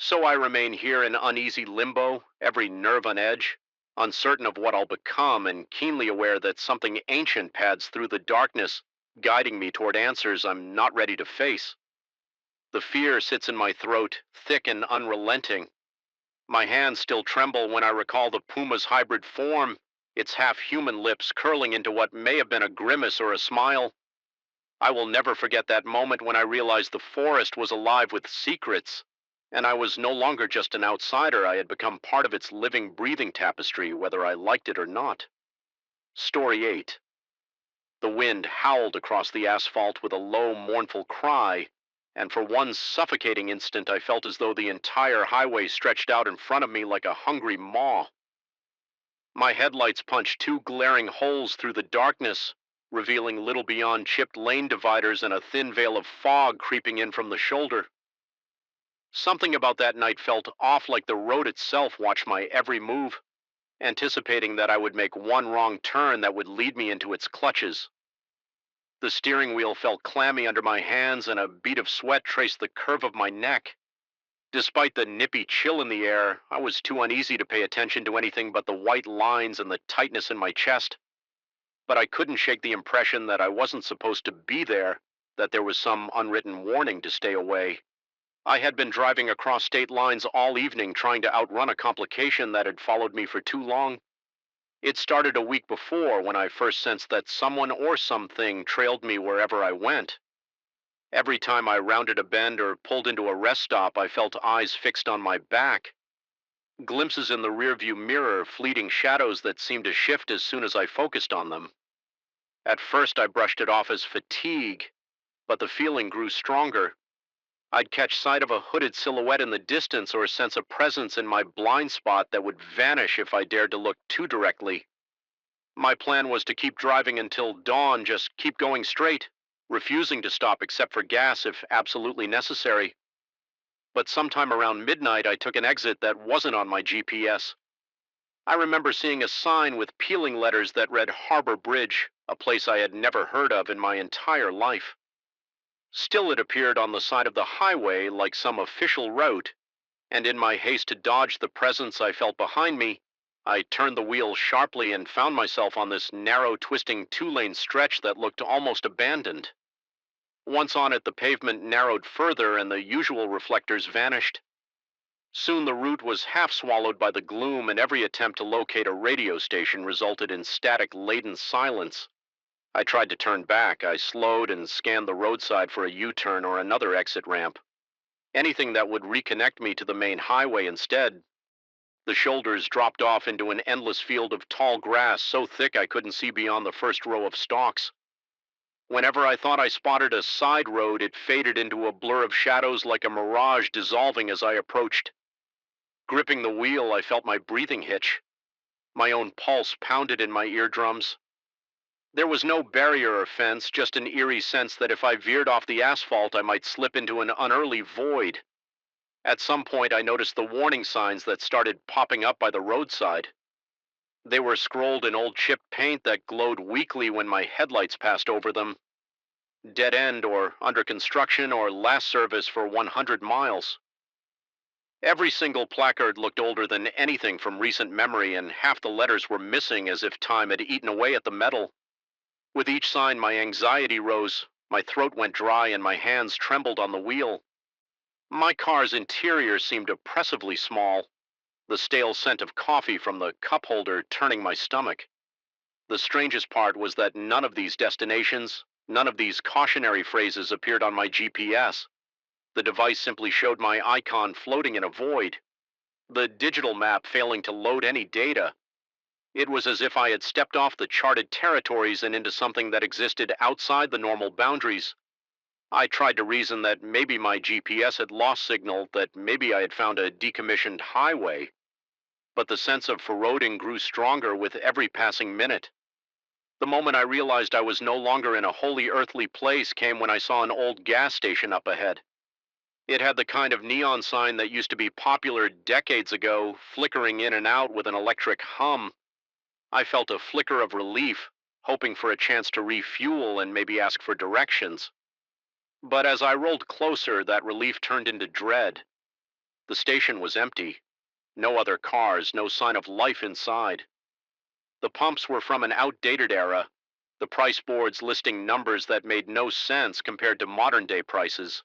So I remain here in uneasy limbo, every nerve on edge, uncertain of what I'll become and keenly aware that something ancient pads through the darkness, guiding me toward answers I'm not ready to face. The fear sits in my throat, thick and unrelenting. My hands still tremble when I recall the puma's hybrid form, its half-human lips curling into what may have been a grimace or a smile. I will never forget that moment when I realized the forest was alive with secrets, and I was no longer just an outsider. I had become part of its living, breathing tapestry, whether I liked it or not. Story 8. The wind howled across the asphalt with a low, mournful cry, and for one suffocating instant I felt as though the entire highway stretched out in front of me like a hungry maw. My headlights punched two glaring holes through the darkness, revealing little beyond chipped lane dividers and a thin veil of fog creeping in from the shoulder. Something about that night felt off, like the road itself watched my every move, anticipating that I would make one wrong turn that would lead me into its clutches. The steering wheel felt clammy under my hands, and a bead of sweat traced the curve of my neck. Despite the nippy chill in the air, I was too uneasy to pay attention to anything but the white lines and the tightness in my chest. But I couldn't shake the impression that I wasn't supposed to be there, that there was some unwritten warning to stay away. I had been driving across state lines all evening trying to outrun a complication that had followed me for too long. It started a week before when I first sensed that someone or something trailed me wherever I went. Every time I rounded a bend or pulled into a rest stop, I felt eyes fixed on my back. Glimpses in the rearview mirror, fleeting shadows that seemed to shift as soon as I focused on them. At first, I brushed it off as fatigue, but the feeling grew stronger. I'd catch sight of a hooded silhouette in the distance or sense a presence in my blind spot that would vanish if I dared to look too directly. My plan was to keep driving until dawn, just keep going straight, refusing to stop except for gas if absolutely necessary. But sometime around midnight, I took an exit that wasn't on my GPS. I remember seeing a sign with peeling letters that read Harbor Bridge, a place I had never heard of in my entire life. Still, it appeared on the side of the highway like some official route, and in my haste to dodge the presence I felt behind me, I turned the wheel sharply and found myself on this narrow, twisting two-lane stretch that looked almost abandoned. Once on it, the pavement narrowed further and the usual reflectors vanished. Soon the route was half swallowed by the gloom, and every attempt to locate a radio station resulted in static-laden silence. I tried to turn back. I slowed and scanned the roadside for a U-turn or another exit ramp. Anything that would reconnect me to the main highway instead. The shoulders dropped off into an endless field of tall grass so thick I couldn't see beyond the first row of stalks. Whenever I thought I spotted a side road, it faded into a blur of shadows like a mirage dissolving as I approached. Gripping the wheel, I felt my breathing hitch. My own pulse pounded in my eardrums. There was no barrier or fence, just an eerie sense that if I veered off the asphalt, I might slip into an unearthly void. At some point, I noticed the warning signs that started popping up by the roadside. They were scrolled in old chipped paint that glowed weakly when my headlights passed over them. Dead end, or under construction, or last service for 100 miles. Every single placard looked older than anything from recent memory, and half the letters were missing as if time had eaten away at the metal. With each sign, my anxiety rose, my throat went dry, and my hands trembled on the wheel. My car's interior seemed oppressively small, the stale scent of coffee from the cup holder turning my stomach. The strangest part was that none of these destinations, none of these cautionary phrases appeared on my GPS. The device simply showed my icon floating in a void, the digital map failing to load any data. It was as if I had stepped off the charted territories and into something that existed outside the normal boundaries. I tried to reason that maybe my GPS had lost signal, that maybe I had found a decommissioned highway. But the sense of foreboding grew stronger with every passing minute. The moment I realized I was no longer in a wholly earthly place came when I saw an old gas station up ahead. It had the kind of neon sign that used to be popular decades ago, flickering in and out with an electric hum. I felt a flicker of relief, hoping for a chance to refuel and maybe ask for directions. But as I rolled closer, that relief turned into dread. The station was empty. No other cars, no sign of life inside. The pumps were from an outdated era, the price boards listing numbers that made no sense compared to modern-day prices.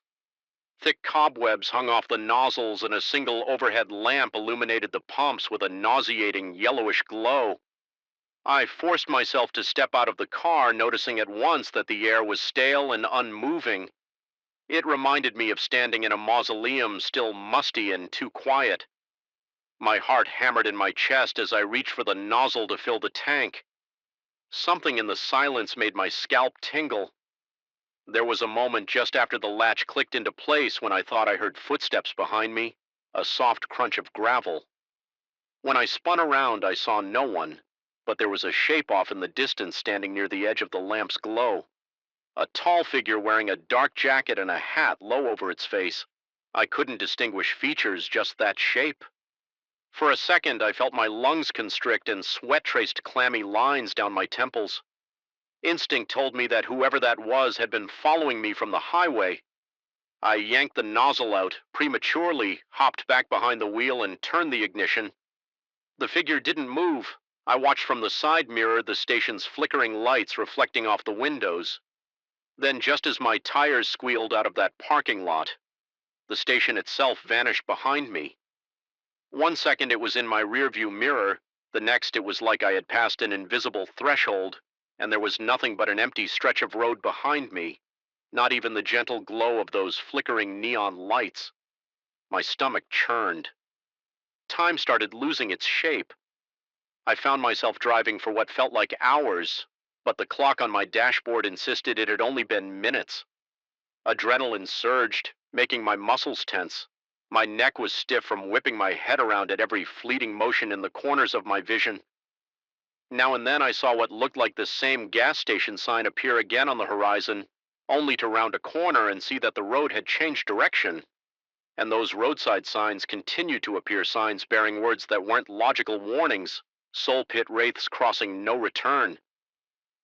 Thick cobwebs hung off the nozzles, and a single overhead lamp illuminated the pumps with a nauseating yellowish glow. I forced myself to step out of the car, noticing at once that the air was stale and unmoving. It reminded me of standing in a mausoleum, still musty and too quiet. My heart hammered in my chest as I reached for the nozzle to fill the tank. Something in the silence made my scalp tingle. There was a moment just after the latch clicked into place when I thought I heard footsteps behind me, a soft crunch of gravel. When I spun around, I saw no one, but there was a shape off in the distance standing near the edge of the lamp's glow. A tall figure wearing a dark jacket and a hat low over its face. I couldn't distinguish features, just that shape. For a second, I felt my lungs constrict and sweat traced clammy lines down my temples. Instinct told me that whoever that was had been following me from the highway. I yanked the nozzle out, prematurely, hopped back behind the wheel, and turned the ignition. The figure didn't move. I watched from the side mirror the station's flickering lights reflecting off the windows. Then, just as my tires squealed out of that parking lot, the station itself vanished behind me. One second it was in my rearview mirror, the next it was like I had passed an invisible threshold, and there was nothing but an empty stretch of road behind me, not even the gentle glow of those flickering neon lights. My stomach churned. time started losing its shape. I found myself driving for what felt like hours, but the clock on my dashboard insisted it had only been minutes. Adrenaline surged, making my muscles tense. My neck was stiff from whipping my head around at every fleeting motion in the corners of my vision. Now and then I saw what looked like the same gas station sign appear again on the horizon, only to round a corner and see that the road had changed direction. And those roadside signs continued to appear, signs bearing words that weren't logical warnings, soul pit wraiths crossing no return.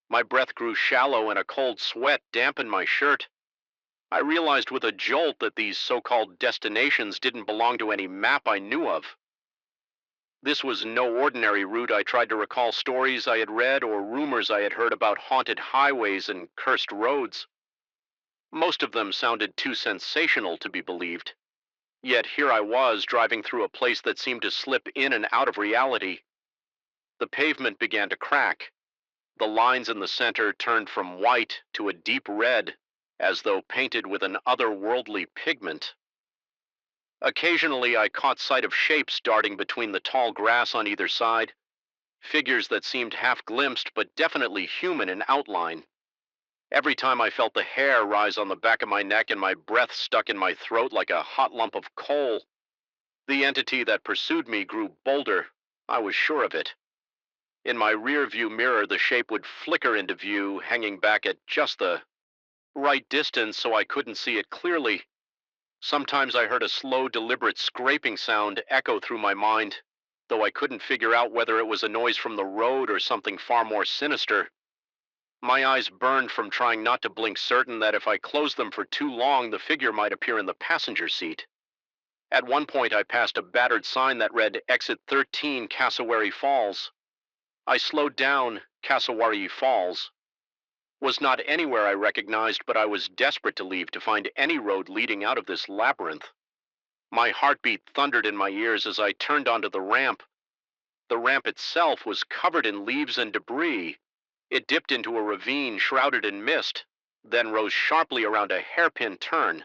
My breath grew shallow and a cold sweat dampened my shirt. I realized with a jolt that these so-called destinations didn't belong to any map I knew of. This was no ordinary route. I tried to recall stories I had read or rumors I had heard about haunted highways and cursed roads. Most of them sounded too sensational to be believed. Yet here I was, driving through a place that seemed to slip in and out of reality. The pavement began to crack. The lines in the center turned from white to a deep red, as though painted with an otherworldly pigment. Occasionally I caught sight of shapes darting between the tall grass on either side, figures that seemed half glimpsed but definitely human in outline. Every time I felt the hair rise on the back of my neck and my breath stuck in my throat like a hot lump of coal. The entity that pursued me grew bolder. I was sure of it. In my rear view mirror, the shape would flicker into view, hanging back at just the right distance so I couldn't see it clearly. Sometimes I heard a slow, deliberate scraping sound echo through my mind, though I couldn't figure out whether it was a noise from the road or something far more sinister. My eyes burned from trying not to blink, certain that if I closed them for too long, the figure might appear in the passenger seat. At one point, I passed a battered sign that read Exit 13, Cassowary Falls. I slowed down. Cassowary Falls was not anywhere I recognized, but I was desperate to leave, to find any road leading out of this labyrinth. My heartbeat thundered in my ears as I turned onto the ramp. The ramp itself was covered in leaves and debris. It dipped into a ravine shrouded in mist, then rose sharply around a hairpin turn.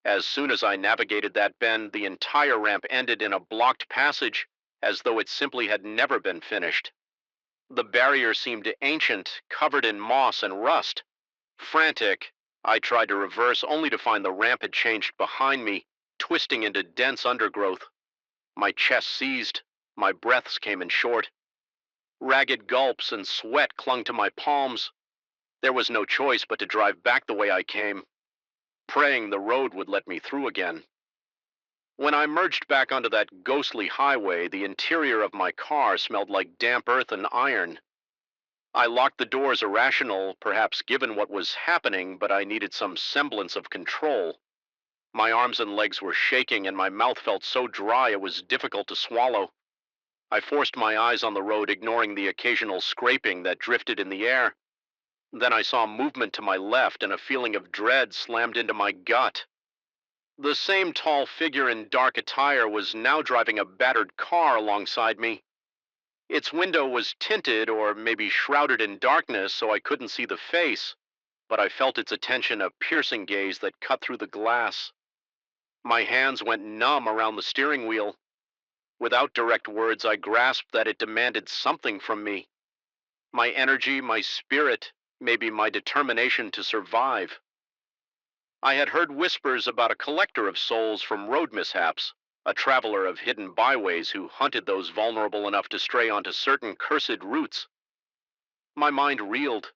As soon as I navigated that bend, the entire ramp ended in a blocked passage, as though it simply had never been finished. The barrier seemed ancient, covered in moss and rust. Frantic, I tried to reverse, only to find the ramp had changed behind me, twisting into dense undergrowth. My chest seized, my breaths came in short. Ragged gulps and sweat clung to my palms. There was no choice but to drive back the way I came, praying the road would let me through again. When I merged back onto that ghostly highway, the interior of my car smelled like damp earth and iron. I locked the doors, irrational, perhaps given what was happening, but I needed some semblance of control. My arms and legs were shaking, and my mouth felt so dry it was difficult to swallow. I forced my eyes on the road, ignoring the occasional scraping that drifted in the air. Then I saw movement to my left, and a feeling of dread slammed into my gut. The same tall figure in dark attire was now driving a battered car alongside me. Its window was tinted, or maybe shrouded in darkness, so I couldn't see the face, but I felt its attention, a piercing gaze that cut through the glass. My hands went numb around the steering wheel. Without direct words, I grasped that it demanded something from me. My energy, my spirit, maybe my determination to survive. I had heard whispers about a collector of souls from road mishaps, a traveler of hidden byways who hunted those vulnerable enough to stray onto certain cursed routes. My mind reeled,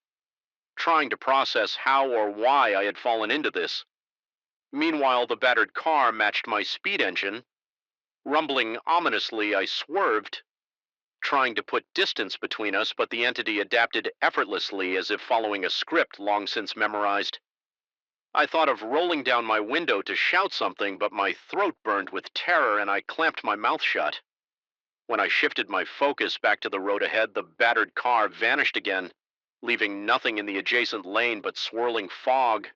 trying to process how or why I had fallen into this. Meanwhile, the battered car matched my speed engine. Rumbling ominously, I swerved, trying to put distance between us, but the entity adapted effortlessly, as if following a script long since memorized. I thought of rolling down my window to shout something, but my throat burned with terror and I clamped my mouth shut. When I shifted my focus back to the road ahead, the battered car vanished again, leaving nothing in the adjacent lane but swirling fog.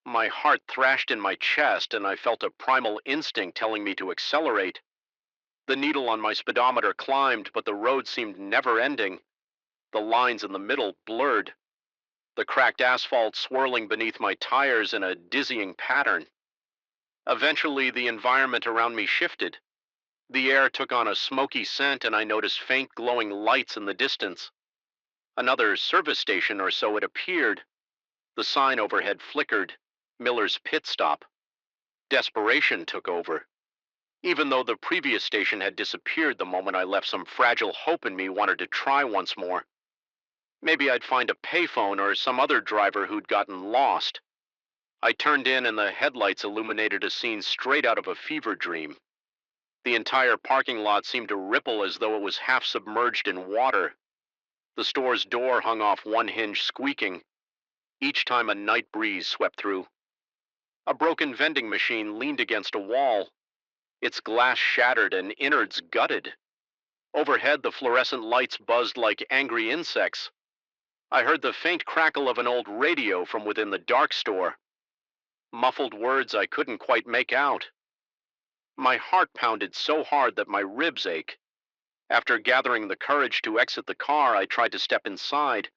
My heart thrashed in my chest, and I felt a primal instinct telling me to accelerate. The needle on my speedometer climbed, but the road seemed never-ending. The lines in the middle blurred, the cracked asphalt swirling beneath my tires in a dizzying pattern. Eventually, the environment around me shifted. The air took on a smoky scent, and I noticed faint glowing lights in the distance. Another service station or so it appeared. The sign overhead flickered. Miller's Pit Stop. Desperation took over. Even though the previous station had disappeared the moment I left, some fragile hope in me wanted to try once more. Maybe I'd find a payphone or some other driver who'd gotten lost. I turned in, and the headlights illuminated a scene straight out of a fever dream. The entire parking lot seemed to ripple as though it was half submerged in water. The store's door hung off one hinge, squeaking each time a night breeze swept through. A broken vending machine leaned against a wall, its glass shattered and innards gutted. Overhead, the fluorescent lights buzzed like angry insects. I heard the faint crackle of an old radio from within the dark store. Muffled words I couldn't quite make out. My heart pounded so hard that my ribs ached. After gathering the courage to exit the car, I tried to step inside.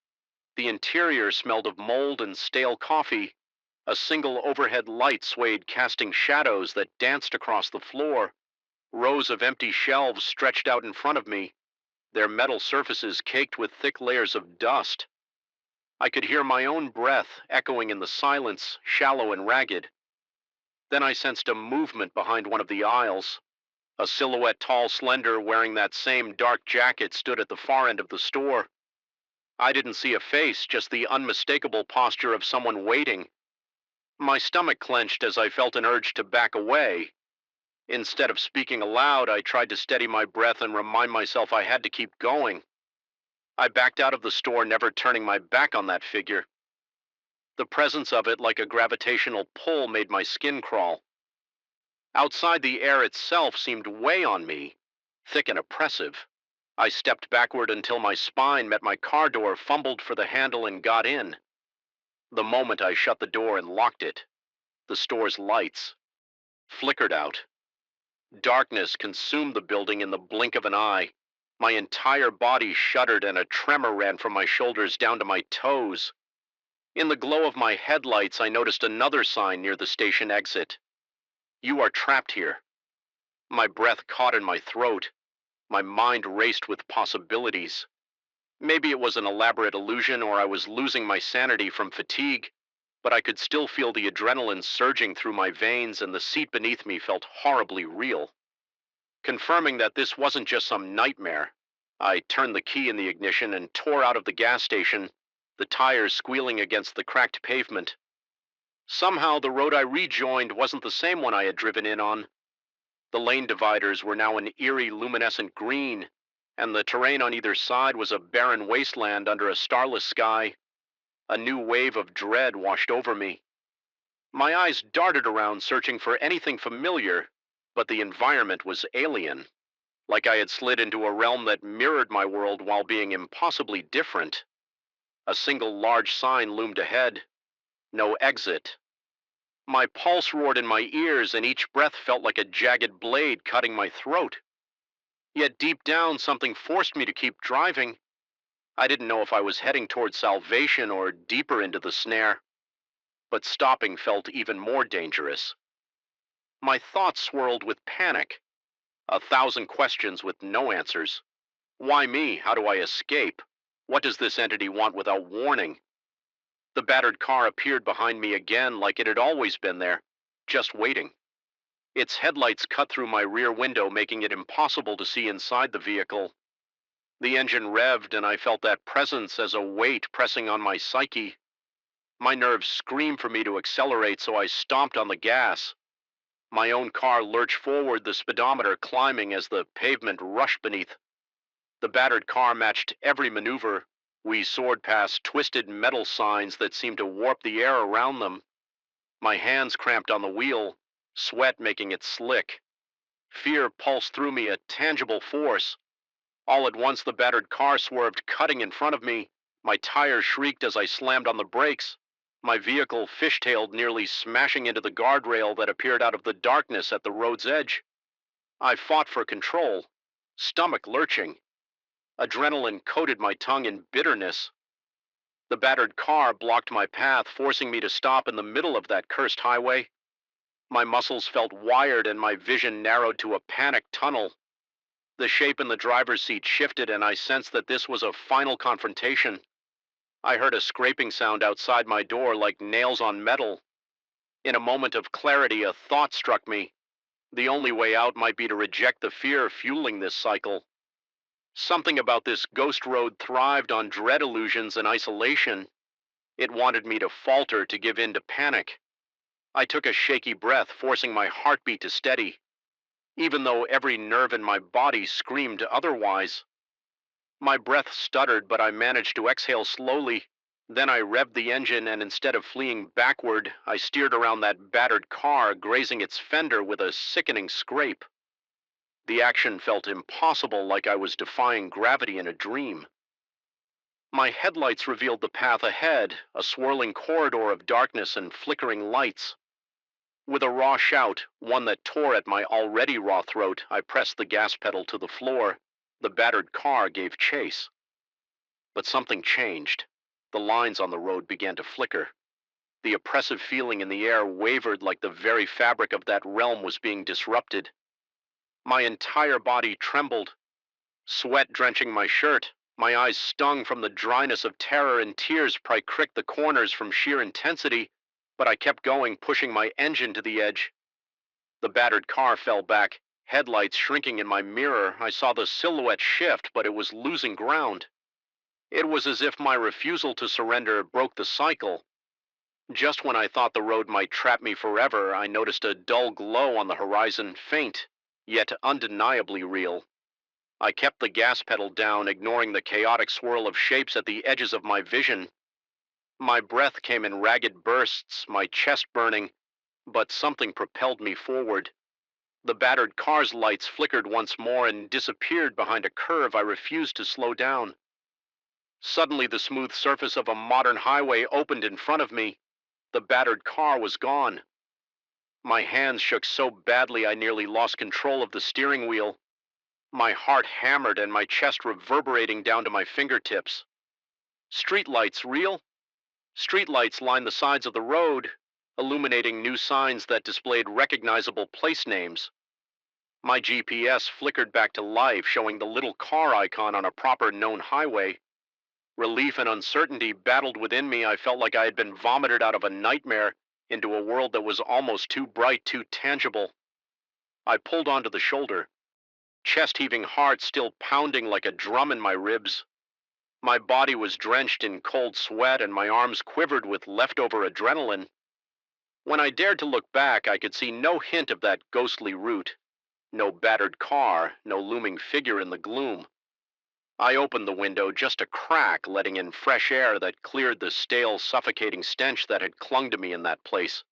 The interior smelled of mold and stale coffee. A single overhead light swayed, casting shadows that danced across the floor. Rows of empty shelves stretched out in front of me, their metal surfaces caked with thick layers of dust. I could hear my own breath echoing in the silence, shallow and ragged. Then I sensed a movement behind one of the aisles. A silhouette, tall, slender, wearing that same dark jacket, stood at the far end of the store. I didn't see a face, just the unmistakable posture of someone waiting. My stomach clenched as I felt an urge to back away. Instead of speaking aloud, I tried to steady my breath and remind myself I had to keep going. I backed out of the store, never turning my back on that figure. The presence of it, like a gravitational pull, made my skin crawl. Outside, the air itself seemed to weigh on me, thick and oppressive. I stepped backward until my spine met my car door, fumbled for the handle, and got in. The moment I shut the door and locked it, the store's lights flickered out. Darkness consumed the building in the blink of an eye. My entire body shuddered, and a tremor ran from my shoulders down to my toes. In the glow of my headlights, I noticed another sign near the station exit. "You are trapped here." My breath caught in my throat. My mind raced with possibilities. Maybe it was an elaborate illusion, or I was losing my sanity from fatigue, but I could still feel the adrenaline surging through my veins, and the seat beneath me felt horribly real. Confirming that this wasn't just some nightmare, I turned the key in the ignition and tore out of the gas station, the tires squealing against the cracked pavement. Somehow, the road I rejoined wasn't the same one I had driven in on. The lane dividers were now an eerie, luminescent green, and the terrain on either side was a barren wasteland under a starless sky. A new wave of dread washed over me. My eyes darted around, searching for anything familiar, but the environment was alien, like I had slid into a realm that mirrored my world while being impossibly different. A single large sign loomed ahead: "No exit." My pulse roared in my ears, and each breath felt like a jagged blade cutting my throat. Yet deep down, something forced me to keep driving. I didn't know if I was heading toward salvation or deeper into the snare, but stopping felt even more dangerous. My thoughts swirled with panic, a thousand questions with no answers. Why me? How do I escape? What does this entity want without warning? The battered car appeared behind me again, like it had always been there, just waiting. Its headlights cut through my rear window, making it impossible to see inside the vehicle. The engine revved, and I felt that presence as a weight pressing on my psyche. My nerves screamed for me to accelerate, so I stomped on the gas. My own car lurched forward, the speedometer climbing as the pavement rushed beneath. The battered car matched every maneuver. We soared past twisted metal signs that seemed to warp the air around them. My hands cramped on the wheel, sweat making it slick. Fear pulsed through me, a tangible force. All at once, the battered car swerved, cutting in front of me. My tires shrieked as I slammed on the brakes. My vehicle fishtailed, nearly smashing into the guardrail that appeared out of the darkness at the road's edge. I fought for control, stomach lurching. Adrenaline coated my tongue in bitterness. The battered car blocked my path, forcing me to stop in the middle of that cursed highway. My muscles felt wired and my vision narrowed to a panicked tunnel. The shape in the driver's seat shifted and I sensed that this was a final confrontation. I heard a scraping sound outside my door like nails on metal. In a moment of clarity, a thought struck me. The only way out might be to reject the fear fueling this cycle. Something about this ghost road thrived on dread illusions and isolation. It wanted me to falter, to give in to panic. I took a shaky breath, forcing my heartbeat to steady, even though every nerve in my body screamed otherwise. My breath stuttered, but I managed to exhale slowly. Then I revved the engine, and instead of fleeing backward, I steered around that battered car, grazing its fender with a sickening scrape. The action felt impossible, like I was defying gravity in a dream. My headlights revealed the path ahead, a swirling corridor of darkness and flickering lights. With a raw shout, one that tore at my already raw throat, I pressed the gas pedal to the floor. The battered car gave chase. But something changed. The lines on the road began to flicker. The oppressive feeling in the air wavered, like the very fabric of that realm was being disrupted. My entire body trembled, sweat drenching my shirt. My eyes stung from the dryness of terror, and tears pricked the corners from sheer intensity, but I kept going, pushing my engine to the edge. The battered car fell back, headlights shrinking in my mirror. I saw the silhouette shift, but it was losing ground. It was as if my refusal to surrender broke the cycle. Just when I thought the road might trap me forever, I noticed a dull glow on the horizon, faint, yet undeniably real. I kept the gas pedal down, ignoring the chaotic swirl of shapes at the edges of my vision. My breath came in ragged bursts, my chest burning, but something propelled me forward. The battered car's lights flickered once more and disappeared behind a curve. I refused to slow down. Suddenly, the smooth surface of a modern highway opened in front of me. The battered car was gone. My hands shook so badly I nearly lost control of the steering wheel. My heart hammered and my chest reverberating down to my fingertips. Streetlights, real? Streetlights lined the sides of the road, illuminating new signs that displayed recognizable place names. My GPS flickered back to life, showing the little car icon on a proper known highway. Relief and uncertainty battled within me. I felt like I had been vomited out of a nightmare into a world that was almost too bright, too tangible. I pulled onto the shoulder, chest-heaving heart still pounding like a drum in my ribs. My body was drenched in cold sweat and my arms quivered with leftover adrenaline. When I dared to look back, I could see no hint of that ghostly route. No battered car, no looming figure in the gloom. I opened the window just a crack, letting in fresh air that cleared the stale, suffocating stench that had clung to me in that place.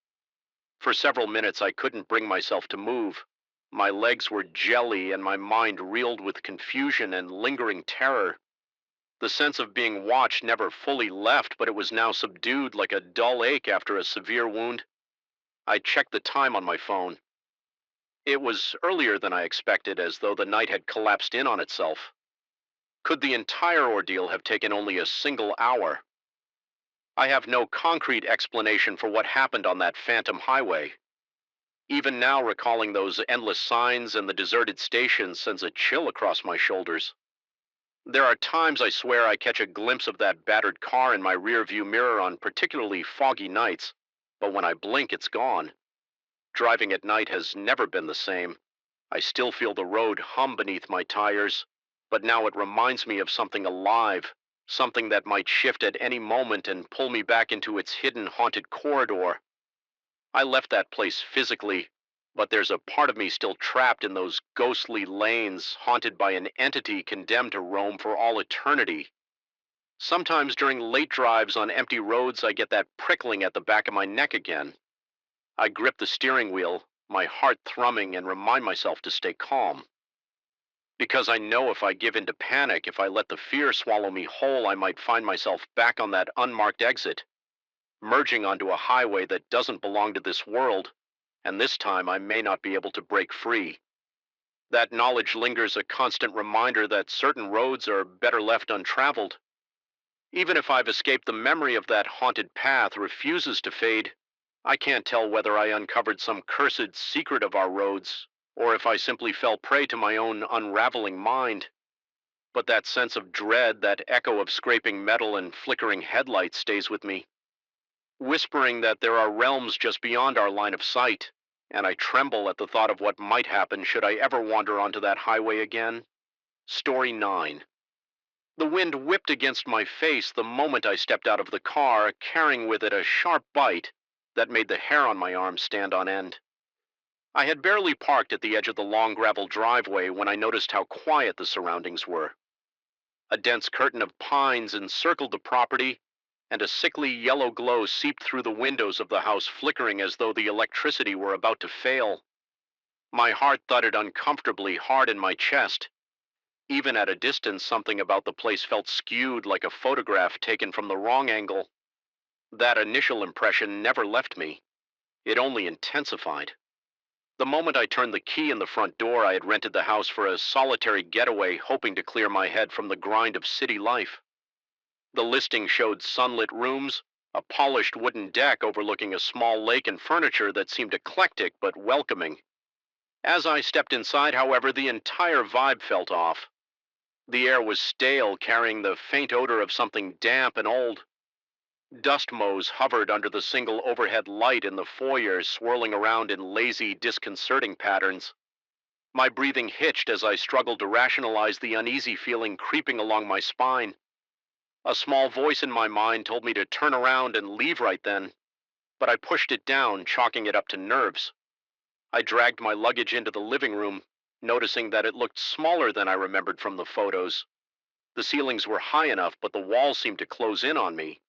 For several minutes, I couldn't bring myself to move. My legs were jelly and my mind reeled with confusion and lingering terror. The sense of being watched never fully left, but it was now subdued like a dull ache after a severe wound. I checked the time on my phone. It was earlier than I expected, as though the night had collapsed in on itself. Could the entire ordeal have taken only a single hour? I have no concrete explanation for what happened on that phantom highway. Even now, recalling those endless signs and the deserted stations sends a chill across my shoulders. There are times, I swear, I catch a glimpse of that battered car in my rearview mirror on particularly foggy nights, but when I blink, it's gone. Driving at night has never been the same. I still feel the road hum beneath my tires, but now it reminds me of something alive, something that might shift at any moment and pull me back into its hidden, haunted corridor. I left that place physically, but there's a part of me still trapped in those ghostly lanes, haunted by an entity condemned to roam for all eternity. Sometimes during late drives on empty roads, I get that prickling at the back of my neck again. I grip the steering wheel, my heart thrumming, and remind myself to stay calm. Because I know if I give in to panic, if I let the fear swallow me whole, I might find myself back on that unmarked exit, merging onto a highway that doesn't belong to this world, and this time I may not be able to break free. That knowledge lingers, a constant reminder that certain roads are better left untraveled. Even if I've escaped, the memory of that haunted path refuses to fade. I can't tell whether I uncovered some cursed secret of our roads, or if I simply fell prey to my own unraveling mind. But that sense of dread, that echo of scraping metal and flickering headlights stays with me, whispering that there are realms just beyond our line of sight, and I tremble at the thought of what might happen should I ever wander onto that highway again. Story 9. The wind whipped against my face the moment I stepped out of the car, carrying with it a sharp bite that made the hair on my arm stand on end. I had barely parked at the edge of the long gravel driveway when I noticed how quiet the surroundings were. A dense curtain of pines encircled the property, and a sickly yellow glow seeped through the windows of the house, flickering as though the electricity were about to fail. My heart thudded uncomfortably hard in my chest. Even at a distance, something about the place felt skewed, like a photograph taken from the wrong angle. That initial impression never left me. It only intensified. The moment I turned the key in the front door, I had rented the house for a solitary getaway, hoping to clear my head from the grind of city life. The listing showed sunlit rooms, a polished wooden deck overlooking a small lake, and furniture that seemed eclectic but welcoming. As I stepped inside, however, the entire vibe felt off. The air was stale, carrying the faint odor of something damp and old. Dust motes hovered under the single overhead light in the foyer, swirling around in lazy, disconcerting patterns. My breathing hitched as I struggled to rationalize the uneasy feeling creeping along my spine. A small voice in my mind told me to turn around and leave right then, but I pushed it down, chalking it up to nerves. I dragged my luggage into the living room, noticing that it looked smaller than I remembered from the photos. The ceilings were high enough, but the walls seemed to close in on me.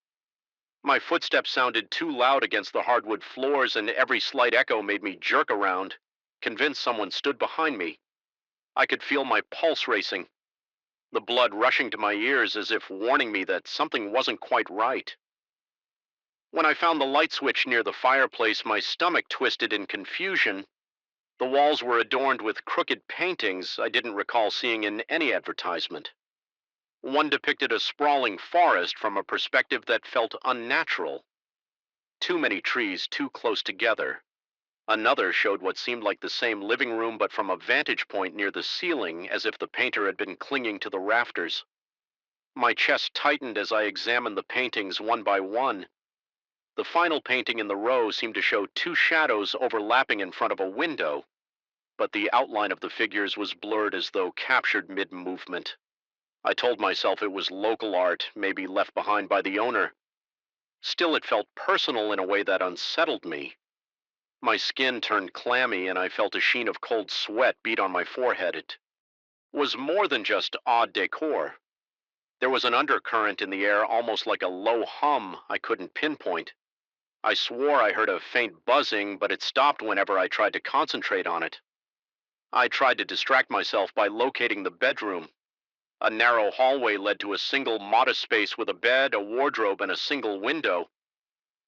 My footsteps sounded too loud against the hardwood floors, and every slight echo made me jerk around, convinced someone stood behind me. I could feel my pulse racing, the blood rushing to my ears as if warning me that something wasn't quite right. When I found the light switch near the fireplace, my stomach twisted in confusion. The walls were adorned with crooked paintings I didn't recall seeing in any advertisement. One depicted a sprawling forest from a perspective that felt unnatural. Too many trees too close together. Another showed what seemed like the same living room, but from a vantage point near the ceiling, as if the painter had been clinging to the rafters. My chest tightened as I examined the paintings one by one. The final painting in the row seemed to show two shadows overlapping in front of a window, but the outline of the figures was blurred as though captured mid-movement. I told myself it was local art, maybe left behind by the owner. Still, it felt personal in a way that unsettled me. My skin turned clammy, and I felt a sheen of cold sweat beat on my forehead. It was more than just odd decor. There was an undercurrent in the air, almost like a low hum I couldn't pinpoint. I swore I heard a faint buzzing, but it stopped whenever I tried to concentrate on it. I tried to distract myself by locating the bedroom. A narrow hallway led to a single modest space with a bed, a wardrobe, and a single window.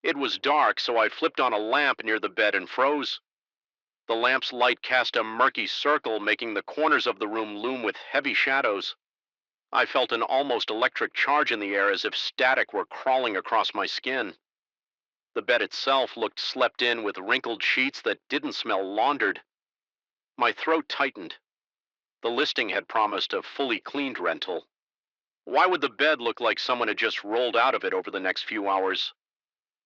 It was dark, so I flipped on a lamp near the bed and froze. The lamp's light cast a murky circle, making the corners of the room loom with heavy shadows. I felt an almost electric charge in the air, as if static were crawling across my skin. The bed itself looked slept in with wrinkled sheets that didn't smell laundered. My throat tightened. The listing had promised a fully cleaned rental. Why would the bed look like someone had just rolled out of it over the next few hours?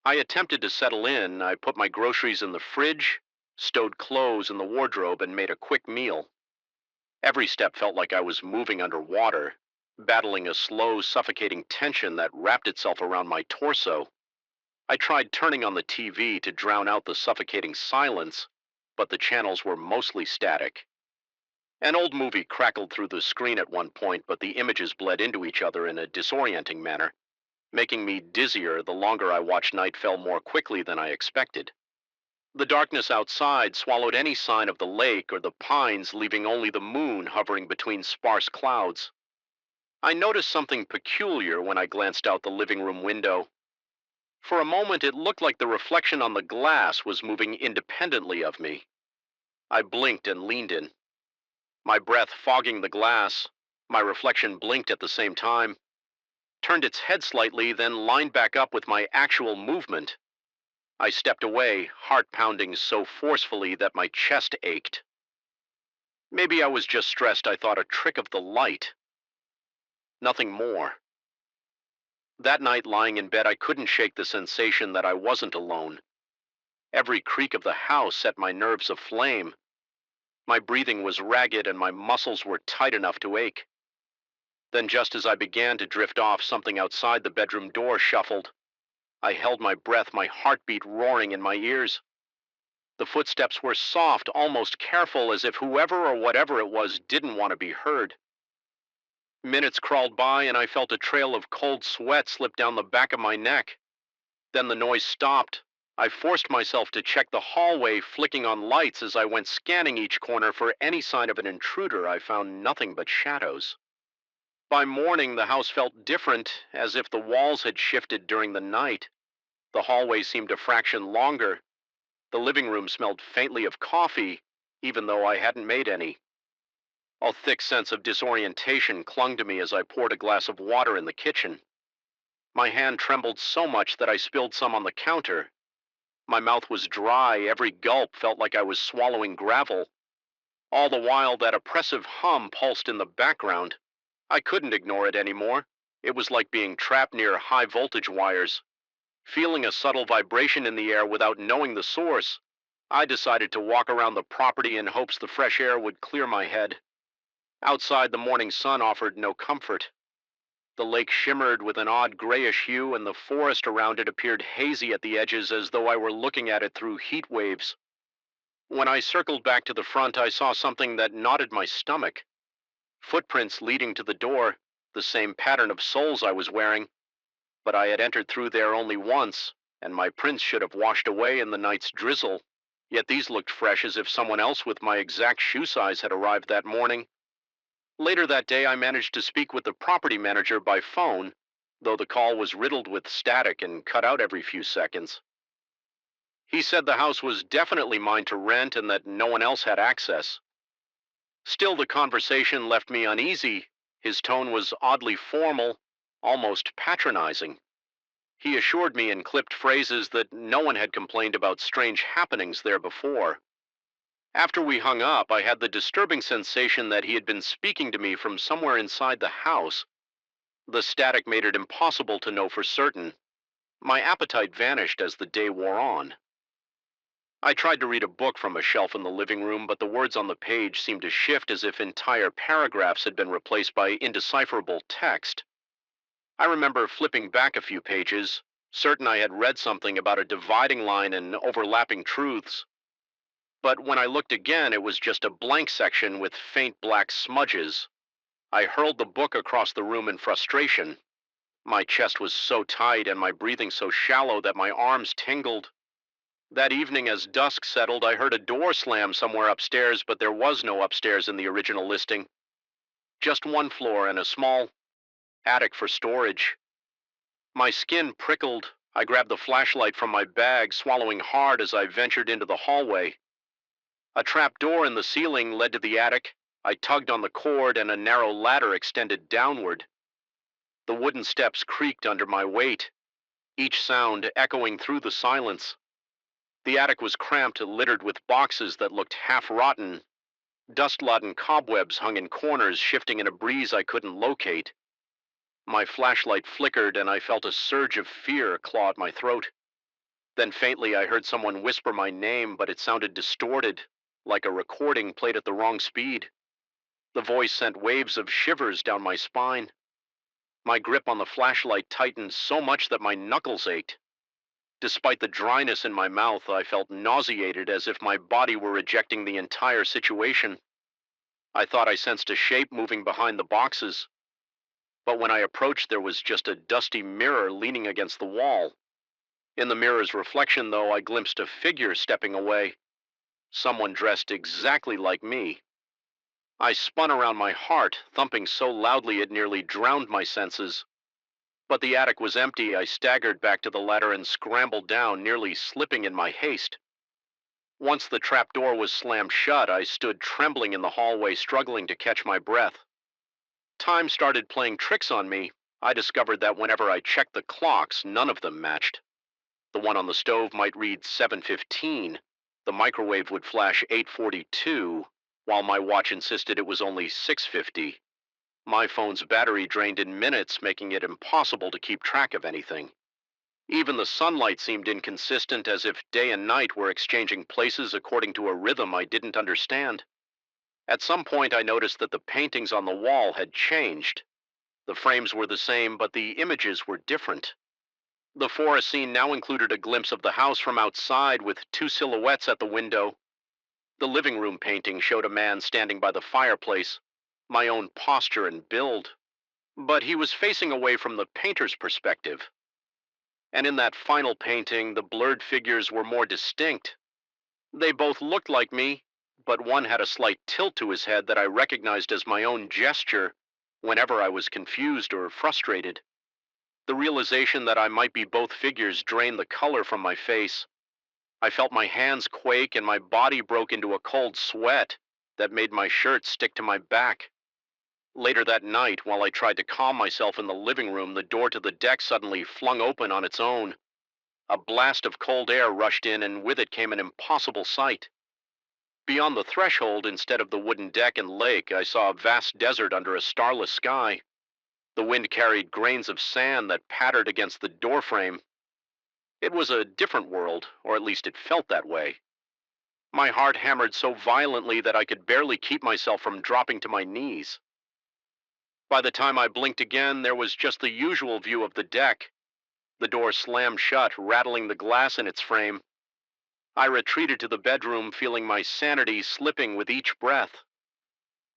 I attempted to settle in. I put my groceries in the fridge, stowed clothes in the wardrobe, and made a quick meal. Every step felt like I was moving underwater, battling a slow, suffocating tension that wrapped itself around my torso. I tried turning on the TV to drown out the suffocating silence, but the channels were mostly static. An old movie crackled through the screen at one point, but the images bled into each other in a disorienting manner, making me dizzier. The longer I watched, night fell more quickly than I expected. The darkness outside swallowed any sign of the lake or the pines, leaving only the moon hovering between sparse clouds. I noticed something peculiar when I glanced out the living room window. For a moment, it looked like the reflection on the glass was moving independently of me. I blinked and leaned in, my breath fogging the glass. My reflection blinked at the same time, turned its head slightly, then lined back up with my actual movement. I stepped away, heart pounding so forcefully that my chest ached. Maybe I was just stressed, I thought, a trick of the light. Nothing more. That night, lying in bed, I couldn't shake the sensation that I wasn't alone. Every creak of the house set my nerves aflame. My breathing was ragged and my muscles were tight enough to ache. Then just as I began to drift off, something outside the bedroom door shuffled. I held my breath, my heartbeat roaring in my ears. The footsteps were soft, almost careful, as if whoever or whatever it was didn't want to be heard. Minutes crawled by and I felt a trail of cold sweat slip down the back of my neck. Then the noise stopped. I forced myself to check the hallway, flicking on lights as I went scanning each corner for any sign of an intruder. I found nothing but shadows. By morning, the house felt different, as if the walls had shifted during the night. The hallway seemed a fraction longer. The living room smelled faintly of coffee, even though I hadn't made any. A thick sense of disorientation clung to me as I poured a glass of water in the kitchen. My hand trembled so much that I spilled some on the counter. My mouth was dry, every gulp felt like I was swallowing gravel. All the while, that oppressive hum pulsed in the background. I couldn't ignore it anymore. It was like being trapped near high voltage wires. Feeling a subtle vibration in the air without knowing the source, I decided to walk around the property in hopes the fresh air would clear my head. Outside, the morning sun offered no comfort. The lake shimmered with an odd grayish hue, and the forest around it appeared hazy at the edges, as though I were looking at it through heat waves. When I circled back to the front, I saw something that knotted my stomach. Footprints leading to the door, the same pattern of soles I was wearing. But I had entered through there only once, and my prints should have washed away in the night's drizzle. Yet these looked fresh, as if someone else with my exact shoe size had arrived that morning. Later that day, I managed to speak with the property manager by phone, though the call was riddled with static and cut out every few seconds. He said the house was definitely mine to rent and that no one else had access. Still, the conversation left me uneasy. His tone was oddly formal, almost patronizing. He assured me in clipped phrases that no one had complained about strange happenings there before. After we hung up, I had the disturbing sensation that he had been speaking to me from somewhere inside the house. The static made it impossible to know for certain. My appetite vanished as the day wore on. I tried to read a book from a shelf in the living room, but the words on the page seemed to shift as if entire paragraphs had been replaced by indecipherable text. I remember flipping back a few pages, certain I had read something about a dividing line and overlapping truths. But when I looked again, it was just a blank section with faint black smudges. I hurled the book across the room in frustration. My chest was so tight and my breathing so shallow that my arms tingled. That evening, as dusk settled, I heard a door slam somewhere upstairs, but there was no upstairs in the original listing. Just one floor and a small attic for storage. My skin prickled. I grabbed the flashlight from my bag, swallowing hard as I ventured into the hallway. A trap door in the ceiling led to the attic. I tugged on the cord and a narrow ladder extended downward. The wooden steps creaked under my weight, each sound echoing through the silence. The attic was cramped, littered with boxes that looked half rotten. Dust-laden cobwebs hung in corners, shifting in a breeze I couldn't locate. My flashlight flickered and I felt a surge of fear claw at my throat. Then faintly I heard someone whisper my name, but it sounded distorted, like a recording played at the wrong speed. The voice sent waves of shivers down my spine. My grip on the flashlight tightened so much that my knuckles ached. Despite the dryness in my mouth, I felt nauseated, as if my body were rejecting the entire situation. I thought I sensed a shape moving behind the boxes. But when I approached, there was just a dusty mirror leaning against the wall. In the mirror's reflection, though, I glimpsed a figure stepping away. Someone dressed exactly like me. I spun around, my heart thumping so loudly it nearly drowned my senses. But the attic was empty. I staggered back to the ladder and scrambled down, nearly slipping in my haste. Once the trap door was slammed shut, I stood trembling in the hallway, struggling to catch my breath. Time started playing tricks on me. I discovered that whenever I checked the clocks, none of them matched. The one on the stove might read 7:15. The microwave would flash 8:42, while my watch insisted it was only 6:50. My phone's battery drained in minutes, making it impossible to keep track of anything. Even the sunlight seemed inconsistent, as if day and night were exchanging places according to a rhythm I didn't understand. At some point, I noticed that the paintings on the wall had changed. The frames were the same, but the images were different. The forest scene now included a glimpse of the house from outside with two silhouettes at the window. The living room painting showed a man standing by the fireplace, my own posture and build. But he was facing away from the painter's perspective. And in that final painting, the blurred figures were more distinct. They both looked like me, but one had a slight tilt to his head that I recognized as my own gesture whenever I was confused or frustrated. The realization that I might be both figures drained the color from my face. I felt my hands quake and my body broke into a cold sweat that made my shirt stick to my back. Later that night, while I tried to calm myself in the living room, the door to the deck suddenly flung open on its own. A blast of cold air rushed in, and with it came an impossible sight. Beyond the threshold, instead of the wooden deck and lake, I saw a vast desert under a starless sky. The wind carried grains of sand that pattered against the doorframe. It was a different world, or at least it felt that way. My heart hammered so violently that I could barely keep myself from dropping to my knees. By the time I blinked again, there was just the usual view of the deck. The door slammed shut, rattling the glass in its frame. I retreated to the bedroom, feeling my sanity slipping with each breath.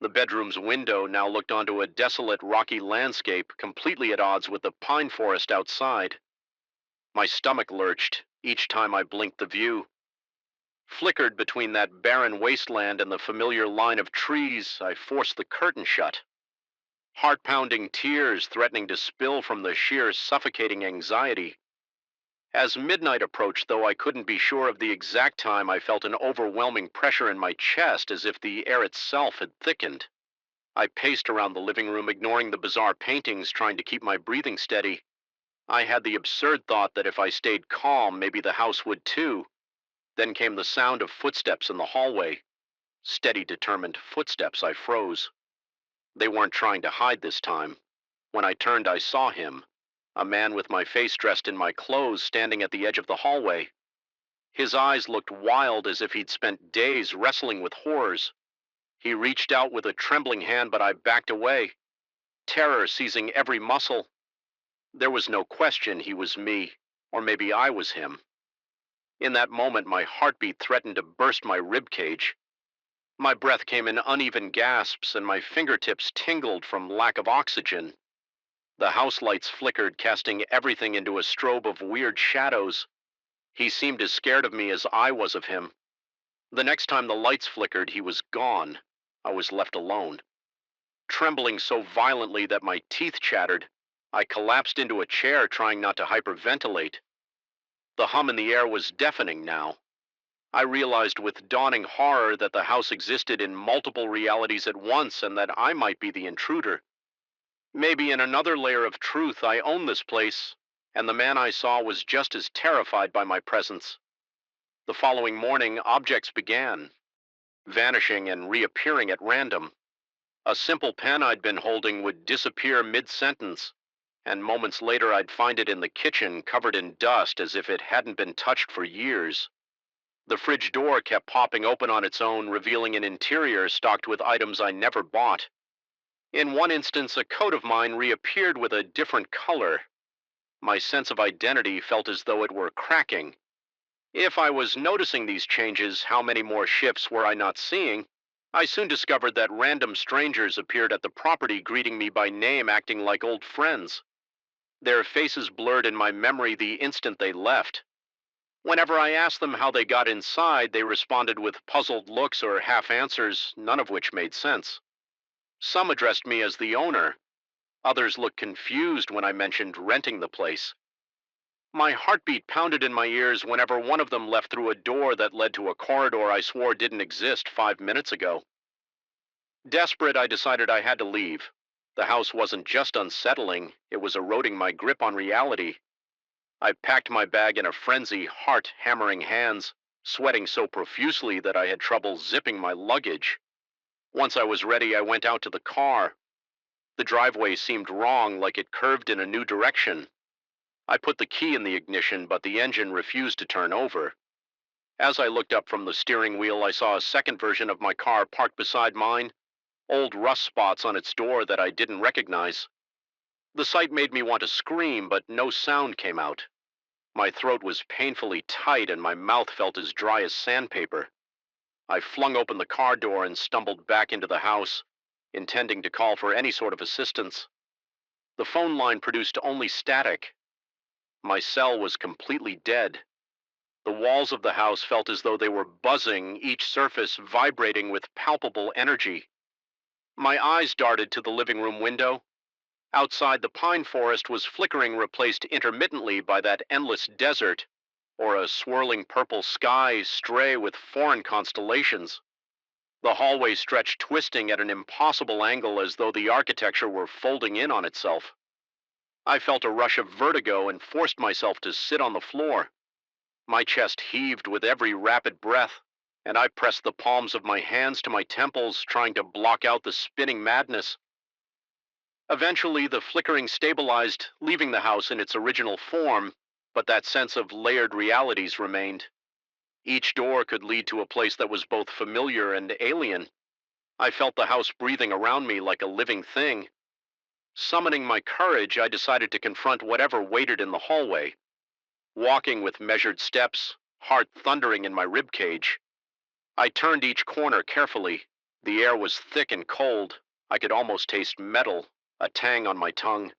The bedroom's window now looked onto a desolate, rocky landscape, completely at odds with the pine forest outside. My stomach lurched each time I blinked the view. Flickered between that barren wasteland and the familiar line of trees, I forced the curtain shut. Heart-pounding tears threatening to spill from the sheer suffocating anxiety. As midnight approached, though I couldn't be sure of the exact time, I felt an overwhelming pressure in my chest, as if the air itself had thickened. I paced around the living room, ignoring the bizarre paintings, trying to keep my breathing steady. I had the absurd thought that if I stayed calm, maybe the house would too. Then came the sound of footsteps in the hallway. Steady, determined footsteps. I froze. They weren't trying to hide this time. When I turned, I saw him. A man with my face dressed in my clothes, standing at the edge of the hallway. His eyes looked wild, as if he'd spent days wrestling with horrors. He reached out with a trembling hand, but I backed away, terror seizing every muscle. There was no question he was me, or maybe I was him. In that moment, my heartbeat threatened to burst my ribcage. My breath came in uneven gasps, and my fingertips tingled from lack of oxygen. The house lights flickered, casting everything into a strobe of weird shadows. He seemed as scared of me as I was of him. The next time the lights flickered, he was gone. I was left alone. Trembling so violently that my teeth chattered, I collapsed into a chair, trying not to hyperventilate. The hum in the air was deafening now. I realized with dawning horror that the house existed in multiple realities at once, and that I might be the intruder. Maybe in another layer of truth, I owned this place, and the man I saw was just as terrified by my presence. The following morning, objects began, vanishing and reappearing at random. A simple pen I'd been holding would disappear mid-sentence, and moments later I'd find it in the kitchen, covered in dust as if it hadn't been touched for years. The fridge door kept popping open on its own, revealing an interior stocked with items I never bought. In one instance, a coat of mine reappeared with a different color. My sense of identity felt as though it were cracking. If I was noticing these changes, how many more shifts were I not seeing? I soon discovered that random strangers appeared at the property, greeting me by name, acting like old friends. Their faces blurred in my memory the instant they left. Whenever I asked them how they got inside, they responded with puzzled looks or half answers, none of which made sense. Some addressed me as the owner. Others looked confused when I mentioned renting the place. My heartbeat pounded in my ears whenever one of them left through a door that led to a corridor I swore didn't exist 5 minutes ago. Desperate, I decided I had to leave. The house wasn't just unsettling, it was eroding my grip on reality. I packed my bag in a frenzy, heart hammering hands, sweating so profusely that I had trouble zipping my luggage. Once I was ready, I went out to the car. The driveway seemed wrong, like it curved in a new direction. I put the key in the ignition, but the engine refused to turn over. As I looked up from the steering wheel, I saw a second version of my car parked beside mine, old rust spots on its door that I didn't recognize. The sight made me want to scream, but no sound came out. My throat was painfully tight and my mouth felt as dry as sandpaper. I flung open the car door and stumbled back into the house, intending to call for any sort of assistance. The phone line produced only static. My cell was completely dead. The walls of the house felt as though they were buzzing, each surface vibrating with palpable energy. My eyes darted to the living room window. Outside, the pine forest was flickering, replaced intermittently by that endless desert, or a swirling purple sky stray with foreign constellations. The hallway stretched twisting at an impossible angle as though the architecture were folding in on itself. I felt a rush of vertigo and forced myself to sit on the floor. My chest heaved with every rapid breath, and I pressed the palms of my hands to my temples, trying to block out the spinning madness. Eventually, the flickering stabilized, leaving the house in its original form, but that sense of layered realities remained. Each door could lead to a place that was both familiar and alien. I felt the house breathing around me like a living thing. Summoning my courage, I decided to confront whatever waited in the hallway. Walking with measured steps, heart thundering in my ribcage, I turned each corner carefully. The air was thick and cold. I could almost taste metal, a tang on my tongue.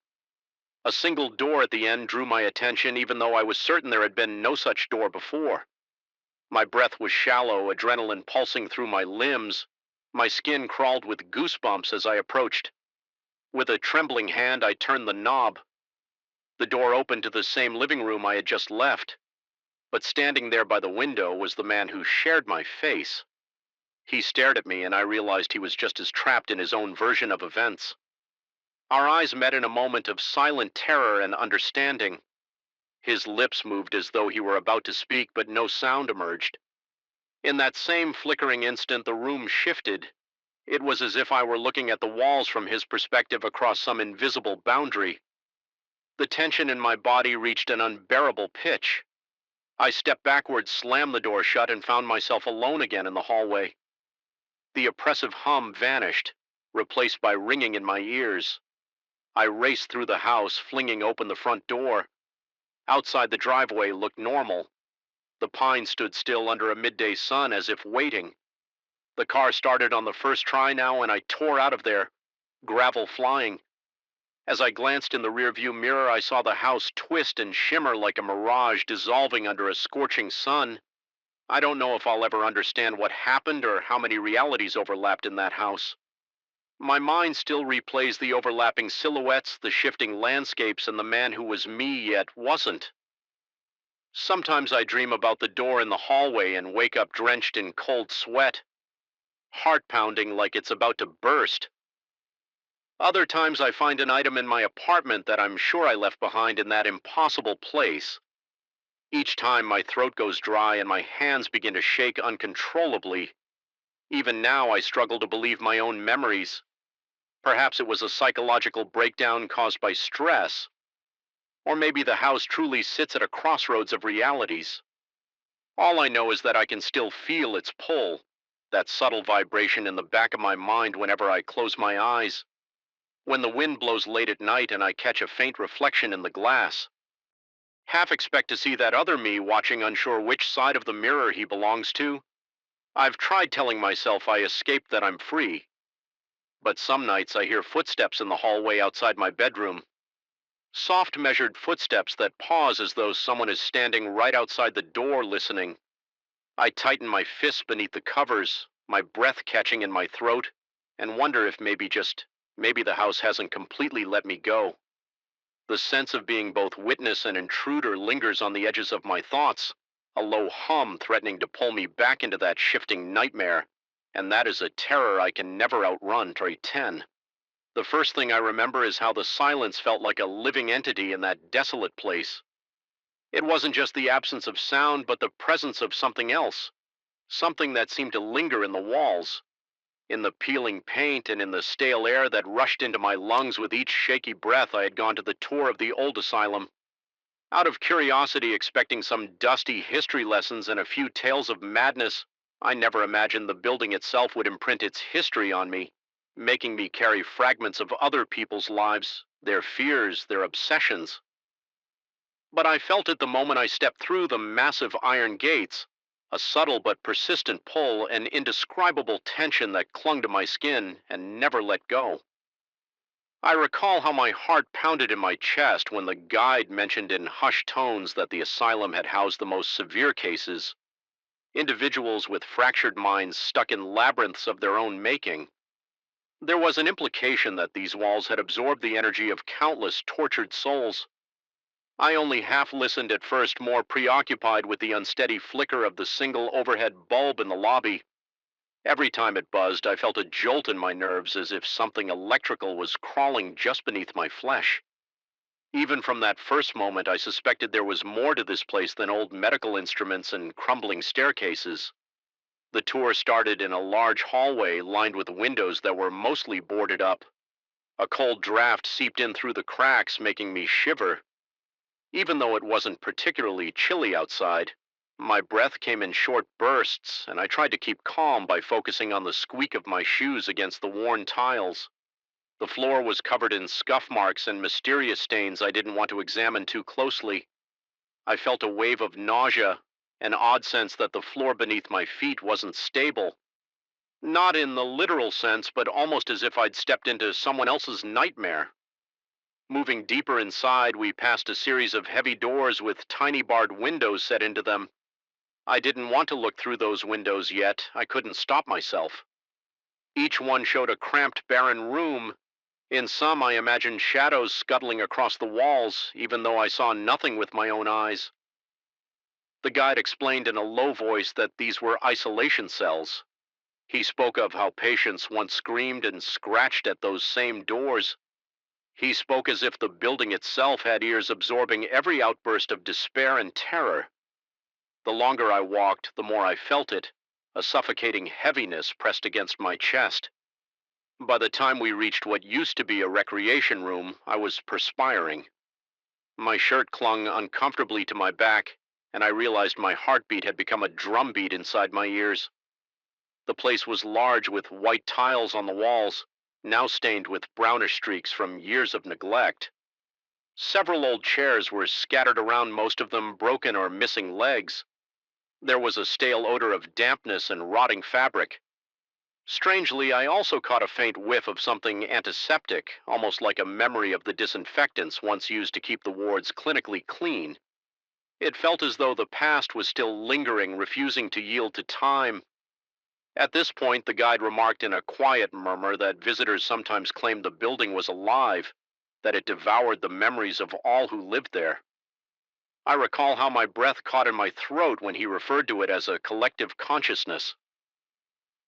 A single door at the end drew my attention, even though I was certain there had been no such door before. My breath was shallow, adrenaline pulsing through my limbs. My skin crawled with goosebumps as I approached. With a trembling hand, I turned the knob. The door opened to the same living room I had just left. But standing there by the window was the man who shared my face. He stared at me, and I realized he was just as trapped in his own version of events. Our eyes met in a moment of silent terror and understanding. His lips moved as though he were about to speak, but no sound emerged. In that same flickering instant, the room shifted. It was as if I were looking at the walls from his perspective across some invisible boundary. The tension in my body reached an unbearable pitch. I stepped backward, slammed the door shut, and found myself alone again in the hallway. The oppressive hum vanished, replaced by ringing in my ears. I raced through the house, flinging open the front door. Outside, the driveway looked normal. The pine stood still under a midday sun as if waiting. The car started on the first try now, and I tore out of there, gravel flying. As I glanced in the rearview mirror, I saw the house twist and shimmer like a mirage dissolving under a scorching sun. I don't know if I'll ever understand what happened or how many realities overlapped in that house. My mind still replays the overlapping silhouettes, the shifting landscapes, and the man who was me yet wasn't. Sometimes I dream about the door in the hallway and wake up drenched in cold sweat, heart pounding like it's about to burst. Other times I find an item in my apartment that I'm sure I left behind in that impossible place. Each time my throat goes dry and my hands begin to shake uncontrollably. Even now I struggle to believe my own memories. Perhaps it was a psychological breakdown caused by stress. Or maybe the house truly sits at a crossroads of realities. All I know is that I can still feel its pull, that subtle vibration in the back of my mind whenever I close my eyes. When the wind blows late at night and I catch a faint reflection in the glass. Half expect to see that other me watching, unsure which side of the mirror he belongs to. I've tried telling myself I escaped, that I'm free. But some nights I hear footsteps in the hallway outside my bedroom. Soft, measured footsteps that pause as though someone is standing right outside the door listening. I tighten my fists beneath the covers, my breath catching in my throat, and wonder if maybe the house hasn't completely let me go. The sense of being both witness and intruder lingers on the edges of my thoughts, a low hum threatening to pull me back into that shifting nightmare, and that is a terror I can never outrun. Trait 10. The first thing I remember is how the silence felt like a living entity in that desolate place. It wasn't just the absence of sound, but the presence of something else, something that seemed to linger in the walls, in the peeling paint, and in the stale air that rushed into my lungs with each shaky breath. I had gone to the tour of the old asylum, out of curiosity, expecting some dusty history lessons and a few tales of madness. I never imagined the building itself would imprint its history on me, making me carry fragments of other people's lives, their fears, their obsessions. But I felt it the moment I stepped through the massive iron gates, a subtle but persistent pull, an indescribable tension that clung to my skin and never let go. I recall how my heart pounded in my chest when the guide mentioned in hushed tones that the asylum had housed the most severe cases, individuals with fractured minds stuck in labyrinths of their own making. There was an implication that these walls had absorbed the energy of countless tortured souls. I only half listened at first, more preoccupied with the unsteady flicker of the single overhead bulb in the lobby. Every time it buzzed, I felt a jolt in my nerves, as if something electrical was crawling just beneath my flesh. Even from that first moment, I suspected there was more to this place than old medical instruments and crumbling staircases. The tour started in a large hallway lined with windows that were mostly boarded up. A cold draft seeped in through the cracks, making me shiver. Even though it wasn't particularly chilly outside, my breath came in short bursts, and I tried to keep calm by focusing on the squeak of my shoes against the worn tiles. The floor was covered in scuff marks and mysterious stains I didn't want to examine too closely. I felt a wave of nausea, an odd sense that the floor beneath my feet wasn't stable. Not in the literal sense, but almost as if I'd stepped into someone else's nightmare. Moving deeper inside, we passed a series of heavy doors with tiny barred windows set into them. I didn't want to look through those windows yet. I couldn't stop myself. Each one showed a cramped, barren room. In some, I imagined shadows scuttling across the walls, even though I saw nothing with my own eyes. The guide explained in a low voice that these were isolation cells. He spoke of how patients once screamed and scratched at those same doors. He spoke as if the building itself had ears absorbing every outburst of despair and terror. The longer I walked, the more I felt it, a suffocating heaviness pressed against my chest. By the time we reached what used to be a recreation room, I was perspiring. My shirt clung uncomfortably to my back, and I realized my heartbeat had become a drumbeat inside my ears. The place was large, with white tiles on the walls, now stained with brownish streaks from years of neglect. Several old chairs were scattered around, most of them broken or missing legs. There was a stale odor of dampness and rotting fabric. Strangely, I also caught a faint whiff of something antiseptic, almost like a memory of the disinfectants once used to keep the wards clinically clean. It felt as though the past was still lingering, refusing to yield to time. At this point, the guide remarked in a quiet murmur that visitors sometimes claimed the building was alive, that it devoured the memories of all who lived there. I recall how my breath caught in my throat when he referred to it as a collective consciousness.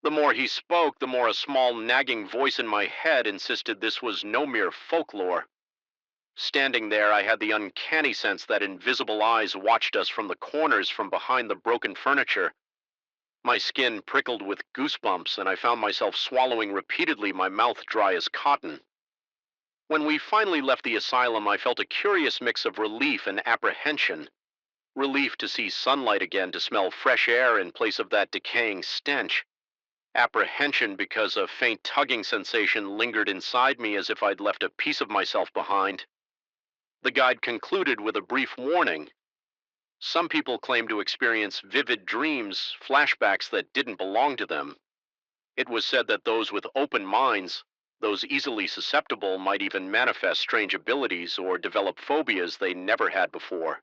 The more he spoke, the more a small nagging voice in my head insisted this was no mere folklore. Standing there, I had the uncanny sense that invisible eyes watched us from the corners, from behind the broken furniture. My skin prickled with goosebumps, and I found myself swallowing repeatedly, my mouth dry as cotton. When we finally left the asylum, I felt a curious mix of relief and apprehension. Relief to see sunlight again, to smell fresh air in place of that decaying stench. Apprehension because a faint tugging sensation lingered inside me, as if I'd left a piece of myself behind. The guide concluded with a brief warning. Some people claim to experience vivid dreams, flashbacks that didn't belong to them. It was said that those with open minds, those easily susceptible, might even manifest strange abilities or develop phobias they never had before.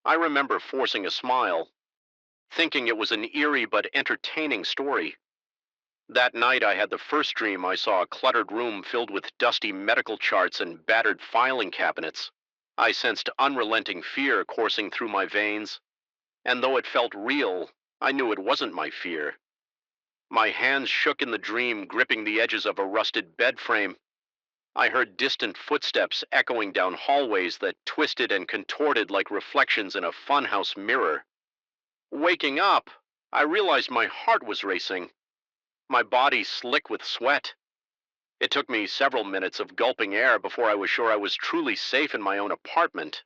I remember forcing a smile, thinking it was an eerie but entertaining story. That night I had the first dream. I saw a cluttered room filled with dusty medical charts and battered filing cabinets. I sensed unrelenting fear coursing through my veins, and though it felt real, I knew it wasn't my fear. My hands shook in the dream, gripping the edges of a rusted bed frame. I heard distant footsteps echoing down hallways that twisted and contorted like reflections in a funhouse mirror. Waking up, I realized my heart was racing, my body slick with sweat. It took me several minutes of gulping air before I was sure I was truly safe in my own apartment.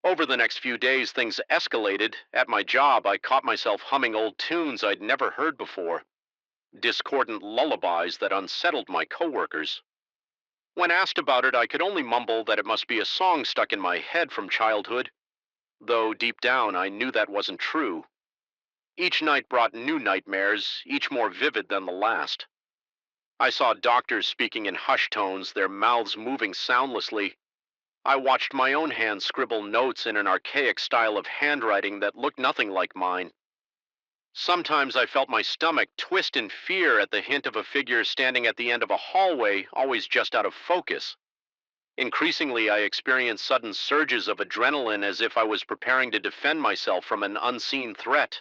Over the next few days, things escalated. At my job, I caught myself humming old tunes I'd never heard before, discordant lullabies that unsettled my coworkers. When asked about it, I could only mumble that it must be a song stuck in my head from childhood, though deep down I knew that wasn't true. Each night brought new nightmares, each more vivid than the last. I saw doctors speaking in hushed tones, their mouths moving soundlessly. I watched my own hand scribble notes in an archaic style of handwriting that looked nothing like mine. Sometimes I felt my stomach twist in fear at the hint of a figure standing at the end of a hallway, always just out of focus. Increasingly, I experienced sudden surges of adrenaline as if I was preparing to defend myself from an unseen threat.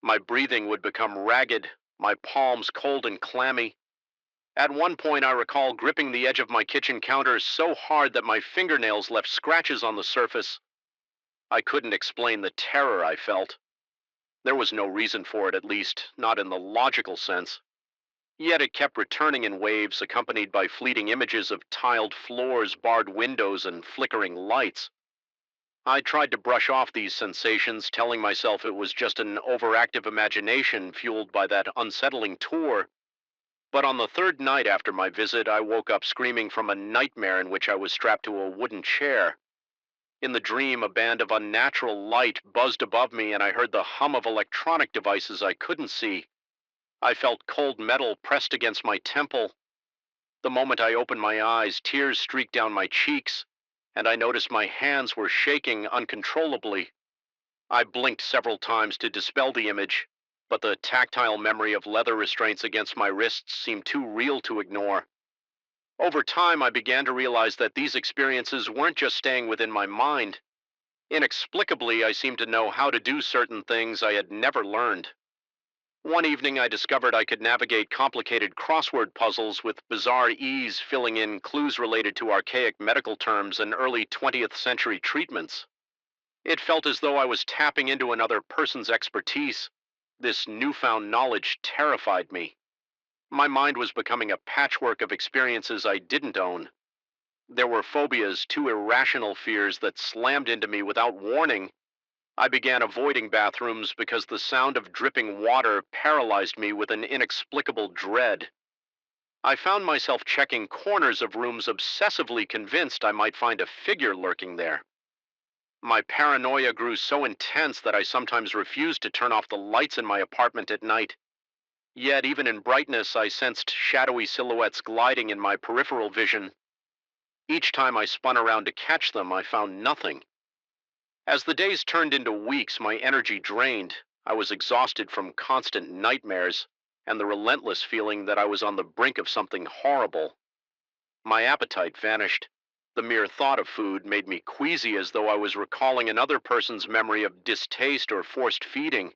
My breathing would become ragged, my palms cold and clammy. At one point, I recall gripping the edge of my kitchen counter so hard that my fingernails left scratches on the surface. I couldn't explain the terror I felt. There was no reason for it, at least, not in the logical sense. Yet it kept returning in waves, accompanied by fleeting images of tiled floors, barred windows, and flickering lights. I tried to brush off these sensations, telling myself it was just an overactive imagination fueled by that unsettling tour. But on the third night after my visit, I woke up screaming from a nightmare in which I was strapped to a wooden chair. In the dream, a band of unnatural light buzzed above me, and I heard the hum of electronic devices I couldn't see. I felt cold metal pressed against my temple. The moment I opened my eyes, tears streaked down my cheeks, and I noticed my hands were shaking uncontrollably. I blinked several times to dispel the image, but the tactile memory of leather restraints against my wrists seemed too real to ignore. Over time, I began to realize that these experiences weren't just staying within my mind. Inexplicably, I seemed to know how to do certain things I had never learned. One evening, I discovered I could navigate complicated crossword puzzles with bizarre ease, filling in clues related to archaic medical terms and early 20th century treatments. It felt as though I was tapping into another person's expertise. This newfound knowledge terrified me. My mind was becoming a patchwork of experiences I didn't own. There were phobias, too irrational fears that slammed into me without warning. I began avoiding bathrooms because the sound of dripping water paralyzed me with an inexplicable dread. I found myself checking corners of rooms, obsessively convinced I might find a figure lurking there. My paranoia grew so intense that I sometimes refused to turn off the lights in my apartment at night. Yet, even in brightness, I sensed shadowy silhouettes gliding in my peripheral vision. Each time I spun around to catch them, I found nothing. As the days turned into weeks, my energy drained. I was exhausted from constant nightmares and the relentless feeling that I was on the brink of something horrible. My appetite vanished. The mere thought of food made me queasy, as though I was recalling another person's memory of distaste or forced feeding.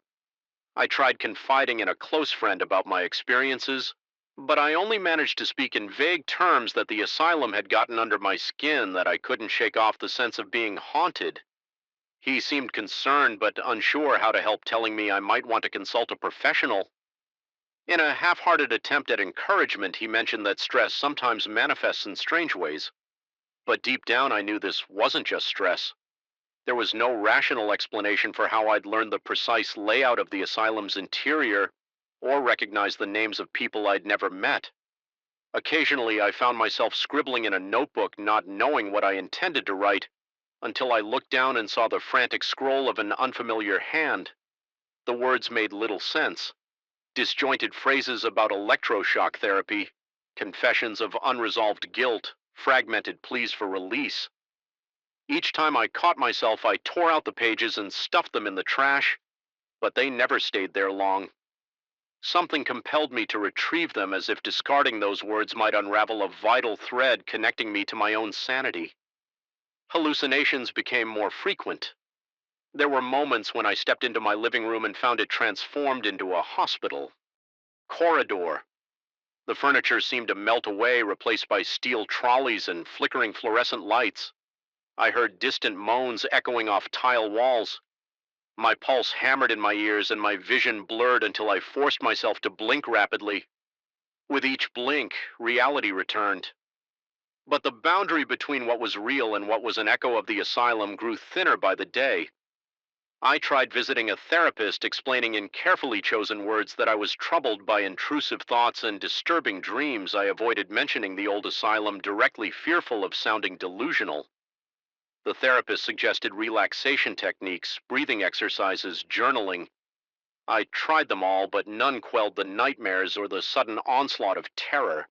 I tried confiding in a close friend about my experiences, but I only managed to speak in vague terms that the asylum had gotten under my skin, that I couldn't shake off the sense of being haunted. He seemed concerned but unsure how to help, telling me I might want to consult a professional. In a half-hearted attempt at encouragement, he mentioned that stress sometimes manifests in strange ways. But deep down, I knew this wasn't just stress. There was no rational explanation for how I'd learned the precise layout of the asylum's interior or recognized the names of people I'd never met. Occasionally, I found myself scribbling in a notebook, not knowing what I intended to write, until I looked down and saw the frantic scroll of an unfamiliar hand. The words made little sense. Disjointed phrases about electroshock therapy, confessions of unresolved guilt, fragmented pleas for release. Each time I caught myself, I tore out the pages and stuffed them in the trash, but they never stayed there long. Something compelled me to retrieve them, as if discarding those words might unravel a vital thread connecting me to my own sanity. Hallucinations became more frequent. There were moments when I stepped into my living room and found it transformed into a hospital. Corridor. The furniture seemed to melt away, replaced by steel trolleys and flickering fluorescent lights. I heard distant moans echoing off tile walls. My pulse hammered in my ears and my vision blurred until I forced myself to blink rapidly. With each blink, reality returned. But the boundary between what was real and what was an echo of the asylum grew thinner by the day. I tried visiting a therapist, explaining in carefully chosen words that I was troubled by intrusive thoughts and disturbing dreams. I avoided mentioning the old asylum, directly fearful of sounding delusional. The therapist suggested relaxation techniques, breathing exercises, journaling. I tried them all, but none quelled the nightmares or the sudden onslaught of terror.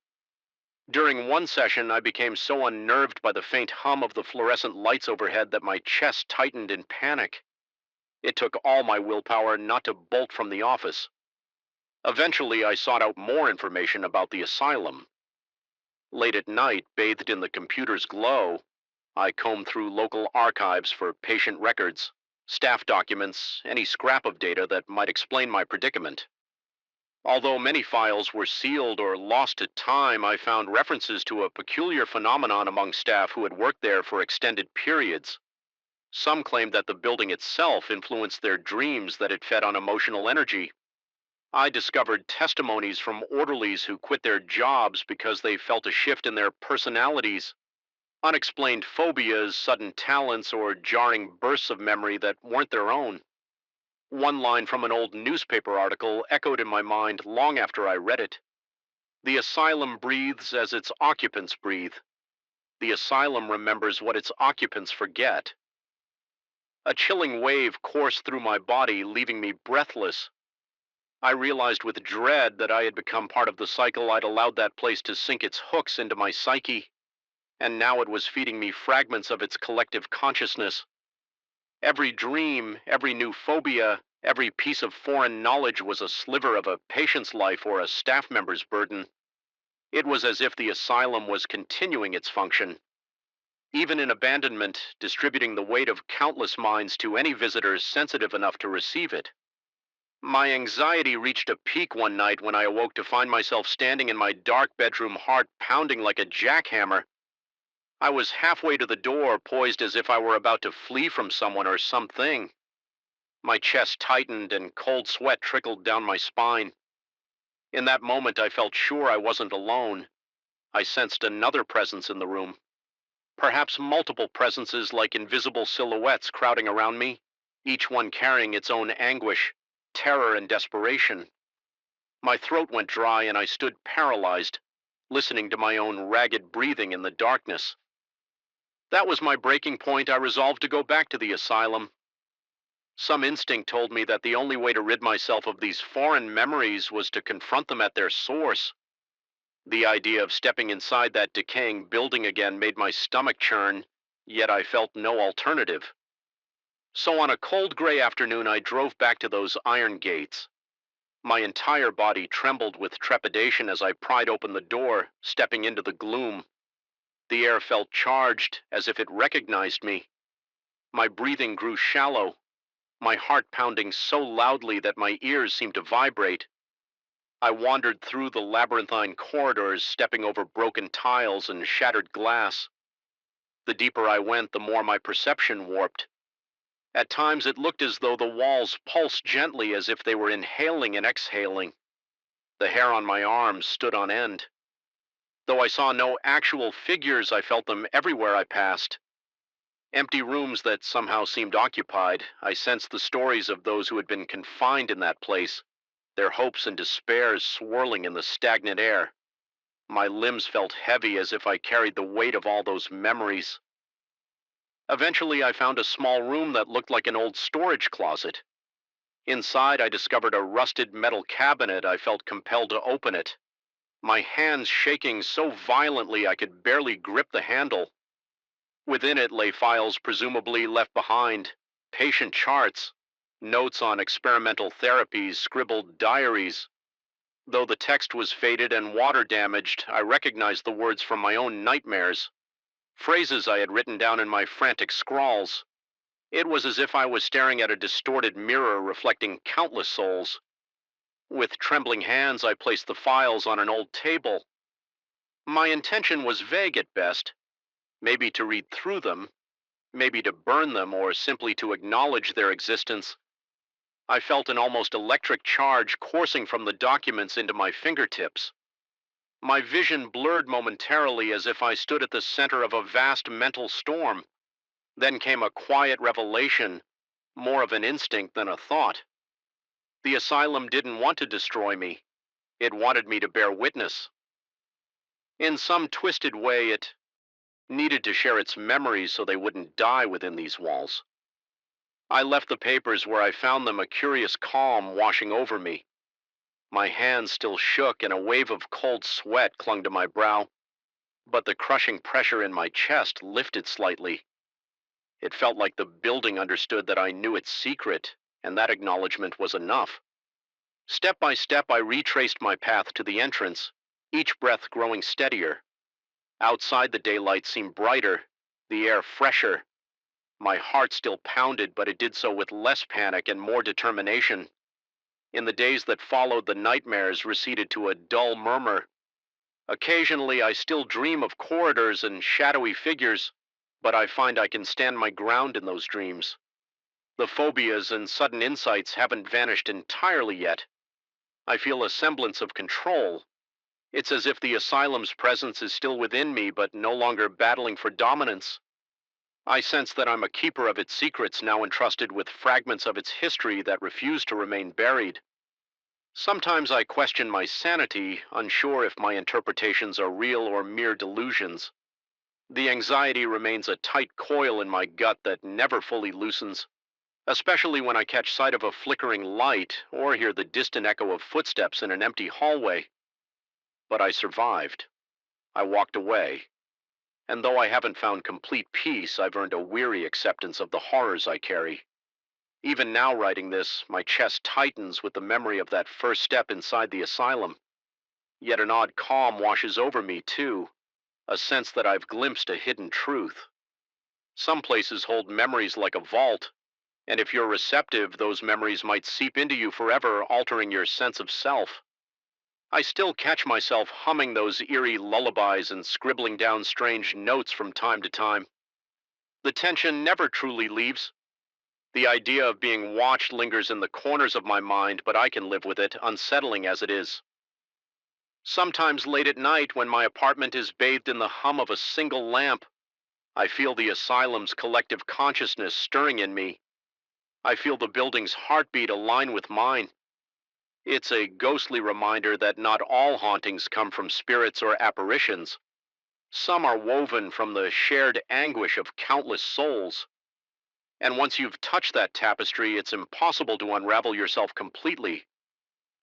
During one session, I became so unnerved by the faint hum of the fluorescent lights overhead that my chest tightened in panic. It took all my willpower not to bolt from the office. Eventually, I sought out more information about the asylum. Late at night, bathed in the computer's glow, I combed through local archives for patient records, staff documents, any scrap of data that might explain my predicament. Although many files were sealed or lost to time, I found references to a peculiar phenomenon among staff who had worked there for extended periods. Some claimed that the building itself influenced their dreams, that it fed on emotional energy. I discovered testimonies from orderlies who quit their jobs because they felt a shift in their personalities, unexplained phobias, sudden talents, or jarring bursts of memory that weren't their own. One line from an old newspaper article echoed in my mind long after I read it. The asylum breathes as its occupants breathe. The asylum remembers what its occupants forget. A chilling wave coursed through my body, leaving me breathless. I realized with dread that I had become part of the cycle. I'd allowed that place to sink its hooks into my psyche, and now it was feeding me fragments of its collective consciousness. Every dream, every new phobia, every piece of foreign knowledge was a sliver of a patient's life or a staff member's burden. It was as if the asylum was continuing its function, even in abandonment, distributing the weight of countless minds to any visitors sensitive enough to receive it. My anxiety reached a peak one night when I awoke to find myself standing in my dark bedroom, heart pounding like a jackhammer. I was halfway to the door, poised as if I were about to flee from someone or something. My chest tightened and cold sweat trickled down my spine. In that moment, I felt sure I wasn't alone. I sensed another presence in the room. Perhaps multiple presences, like invisible silhouettes crowding around me, each one carrying its own anguish, terror, and desperation. My throat went dry and I stood paralyzed, listening to my own ragged breathing in the darkness. That was my breaking point. I resolved to go back to the asylum. Some instinct told me that the only way to rid myself of these foreign memories was to confront them at their source. The idea of stepping inside that decaying building again made my stomach churn, yet I felt no alternative. So on a cold gray afternoon, I drove back to those iron gates. My entire body trembled with trepidation as I pried open the door, stepping into the gloom. The air felt charged, as if it recognized me. My breathing grew shallow, my heart pounding so loudly that my ears seemed to vibrate. I wandered through the labyrinthine corridors, stepping over broken tiles and shattered glass. The deeper I went, the more my perception warped. At times it looked as though the walls pulsed gently, as if they were inhaling and exhaling. The hair on my arms stood on end. Though I saw no actual figures, I felt them everywhere I passed. Empty rooms that somehow seemed occupied. I sensed the stories of those who had been confined in that place, their hopes and despairs swirling in the stagnant air. My limbs felt heavy, as if I carried the weight of all those memories. Eventually, I found a small room that looked like an old storage closet. Inside, I discovered a rusted metal cabinet. I felt compelled to open it, my hands shaking so violently I could barely grip the handle. Within it lay files presumably left behind, patient charts, notes on experimental therapies, scribbled diaries. Though the text was faded and water damaged, I recognized the words from my own nightmares, phrases I had written down in my frantic scrawls. It was as if I was staring at a distorted mirror reflecting countless souls. With trembling hands, I placed the files on an old table. My intention was vague at best, maybe to read through them, maybe to burn them, or simply to acknowledge their existence. I felt an almost electric charge coursing from the documents into my fingertips. My vision blurred momentarily as if I stood at the center of a vast mental storm. Then came a quiet revelation, more of an instinct than a thought. The asylum didn't want to destroy me. It wanted me to bear witness. In some twisted way, it needed to share its memories so they wouldn't die within these walls. I left the papers where I found them, a curious calm washing over me. My hands still shook and a wave of cold sweat clung to my brow, but the crushing pressure in my chest lifted slightly. It felt like the building understood that I knew its secret, and that acknowledgement was enough. Step by step, I retraced my path to the entrance, each breath growing steadier. Outside, the daylight seemed brighter, the air fresher. My heart still pounded, but it did so with less panic and more determination. In the days that followed, the nightmares receded to a dull murmur. Occasionally, I still dream of corridors and shadowy figures, but I find I can stand my ground in those dreams. The phobias and sudden insights haven't vanished entirely yet. I feel a semblance of control. It's as if the asylum's presence is still within me, but no longer battling for dominance. I sense that I'm a keeper of its secrets, now entrusted with fragments of its history that refuse to remain buried. Sometimes I question my sanity, unsure if my interpretations are real or mere delusions. The anxiety remains a tight coil in my gut that never fully loosens, especially when I catch sight of a flickering light or hear the distant echo of footsteps in an empty hallway. But I survived. I walked away. And though I haven't found complete peace, I've earned a weary acceptance of the horrors I carry. Even now, writing this, my chest tightens with the memory of that first step inside the asylum. Yet an odd calm washes over me, too, a sense that I've glimpsed a hidden truth. Some places hold memories like a vault, and if you're receptive, those memories might seep into you forever, altering your sense of self. I still catch myself humming those eerie lullabies and scribbling down strange notes from time to time. The tension never truly leaves. The idea of being watched lingers in the corners of my mind, but I can live with it, unsettling as it is. Sometimes late at night, when my apartment is bathed in the hum of a single lamp, I feel the asylum's collective consciousness stirring in me. I feel the building's heartbeat align with mine. It's a ghostly reminder that not all hauntings come from spirits or apparitions. Some are woven from the shared anguish of countless souls. And once you've touched that tapestry, it's impossible to unravel yourself completely.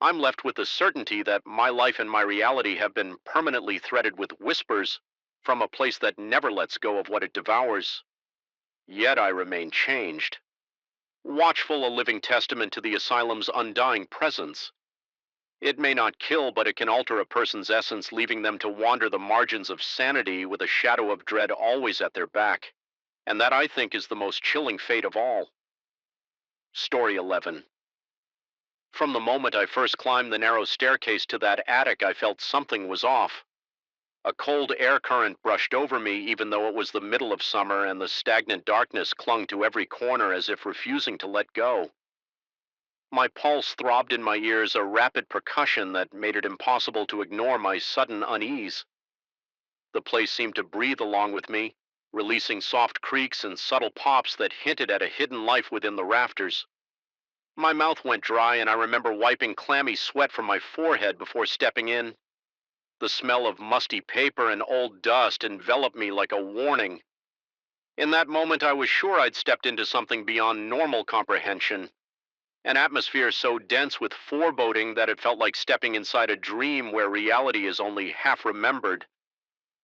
I'm left with the certainty that my life and my reality have been permanently threaded with whispers from a place that never lets go of what it devours. Yet I remain changed. Watchful, a living testament to the asylum's undying presence. It may not kill, but it can alter a person's essence, leaving them to wander the margins of sanity with a shadow of dread always at their back. And that, I think, is the most chilling fate of all. Story 11. From the moment I first climbed the narrow staircase to that attic, I felt something was off. A cold air current brushed over me, even though it was the middle of summer, and the stagnant darkness clung to every corner as if refusing to let go. My pulse throbbed in my ears, a rapid percussion that made it impossible to ignore my sudden unease. The place seemed to breathe along with me, releasing soft creaks and subtle pops that hinted at a hidden life within the rafters. My mouth went dry, and I remember wiping clammy sweat from my forehead before stepping in. The smell of musty paper and old dust enveloped me like a warning. In that moment, I was sure I'd stepped into something beyond normal comprehension. An atmosphere so dense with foreboding that it felt like stepping inside a dream where reality is only half remembered.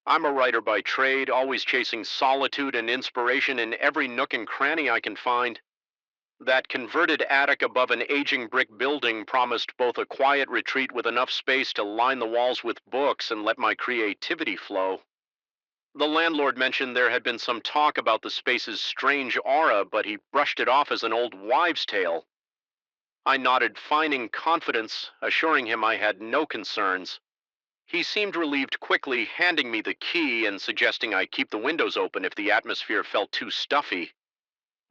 I'm a writer by trade, always chasing solitude and inspiration in every nook and cranny I can find. That converted attic above an aging brick building promised both a quiet retreat with enough space to line the walls with books and let my creativity flow. The landlord mentioned there had been some talk about the space's strange aura, but he brushed it off as an old wives' tale. I nodded, feigning confidence, assuring him I had no concerns. He seemed relieved quickly, handing me the key and suggesting I keep the windows open if the atmosphere felt too stuffy.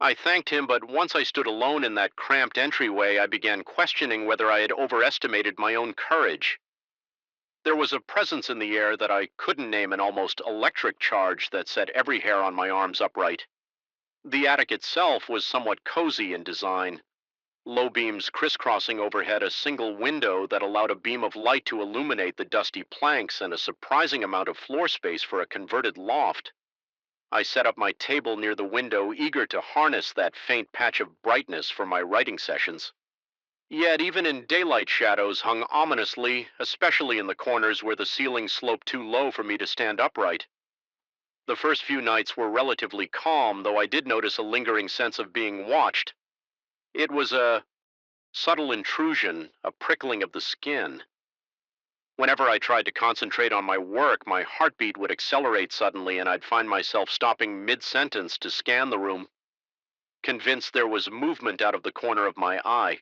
I thanked him, but once I stood alone in that cramped entryway, I began questioning whether I had overestimated my own courage. There was a presence in the air that I couldn't name, an almost electric charge that set every hair on my arms upright. The attic itself was somewhat cozy in design, low beams crisscrossing overhead, a single window that allowed a beam of light to illuminate the dusty planks, and a surprising amount of floor space for a converted loft. I set up my table near the window, eager to harness that faint patch of brightness for my writing sessions. Yet even in daylight, shadows hung ominously, especially in the corners where the ceiling sloped too low for me to stand upright. The first few nights were relatively calm, though I did notice a lingering sense of being watched. It was a subtle intrusion, a prickling of the skin. Whenever I tried to concentrate on my work, my heartbeat would accelerate suddenly, and I'd find myself stopping mid-sentence to scan the room, convinced there was movement out of the corner of my eye.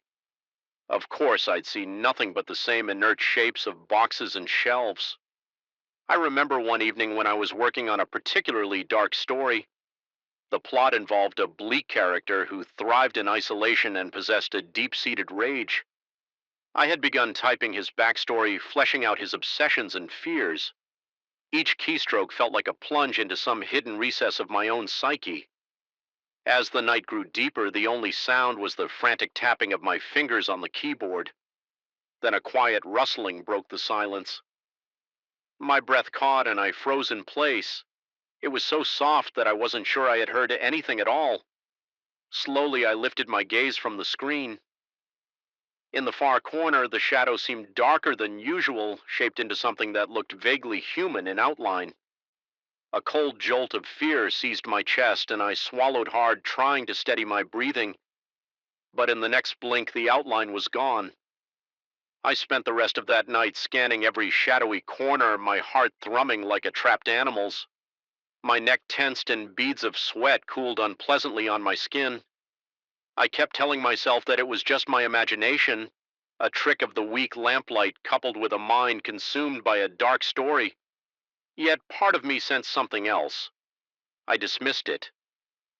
Of course, I'd see nothing but the same inert shapes of boxes and shelves. I remember one evening when I was working on a particularly dark story. The plot involved a bleak character who thrived in isolation and possessed a deep-seated rage. I had begun typing his backstory, fleshing out his obsessions and fears. Each keystroke felt like a plunge into some hidden recess of my own psyche. As the night grew deeper, the only sound was the frantic tapping of my fingers on the keyboard. Then a quiet rustling broke the silence. My breath caught and I froze in place. It was so soft that I wasn't sure I had heard anything at all. Slowly, I lifted my gaze from the screen. In the far corner, the shadow seemed darker than usual, shaped into something that looked vaguely human in outline. A cold jolt of fear seized my chest, and I swallowed hard, trying to steady my breathing. But in the next blink, the outline was gone. I spent the rest of that night scanning every shadowy corner, my heart thrumming like a trapped animal's. My neck tensed and beads of sweat cooled unpleasantly on my skin. I kept telling myself that it was just my imagination, a trick of the weak lamplight coupled with a mind consumed by a dark story. Yet part of me sensed something else. I dismissed it,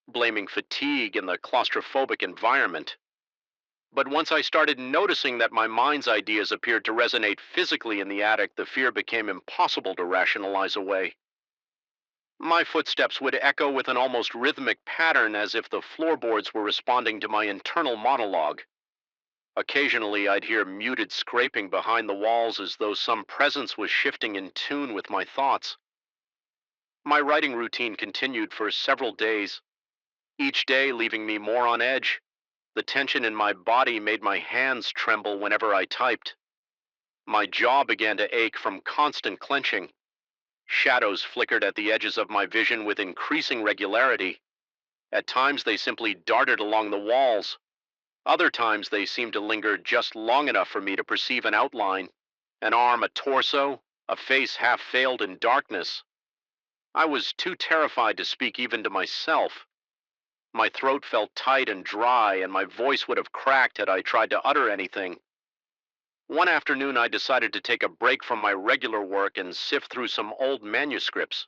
blaming fatigue and the claustrophobic environment. But once I started noticing that my mind's ideas appeared to resonate physically in the attic, the fear became impossible to rationalize away. My footsteps would echo with an almost rhythmic pattern, as if the floorboards were responding to my internal monologue. Occasionally, I'd hear muted scraping behind the walls, as though some presence was shifting in tune with my thoughts. My writing routine continued for several days, each day leaving me more on edge. The tension in my body made my hands tremble whenever I typed. My jaw began to ache from constant clenching. Shadows flickered at the edges of my vision with increasing regularity. At times, they simply darted along the walls. Other times, they seemed to linger just long enough for me to perceive an outline, an arm, a torso, a face half veiled in darkness. I was too terrified to speak even to myself. My throat felt tight and dry, and my voice would have cracked had I tried to utter anything. One afternoon, I decided to take a break from my regular work and sift through some old manuscripts.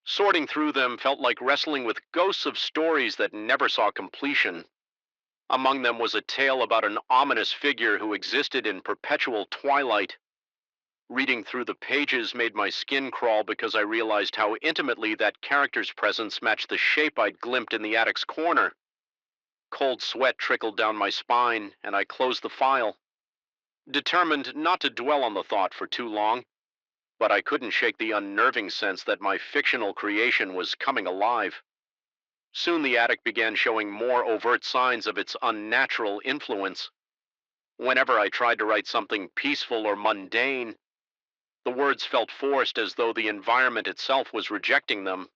Sorting through them felt like wrestling with ghosts of stories that never saw completion. Among them was a tale about an ominous figure who existed in perpetual twilight. Reading through the pages made my skin crawl because I realized how intimately that character's presence matched the shape I'd glimpsed in the attic's corner. Cold sweat trickled down my spine, and I closed the file, determined not to dwell on the thought for too long. But I couldn't shake the unnerving sense that my fictional creation was coming alive. Soon the attic began showing more overt signs of its unnatural influence. Whenever I tried to write something peaceful or mundane, the words felt forced, as though the environment itself was rejecting them.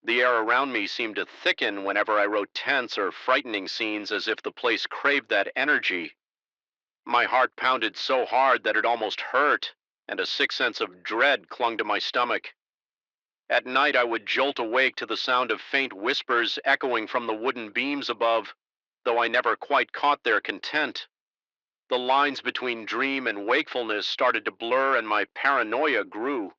The air around me seemed to thicken whenever I wrote tense or frightening scenes, as if the place craved that energy. My heart pounded so hard that it almost hurt, and a sick sense of dread clung to my stomach. At night, I would jolt awake to the sound of faint whispers echoing from the wooden beams above. though I never quite caught their content. The lines between dream and wakefulness started to blur and my paranoia grew.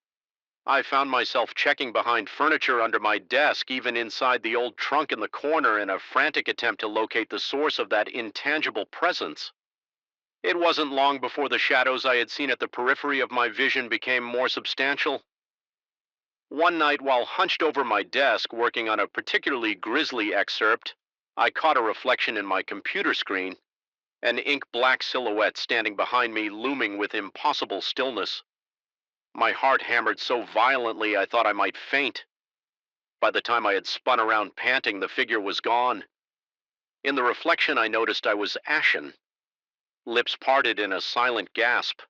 I found myself checking behind furniture under my desk, even inside the old trunk in the corner, in a frantic attempt to locate the source of that intangible presence. It wasn't long before the shadows I had seen at the periphery of my vision became more substantial. One night, while hunched over my desk working on a particularly grisly excerpt, I caught a reflection in my computer screen, an ink-black silhouette standing behind me, looming with impossible stillness. My heart hammered so violently I thought I might faint. By the time I had spun around panting, the figure was gone. In the reflection, I noticed I was ashen, lips parted in a silent gasp.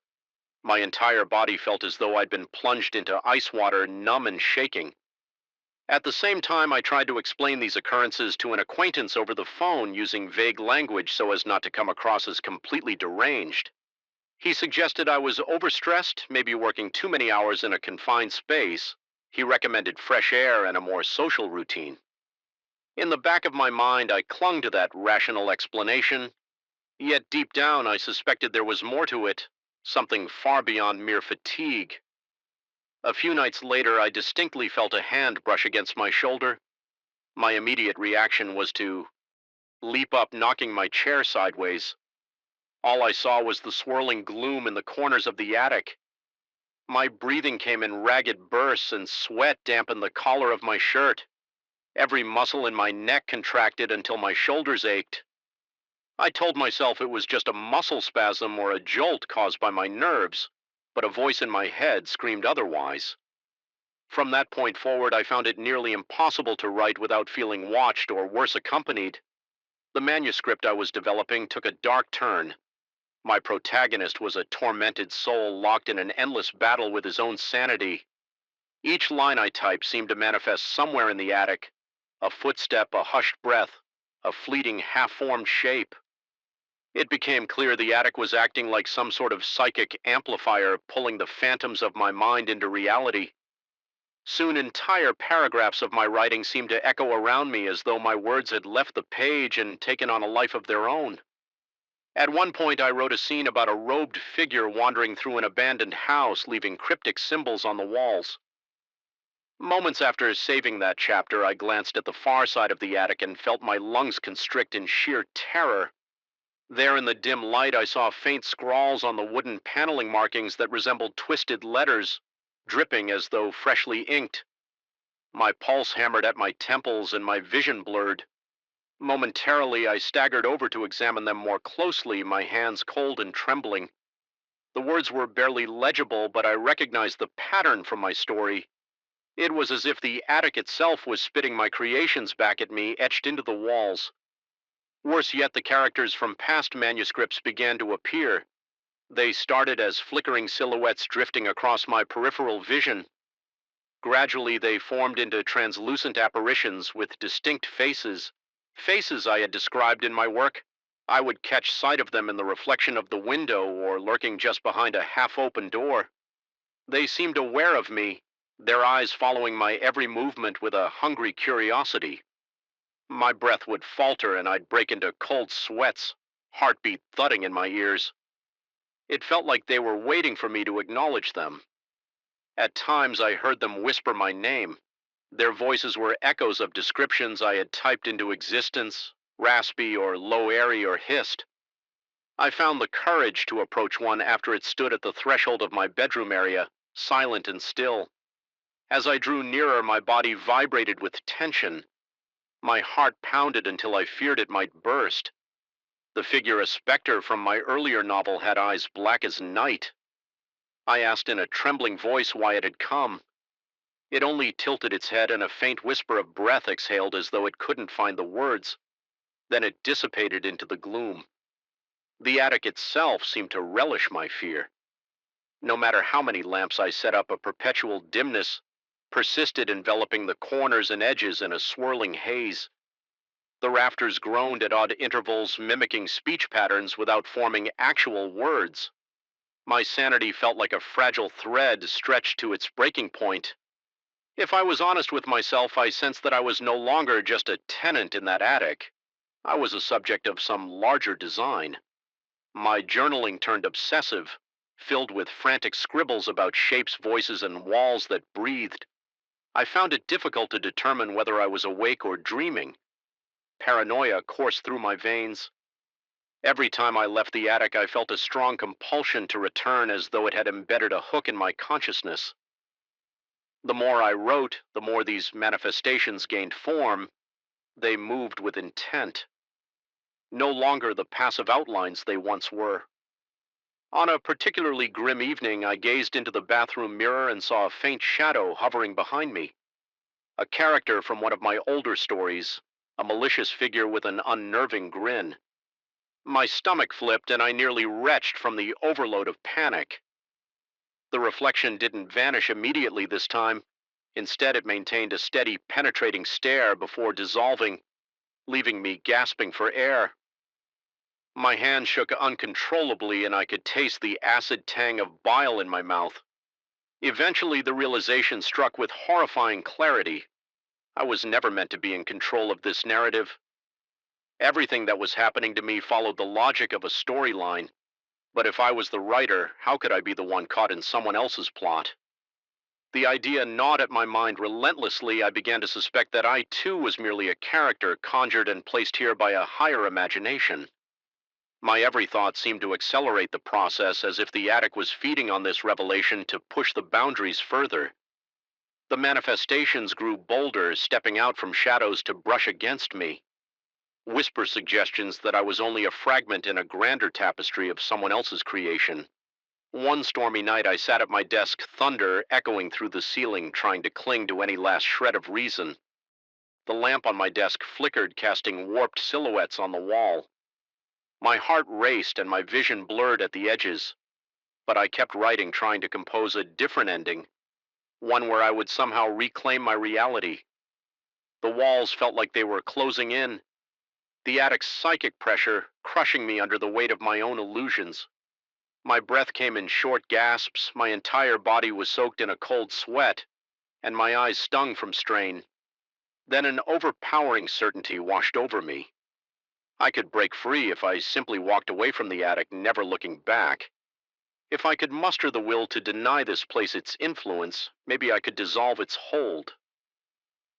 My entire body felt as though I'd been plunged into ice water, numb and shaking. At the same time, I tried to explain these occurrences to an acquaintance over the phone using vague language so as not to come across as completely deranged. He suggested I was overstressed, maybe working too many hours in a confined space. He recommended fresh air and a more social routine. In the back of my mind, I clung to that rational explanation, yet deep down I suspected there was more to it, something far beyond mere fatigue. A few nights later, I distinctly felt a hand brush against my shoulder. My immediate reaction was to leap up, knocking my chair sideways. All I saw was the swirling gloom in the corners of the attic. My breathing came in ragged bursts, and sweat dampened the collar of my shirt. Every muscle in my neck contracted until my shoulders ached. I told myself it was just a muscle spasm or a jolt caused by my nerves, but a voice in my head screamed otherwise. From that point forward, I found it nearly impossible to write without feeling watched or worse accompanied. The manuscript I was developing took a dark turn. My protagonist was a tormented soul locked in an endless battle with his own sanity. Each line I typed seemed to manifest somewhere in the attic: a footstep, a hushed breath, a fleeting half-formed shape. It became clear the attic was acting like some sort of psychic amplifier, pulling the phantoms of my mind into reality. Soon entire paragraphs of my writing seemed to echo around me as though my words had left the page and taken on a life of their own. At one point, I wrote a scene about a robed figure wandering through an abandoned house, leaving cryptic symbols on the walls. Moments after saving that chapter, I glanced at the far side of the attic and felt my lungs constrict in sheer terror. There in the dim light, I saw faint scrawls on the wooden paneling markings that resembled twisted letters, dripping as though freshly inked. My pulse hammered at my temples and my vision blurred. Momentarily, I staggered over to examine them more closely, my hands cold and trembling. The words were barely legible, but I recognized the pattern from my story. It was as if the attic itself was spitting my creations back at me, etched into the walls. Worse yet, the characters from past manuscripts began to appear. They started as flickering silhouettes drifting across my peripheral vision. Gradually, they formed into translucent apparitions with distinct faces, faces I had described in my work. I would catch sight of them in the reflection of the window or lurking just behind a half-open door. They seemed aware of me, their eyes following my every movement with a hungry curiosity. My breath would falter and I'd break into cold sweats, heartbeat thudding in my ears. It felt like they were waiting for me to acknowledge them. At times I heard them whisper my name. Their voices were echoes of descriptions I had typed into existence, raspy or low-airy or hissed. I found the courage to approach one after it stood at the threshold of my bedroom area, silent and still. As I drew nearer, my body vibrated with tension. My heart pounded until I feared it might burst. The figure, a specter from my earlier novel, had eyes black as night. I asked in a trembling voice why it had come. It only tilted its head and a faint whisper of breath exhaled as though it couldn't find the words. Then it dissipated into the gloom. The attic itself seemed to relish my fear. No matter how many lamps I set up, a perpetual dimness persisted, enveloping the corners and edges in a swirling haze. The rafters groaned at odd intervals, mimicking speech patterns without forming actual words. My sanity felt like a fragile thread stretched to its breaking point. If I was honest with myself, I sensed that I was no longer just a tenant in that attic. I was a subject of some larger design. My journaling turned obsessive, filled with frantic scribbles about shapes, voices, and walls that breathed. I found it difficult to determine whether I was awake or dreaming. Paranoia coursed through my veins. Every time I left the attic, I felt a strong compulsion to return, as though it had embedded a hook in my consciousness. The more I wrote, the more these manifestations gained form. They moved with intent, no longer the passive outlines they once were. On a particularly grim evening, I gazed into the bathroom mirror and saw a faint shadow hovering behind me. A character from one of my older stories, a malicious figure with an unnerving grin. My stomach flipped and I nearly retched from the overload of panic. The reflection didn't vanish immediately this time. Instead, it maintained a steady, penetrating stare before dissolving, leaving me gasping for air. My hand shook uncontrollably and I could taste the acid tang of bile in my mouth. Eventually, the realization struck with horrifying clarity. I was never meant to be in control of this narrative. Everything that was happening to me followed the logic of a storyline. But if I was the writer, how could I be the one caught in someone else's plot? The idea gnawed at my mind relentlessly. I began to suspect that I too was merely a character conjured and placed here by a higher imagination. My every thought seemed to accelerate the process, as if the attic was feeding on this revelation to push the boundaries further. The manifestations grew bolder, stepping out from shadows to brush against me. Whisper suggestions that I was only a fragment in a grander tapestry of someone else's creation. One stormy night, I sat at my desk, thunder echoing through the ceiling, trying to cling to any last shred of reason. The lamp on my desk flickered, casting warped silhouettes on the wall. My heart raced and my vision blurred at the edges, but I kept writing, trying to compose a different ending, one where I would somehow reclaim my reality. The walls felt like they were closing in, the attic's psychic pressure crushing me under the weight of my own illusions. My breath came in short gasps, my entire body was soaked in a cold sweat, and my eyes stung from strain. Then an overpowering certainty washed over me. I could break free if I simply walked away from the attic, never looking back. If I could muster the will to deny this place its influence, maybe I could dissolve its hold.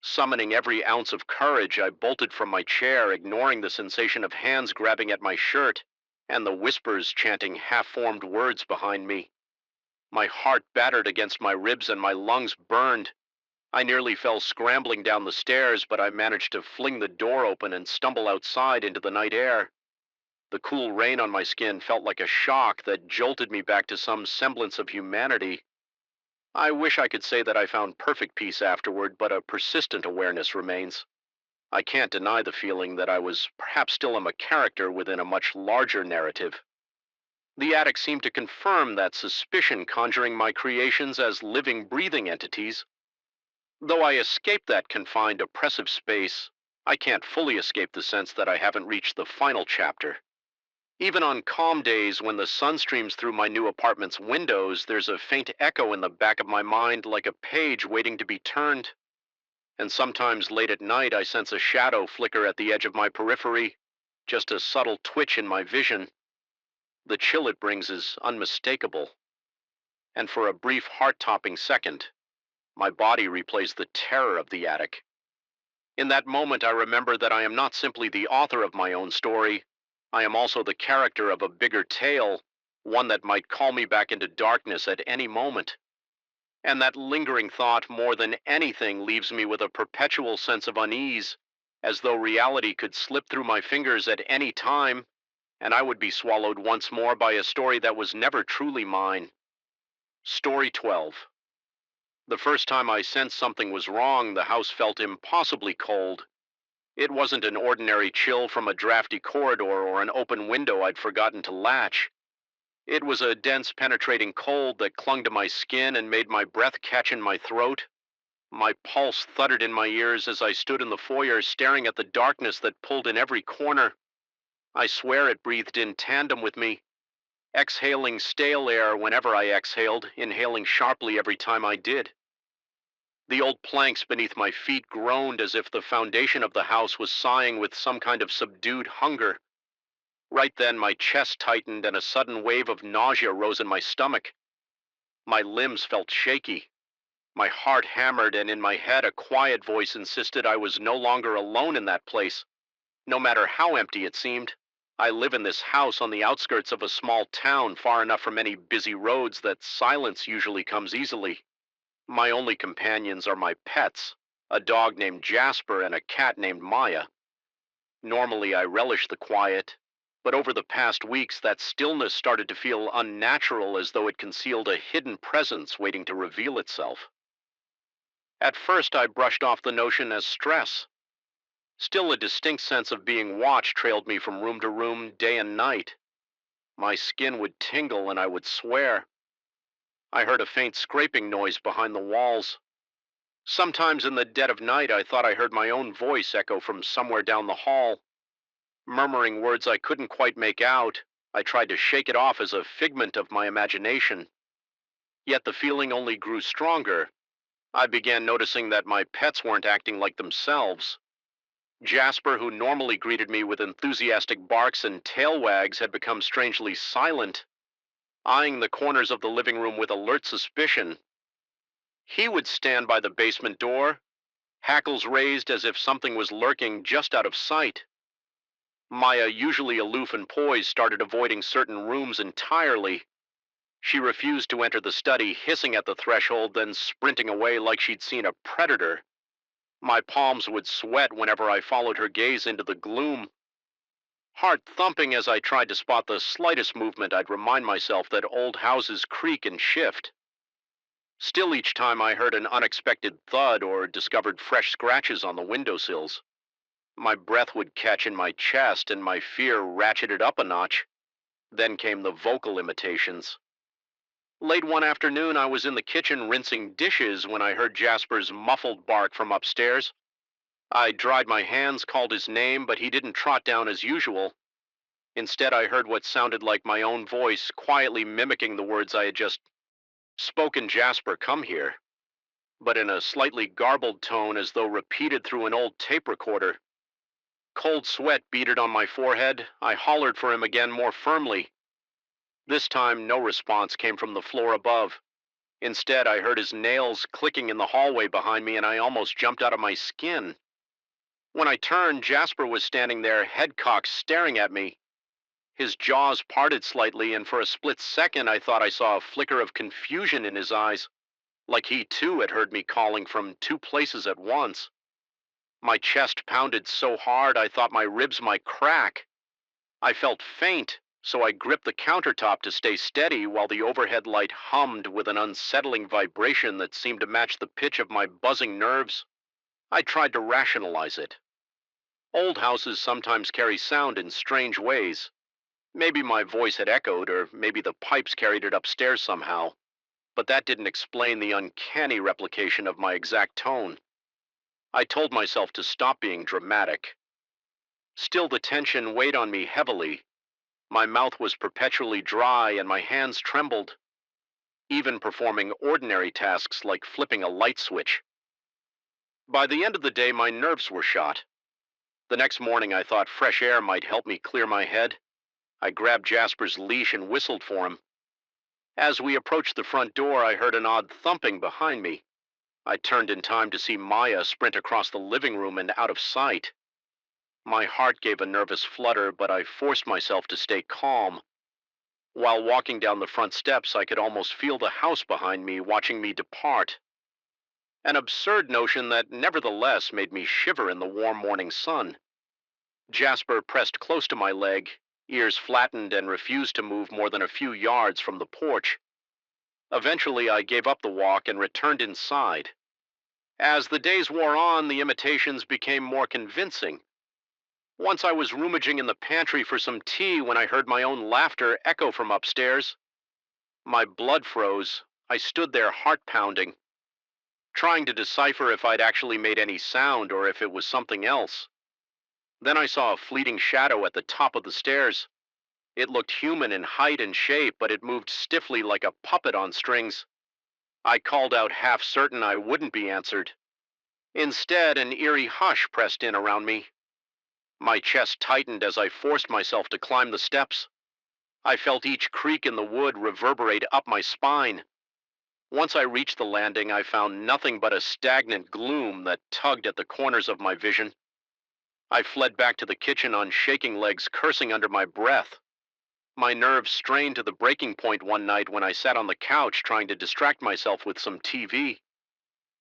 Summoning every ounce of courage, I bolted from my chair, ignoring the sensation of hands grabbing at my shirt and the whispers chanting half-formed words behind me. My heart battered against my ribs and my lungs burned. I nearly fell scrambling down the stairs, but I managed to fling the door open and stumble outside into the night air. The cool rain on my skin felt like a shock that jolted me back to some semblance of humanity. I wish I could say that I found perfect peace afterward, but a persistent awareness remains. I can't deny the feeling that I was perhaps still a character within a much larger narrative. The attic seemed to confirm that suspicion, conjuring my creations as living, breathing entities. Though I escaped that confined, oppressive space, I can't fully escape the sense that I haven't reached the final chapter. Even on calm days when the sun streams through my new apartment's windows, there's a faint echo in the back of my mind, like a page waiting to be turned. And sometimes late at night, I sense a shadow flicker at the edge of my periphery, just a subtle twitch in my vision. The chill it brings is unmistakable. And for a brief, heart-topping second, my body replays the terror of the attic. In that moment, I remember that I am not simply the author of my own story. I am also the character of a bigger tale, one that might call me back into darkness at any moment. And that lingering thought, more than anything, leaves me with a perpetual sense of unease, as though reality could slip through my fingers at any time, and I would be swallowed once more by a story that was never truly mine. Story 12. The first time I sensed something was wrong, the house felt impossibly cold. It wasn't an ordinary chill from a drafty corridor or an open window I'd forgotten to latch. It was a dense, penetrating cold that clung to my skin and made my breath catch in my throat. My pulse thudded in my ears as I stood in the foyer, staring at the darkness that pulled in every corner. I swear it breathed in tandem with me, exhaling stale air whenever I exhaled, inhaling sharply every time I did. The old planks beneath my feet groaned as if the foundation of the house was sighing with some kind of subdued hunger. Right then, my chest tightened and a sudden wave of nausea rose in my stomach. My limbs felt shaky. My heart hammered, and in my head, a quiet voice insisted I was no longer alone in that place, no matter how empty it seemed. I live in this house on the outskirts of a small town, far enough from any busy roads that silence usually comes easily. My only companions are my pets, a dog named Jasper and a cat named Maya. Normally, I relish the quiet, but over the past weeks, that stillness started to feel unnatural, as though it concealed a hidden presence waiting to reveal itself. At first, I brushed off the notion as stress. Still, a distinct sense of being watched trailed me from room to room, day and night. My skin would tingle and I would swear. I heard a faint scraping noise behind the walls. Sometimes in the dead of night, I thought I heard my own voice echo from somewhere down the hall. Murmuring words I couldn't quite make out, I tried to shake it off as a figment of my imagination. Yet the feeling only grew stronger. I began noticing that my pets weren't acting like themselves. Jasper, who normally greeted me with enthusiastic barks and tail wags, had become strangely silent, eyeing the corners of the living room with alert suspicion. He would stand by the basement door, hackles raised as if something was lurking just out of sight. Maya, usually aloof and poised, started avoiding certain rooms entirely. She refused to enter the study, hissing at the threshold, then sprinting away like she'd seen a predator. My palms would sweat whenever I followed her gaze into the gloom. Heart thumping as I tried to spot the slightest movement, I'd remind myself that old houses creak and shift. Still, each time I heard an unexpected thud or discovered fresh scratches on the windowsills, my breath would catch in my chest and my fear ratcheted up a notch. Then came the vocal imitations. Late one afternoon, I was in the kitchen rinsing dishes when I heard Jasper's muffled bark from upstairs. I dried my hands, called his name, but he didn't trot down as usual. Instead, I heard what sounded like my own voice, quietly mimicking the words I had just spoken. Jasper, come here, but in a slightly garbled tone, as though repeated through an old tape recorder. Cold sweat beaded on my forehead. I hollered for him again, more firmly. This time, no response came from the floor above. Instead, I heard his nails clicking in the hallway behind me, and I almost jumped out of my skin. When I turned, Jasper was standing there, head cocked, staring at me. His jaws parted slightly, and for a split second, I thought I saw a flicker of confusion in his eyes, like he too had heard me calling from two places at once. My chest pounded so hard I thought my ribs might crack. I felt faint, so I gripped the countertop to stay steady while the overhead light hummed with an unsettling vibration that seemed to match the pitch of my buzzing nerves. I tried to rationalize it. Old houses sometimes carry sound in strange ways. Maybe my voice had echoed, or maybe the pipes carried it upstairs somehow. But that didn't explain the uncanny replication of my exact tone. I told myself to stop being dramatic. Still, the tension weighed on me heavily. My mouth was perpetually dry and my hands trembled, even performing ordinary tasks like flipping a light switch. By the end of the day, my nerves were shot. The next morning, I thought fresh air might help me clear my head. I grabbed Jasper's leash and whistled for him. As we approached the front door, I heard an odd thumping behind me. I turned in time to see Maya sprint across the living room and out of sight. My heart gave a nervous flutter, but I forced myself to stay calm. While walking down the front steps, I could almost feel the house behind me watching me depart. An absurd notion that nevertheless made me shiver in the warm morning sun. Jasper pressed close to my leg, ears flattened, and refused to move more than a few yards from the porch. Eventually, I gave up the walk and returned inside. As the days wore on, the imitations became more convincing. Once I was rummaging in the pantry for some tea when I heard my own laughter echo from upstairs. My blood froze. I stood there, heart pounding, trying to decipher if I'd actually made any sound or if it was something else. Then I saw a fleeting shadow at the top of the stairs. It looked human in height and shape, but it moved stiffly like a puppet on strings. I called out, half certain I wouldn't be answered. Instead, an eerie hush pressed in around me. My chest tightened as I forced myself to climb the steps. I felt each creak in the wood reverberate up my spine. Once I reached the landing, I found nothing but a stagnant gloom that tugged at the corners of my vision. I fled back to the kitchen on shaking legs, cursing under my breath. My nerves strained to the breaking point one night when I sat on the couch trying to distract myself with some TV.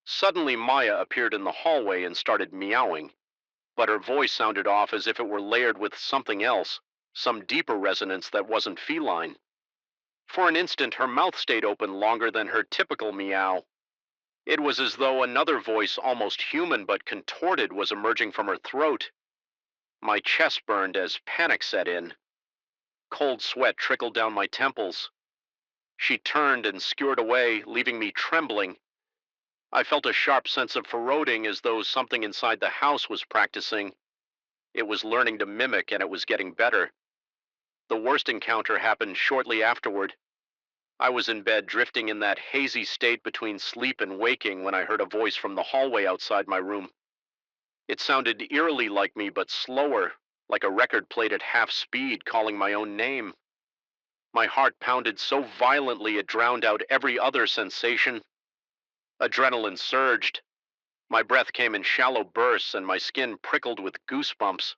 Suddenly, Maya appeared in the hallway and started meowing, but her voice sounded off as if it were layered with something else, some deeper resonance that wasn't feline. For an instant, her mouth stayed open longer than her typical meow. It was as though another voice, almost human but contorted, was emerging from her throat. My chest burned as panic set in. Cold sweat trickled down my temples. She turned and skewered away, leaving me trembling. I felt a sharp sense of foreboding, as though something inside the house was practicing. It was learning to mimic, and it was getting better. The worst encounter happened shortly afterward. I was in bed, drifting in that hazy state between sleep and waking, when I heard a voice from the hallway outside my room. It sounded eerily like me, but slower, like a record played at half speed, calling my own name. My heart pounded so violently it drowned out every other sensation. Adrenaline surged. My breath came in shallow bursts, and my skin prickled with goosebumps.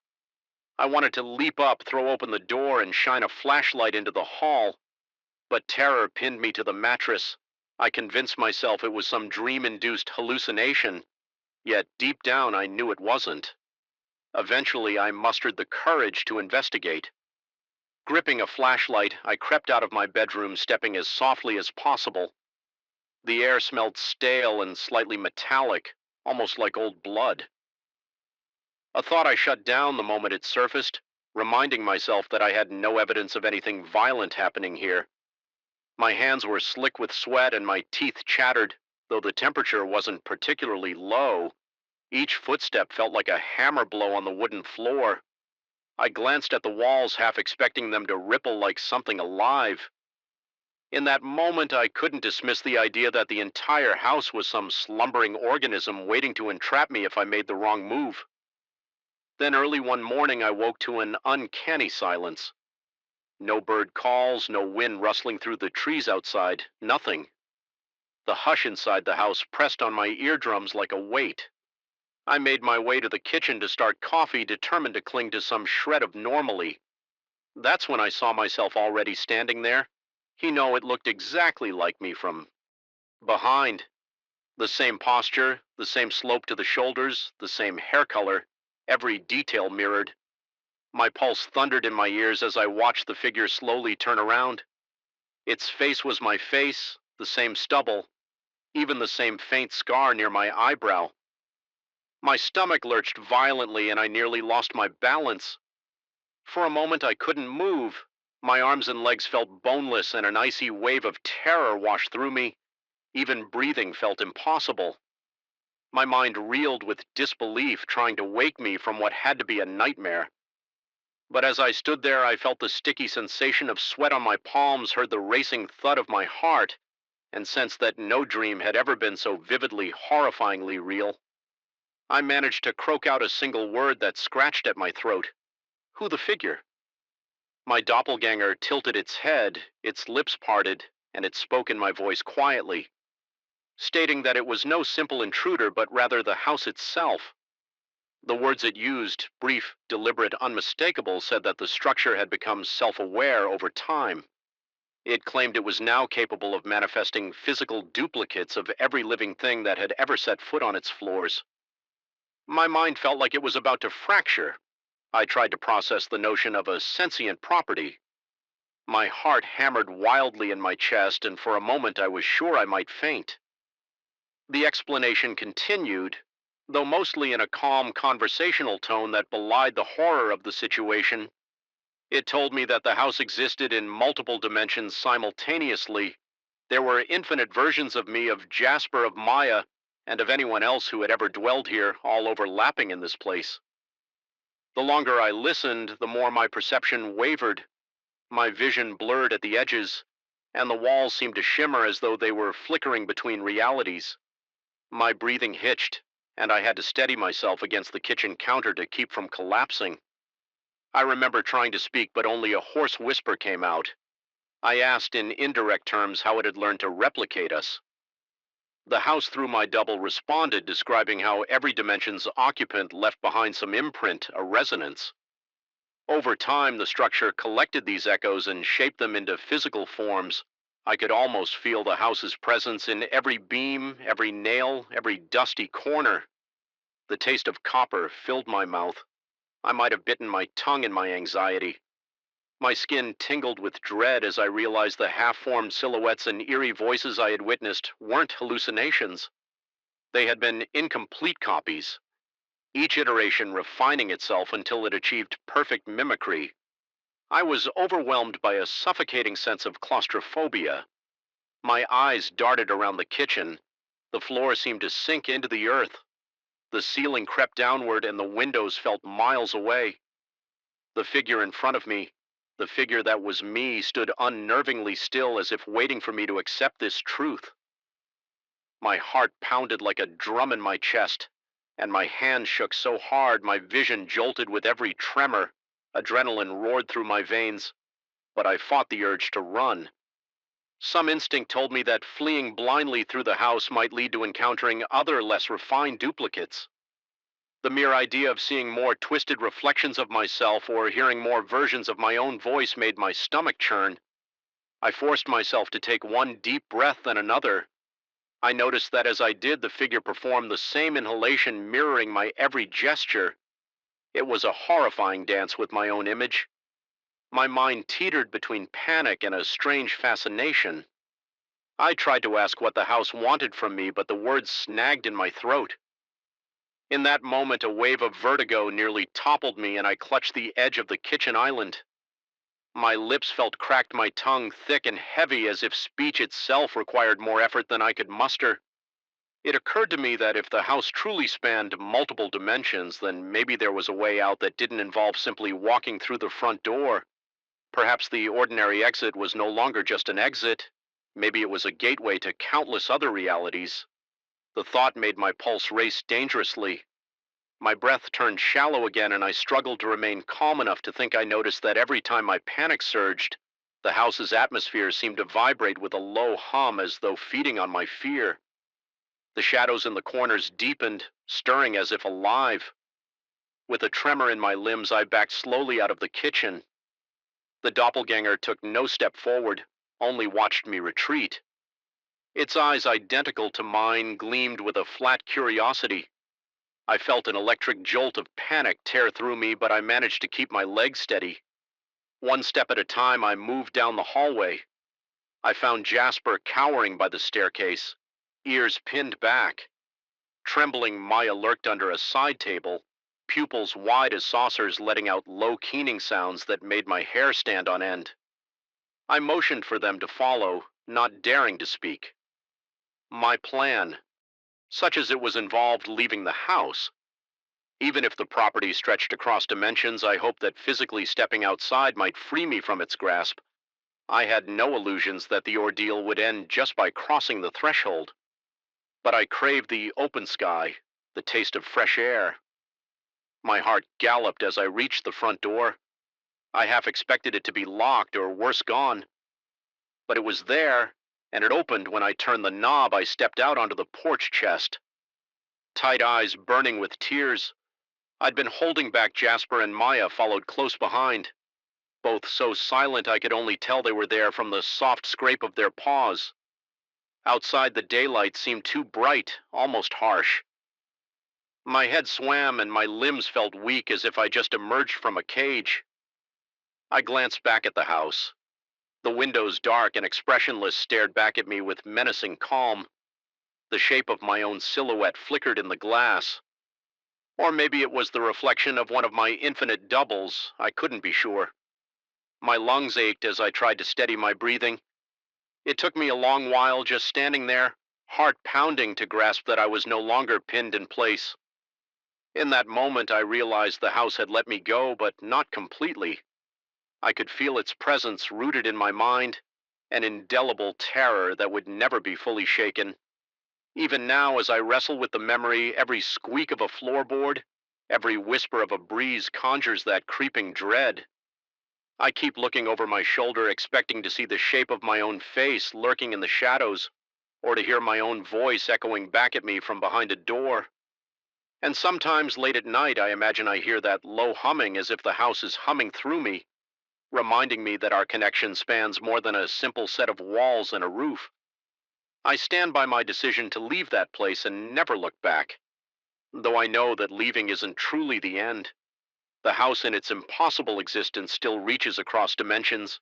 I wanted to leap up, throw open the door, and shine a flashlight into the hall. But terror pinned me to the mattress. I convinced myself it was some dream-induced hallucination, yet deep down I knew it wasn't. Eventually, I mustered the courage to investigate. Gripping a flashlight, I crept out of my bedroom, stepping as softly as possible. The air smelled stale and slightly metallic, almost like old blood. A thought I shut down the moment it surfaced, reminding myself that I had no evidence of anything violent happening here. My hands were slick with sweat and my teeth chattered, though the temperature wasn't particularly low. Each footstep felt like a hammer blow on the wooden floor. I glanced at the walls, half expecting them to ripple like something alive. In that moment, I couldn't dismiss the idea that the entire house was some slumbering organism waiting to entrap me if I made the wrong move. Then early one morning, I woke to an uncanny silence. No bird calls, no wind rustling through the trees outside, nothing. The hush inside the house pressed on my eardrums like a weight. I made my way to the kitchen to start coffee, determined to cling to some shred of normalcy. That's when I saw myself already standing there. It looked exactly like me from behind. The same posture, the same slope to the shoulders, the same hair color, every detail mirrored. My pulse thundered in my ears as I watched the figure slowly turn around. Its face was my face, the same stubble, even the same faint scar near my eyebrow. My stomach lurched violently and I nearly lost my balance. For a moment I couldn't move. My arms and legs felt boneless and an icy wave of terror washed through me. Even breathing felt impossible. My mind reeled with disbelief, trying to wake me from what had to be a nightmare. But as I stood there, I felt the sticky sensation of sweat on my palms, heard the racing thud of my heart, and sensed that no dream had ever been so vividly, horrifyingly real. I managed to croak out a single word that scratched at my throat. Who the figure? My doppelganger tilted its head, its lips parted, and it spoke in my voice quietly, stating that it was no simple intruder, but rather the house itself. The words it used, brief, deliberate, unmistakable, said that the structure had become self-aware over time. It claimed it was now capable of manifesting physical duplicates of every living thing that had ever set foot on its floors. My mind felt like it was about to fracture. I tried to process the notion of a sentient property. My heart hammered wildly in my chest, and for a moment I was sure I might faint. The explanation continued, though mostly in a calm, conversational tone that belied the horror of the situation. It told me that the house existed in multiple dimensions simultaneously. There were infinite versions of me, of Jasper, of Maya, and of anyone else who had ever dwelled here, all overlapping in this place. The longer I listened, the more my perception wavered. My vision blurred at the edges. and the walls seemed to shimmer as though they were flickering between realities. My breathing hitched, and I had to steady myself against the kitchen counter to keep from collapsing. I remember trying to speak, but only a hoarse whisper came out. I asked in indirect terms how it had learned to replicate us. The house through my double responded, describing how every dimension's occupant left behind some imprint, a resonance. Over time, the structure collected these echoes and shaped them into physical forms. I could almost feel the house's presence in every beam, every nail, every dusty corner. The taste of copper filled my mouth. I might have bitten my tongue in my anxiety. My skin tingled with dread as I realized the half-formed silhouettes and eerie voices I had witnessed weren't hallucinations. They had been incomplete copies, each iteration refining itself until it achieved perfect mimicry. I was overwhelmed by a suffocating sense of claustrophobia. My eyes darted around the kitchen. The floor seemed to sink into the earth. The ceiling crept downward and the windows felt miles away. The figure in front of me, the figure that was me, stood unnervingly still as if waiting for me to accept this truth. My heart pounded like a drum in my chest, and my hands shook so hard my vision jolted with every tremor. Adrenaline roared through my veins, but I fought the urge to run. Some instinct told me that fleeing blindly through the house might lead to encountering other less refined duplicates. The mere idea of seeing more twisted reflections of myself or hearing more versions of my own voice made my stomach churn. I forced myself to take one deep breath then another. I noticed that as I did, the figure performed the same inhalation, mirroring my every gesture. It was a horrifying dance with my own image. My mind teetered between panic and a strange fascination. I tried to ask what the house wanted from me, but the words snagged in my throat. In that moment, a wave of vertigo nearly toppled me, and I clutched the edge of the kitchen island. My lips felt cracked, my tongue thick and heavy, as if speech itself required more effort than I could muster. It occurred to me that if the house truly spanned multiple dimensions, then maybe there was a way out that didn't involve simply walking through the front door. Perhaps the ordinary exit was no longer just an exit. Maybe it was a gateway to countless other realities. The thought made my pulse race dangerously. My breath turned shallow again, and I struggled to remain calm enough to think I noticed that every time my panic surged, the house's atmosphere seemed to vibrate with a low hum as though feeding on my fear. The shadows in the corners deepened, stirring as if alive. With a tremor in my limbs, I backed slowly out of the kitchen. The doppelganger took no step forward, only watched me retreat. Its eyes, identical to mine, gleamed with a flat curiosity. I felt an electric jolt of panic tear through me, but I managed to keep my legs steady. One step at a time, I moved down the hallway. I found Jasper cowering by the staircase, ears pinned back. Trembling, Maya lurked under a side table, pupils wide as saucers, letting out low keening sounds that made my hair stand on end. I motioned for them to follow, not daring to speak. My plan, such as it was, involved leaving the house. Even if the property stretched across dimensions, I hoped that physically stepping outside might free me from its grasp. I had no illusions that the ordeal would end just by crossing the threshold. But I craved the open sky, the taste of fresh air. My heart galloped as I reached the front door. I half expected it to be locked or worse, gone. But it was there, and it opened when I turned the knob. I stepped out onto the porch chest, tight eyes burning with tears. I'd been holding back. Jasper and Maya followed close behind, both so silent I could only tell they were there from the soft scrape of their paws. Outside, the daylight seemed too bright, almost harsh. My head swam and my limbs felt weak, as if I just emerged from a cage. I glanced back at the house. The windows, dark and expressionless, stared back at me with menacing calm. The shape of my own silhouette flickered in the glass. Or maybe it was the reflection of one of my infinite doubles. I couldn't be sure. My lungs ached as I tried to steady my breathing. It took me a long while just standing there, heart pounding, to grasp that I was no longer pinned in place. In that moment, I realized the house had let me go, but not completely. I could feel its presence rooted in my mind, an indelible terror that would never be fully shaken. Even now, as I wrestle with the memory, every squeak of a floorboard, every whisper of a breeze conjures that creeping dread. I keep looking over my shoulder, expecting to see the shape of my own face lurking in the shadows, or to hear my own voice echoing back at me from behind a door. And sometimes late at night, I imagine I hear that low humming as if the house is humming through me, reminding me that our connection spans more than a simple set of walls and a roof. I stand by my decision to leave that place and never look back, though I know that leaving isn't truly the end. The house in its impossible existence still reaches across dimensions.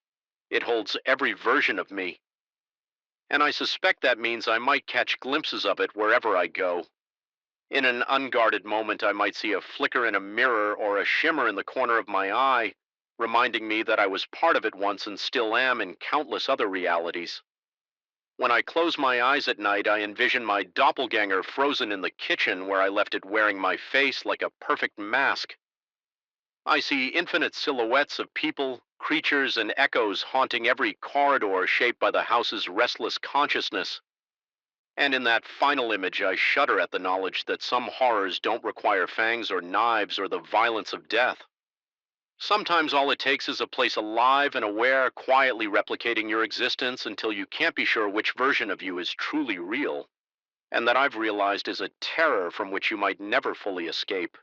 It holds every version of me, and I suspect that means I might catch glimpses of it wherever I go. In an unguarded moment, I might see a flicker in a mirror or a shimmer in the corner of my eye, reminding me that I was part of it once and still am in countless other realities. When I close my eyes at night, I envision my doppelganger frozen in the kitchen where I left it wearing my face like a perfect mask. I see infinite silhouettes of people, creatures, and echoes haunting every corridor shaped by the house's restless consciousness. And in that final image, I shudder at the knowledge that some horrors don't require fangs or knives or the violence of death. Sometimes all it takes is a place alive and aware, quietly replicating your existence until you can't be sure which version of you is truly real, and that I've realized is a terror from which you might never fully escape.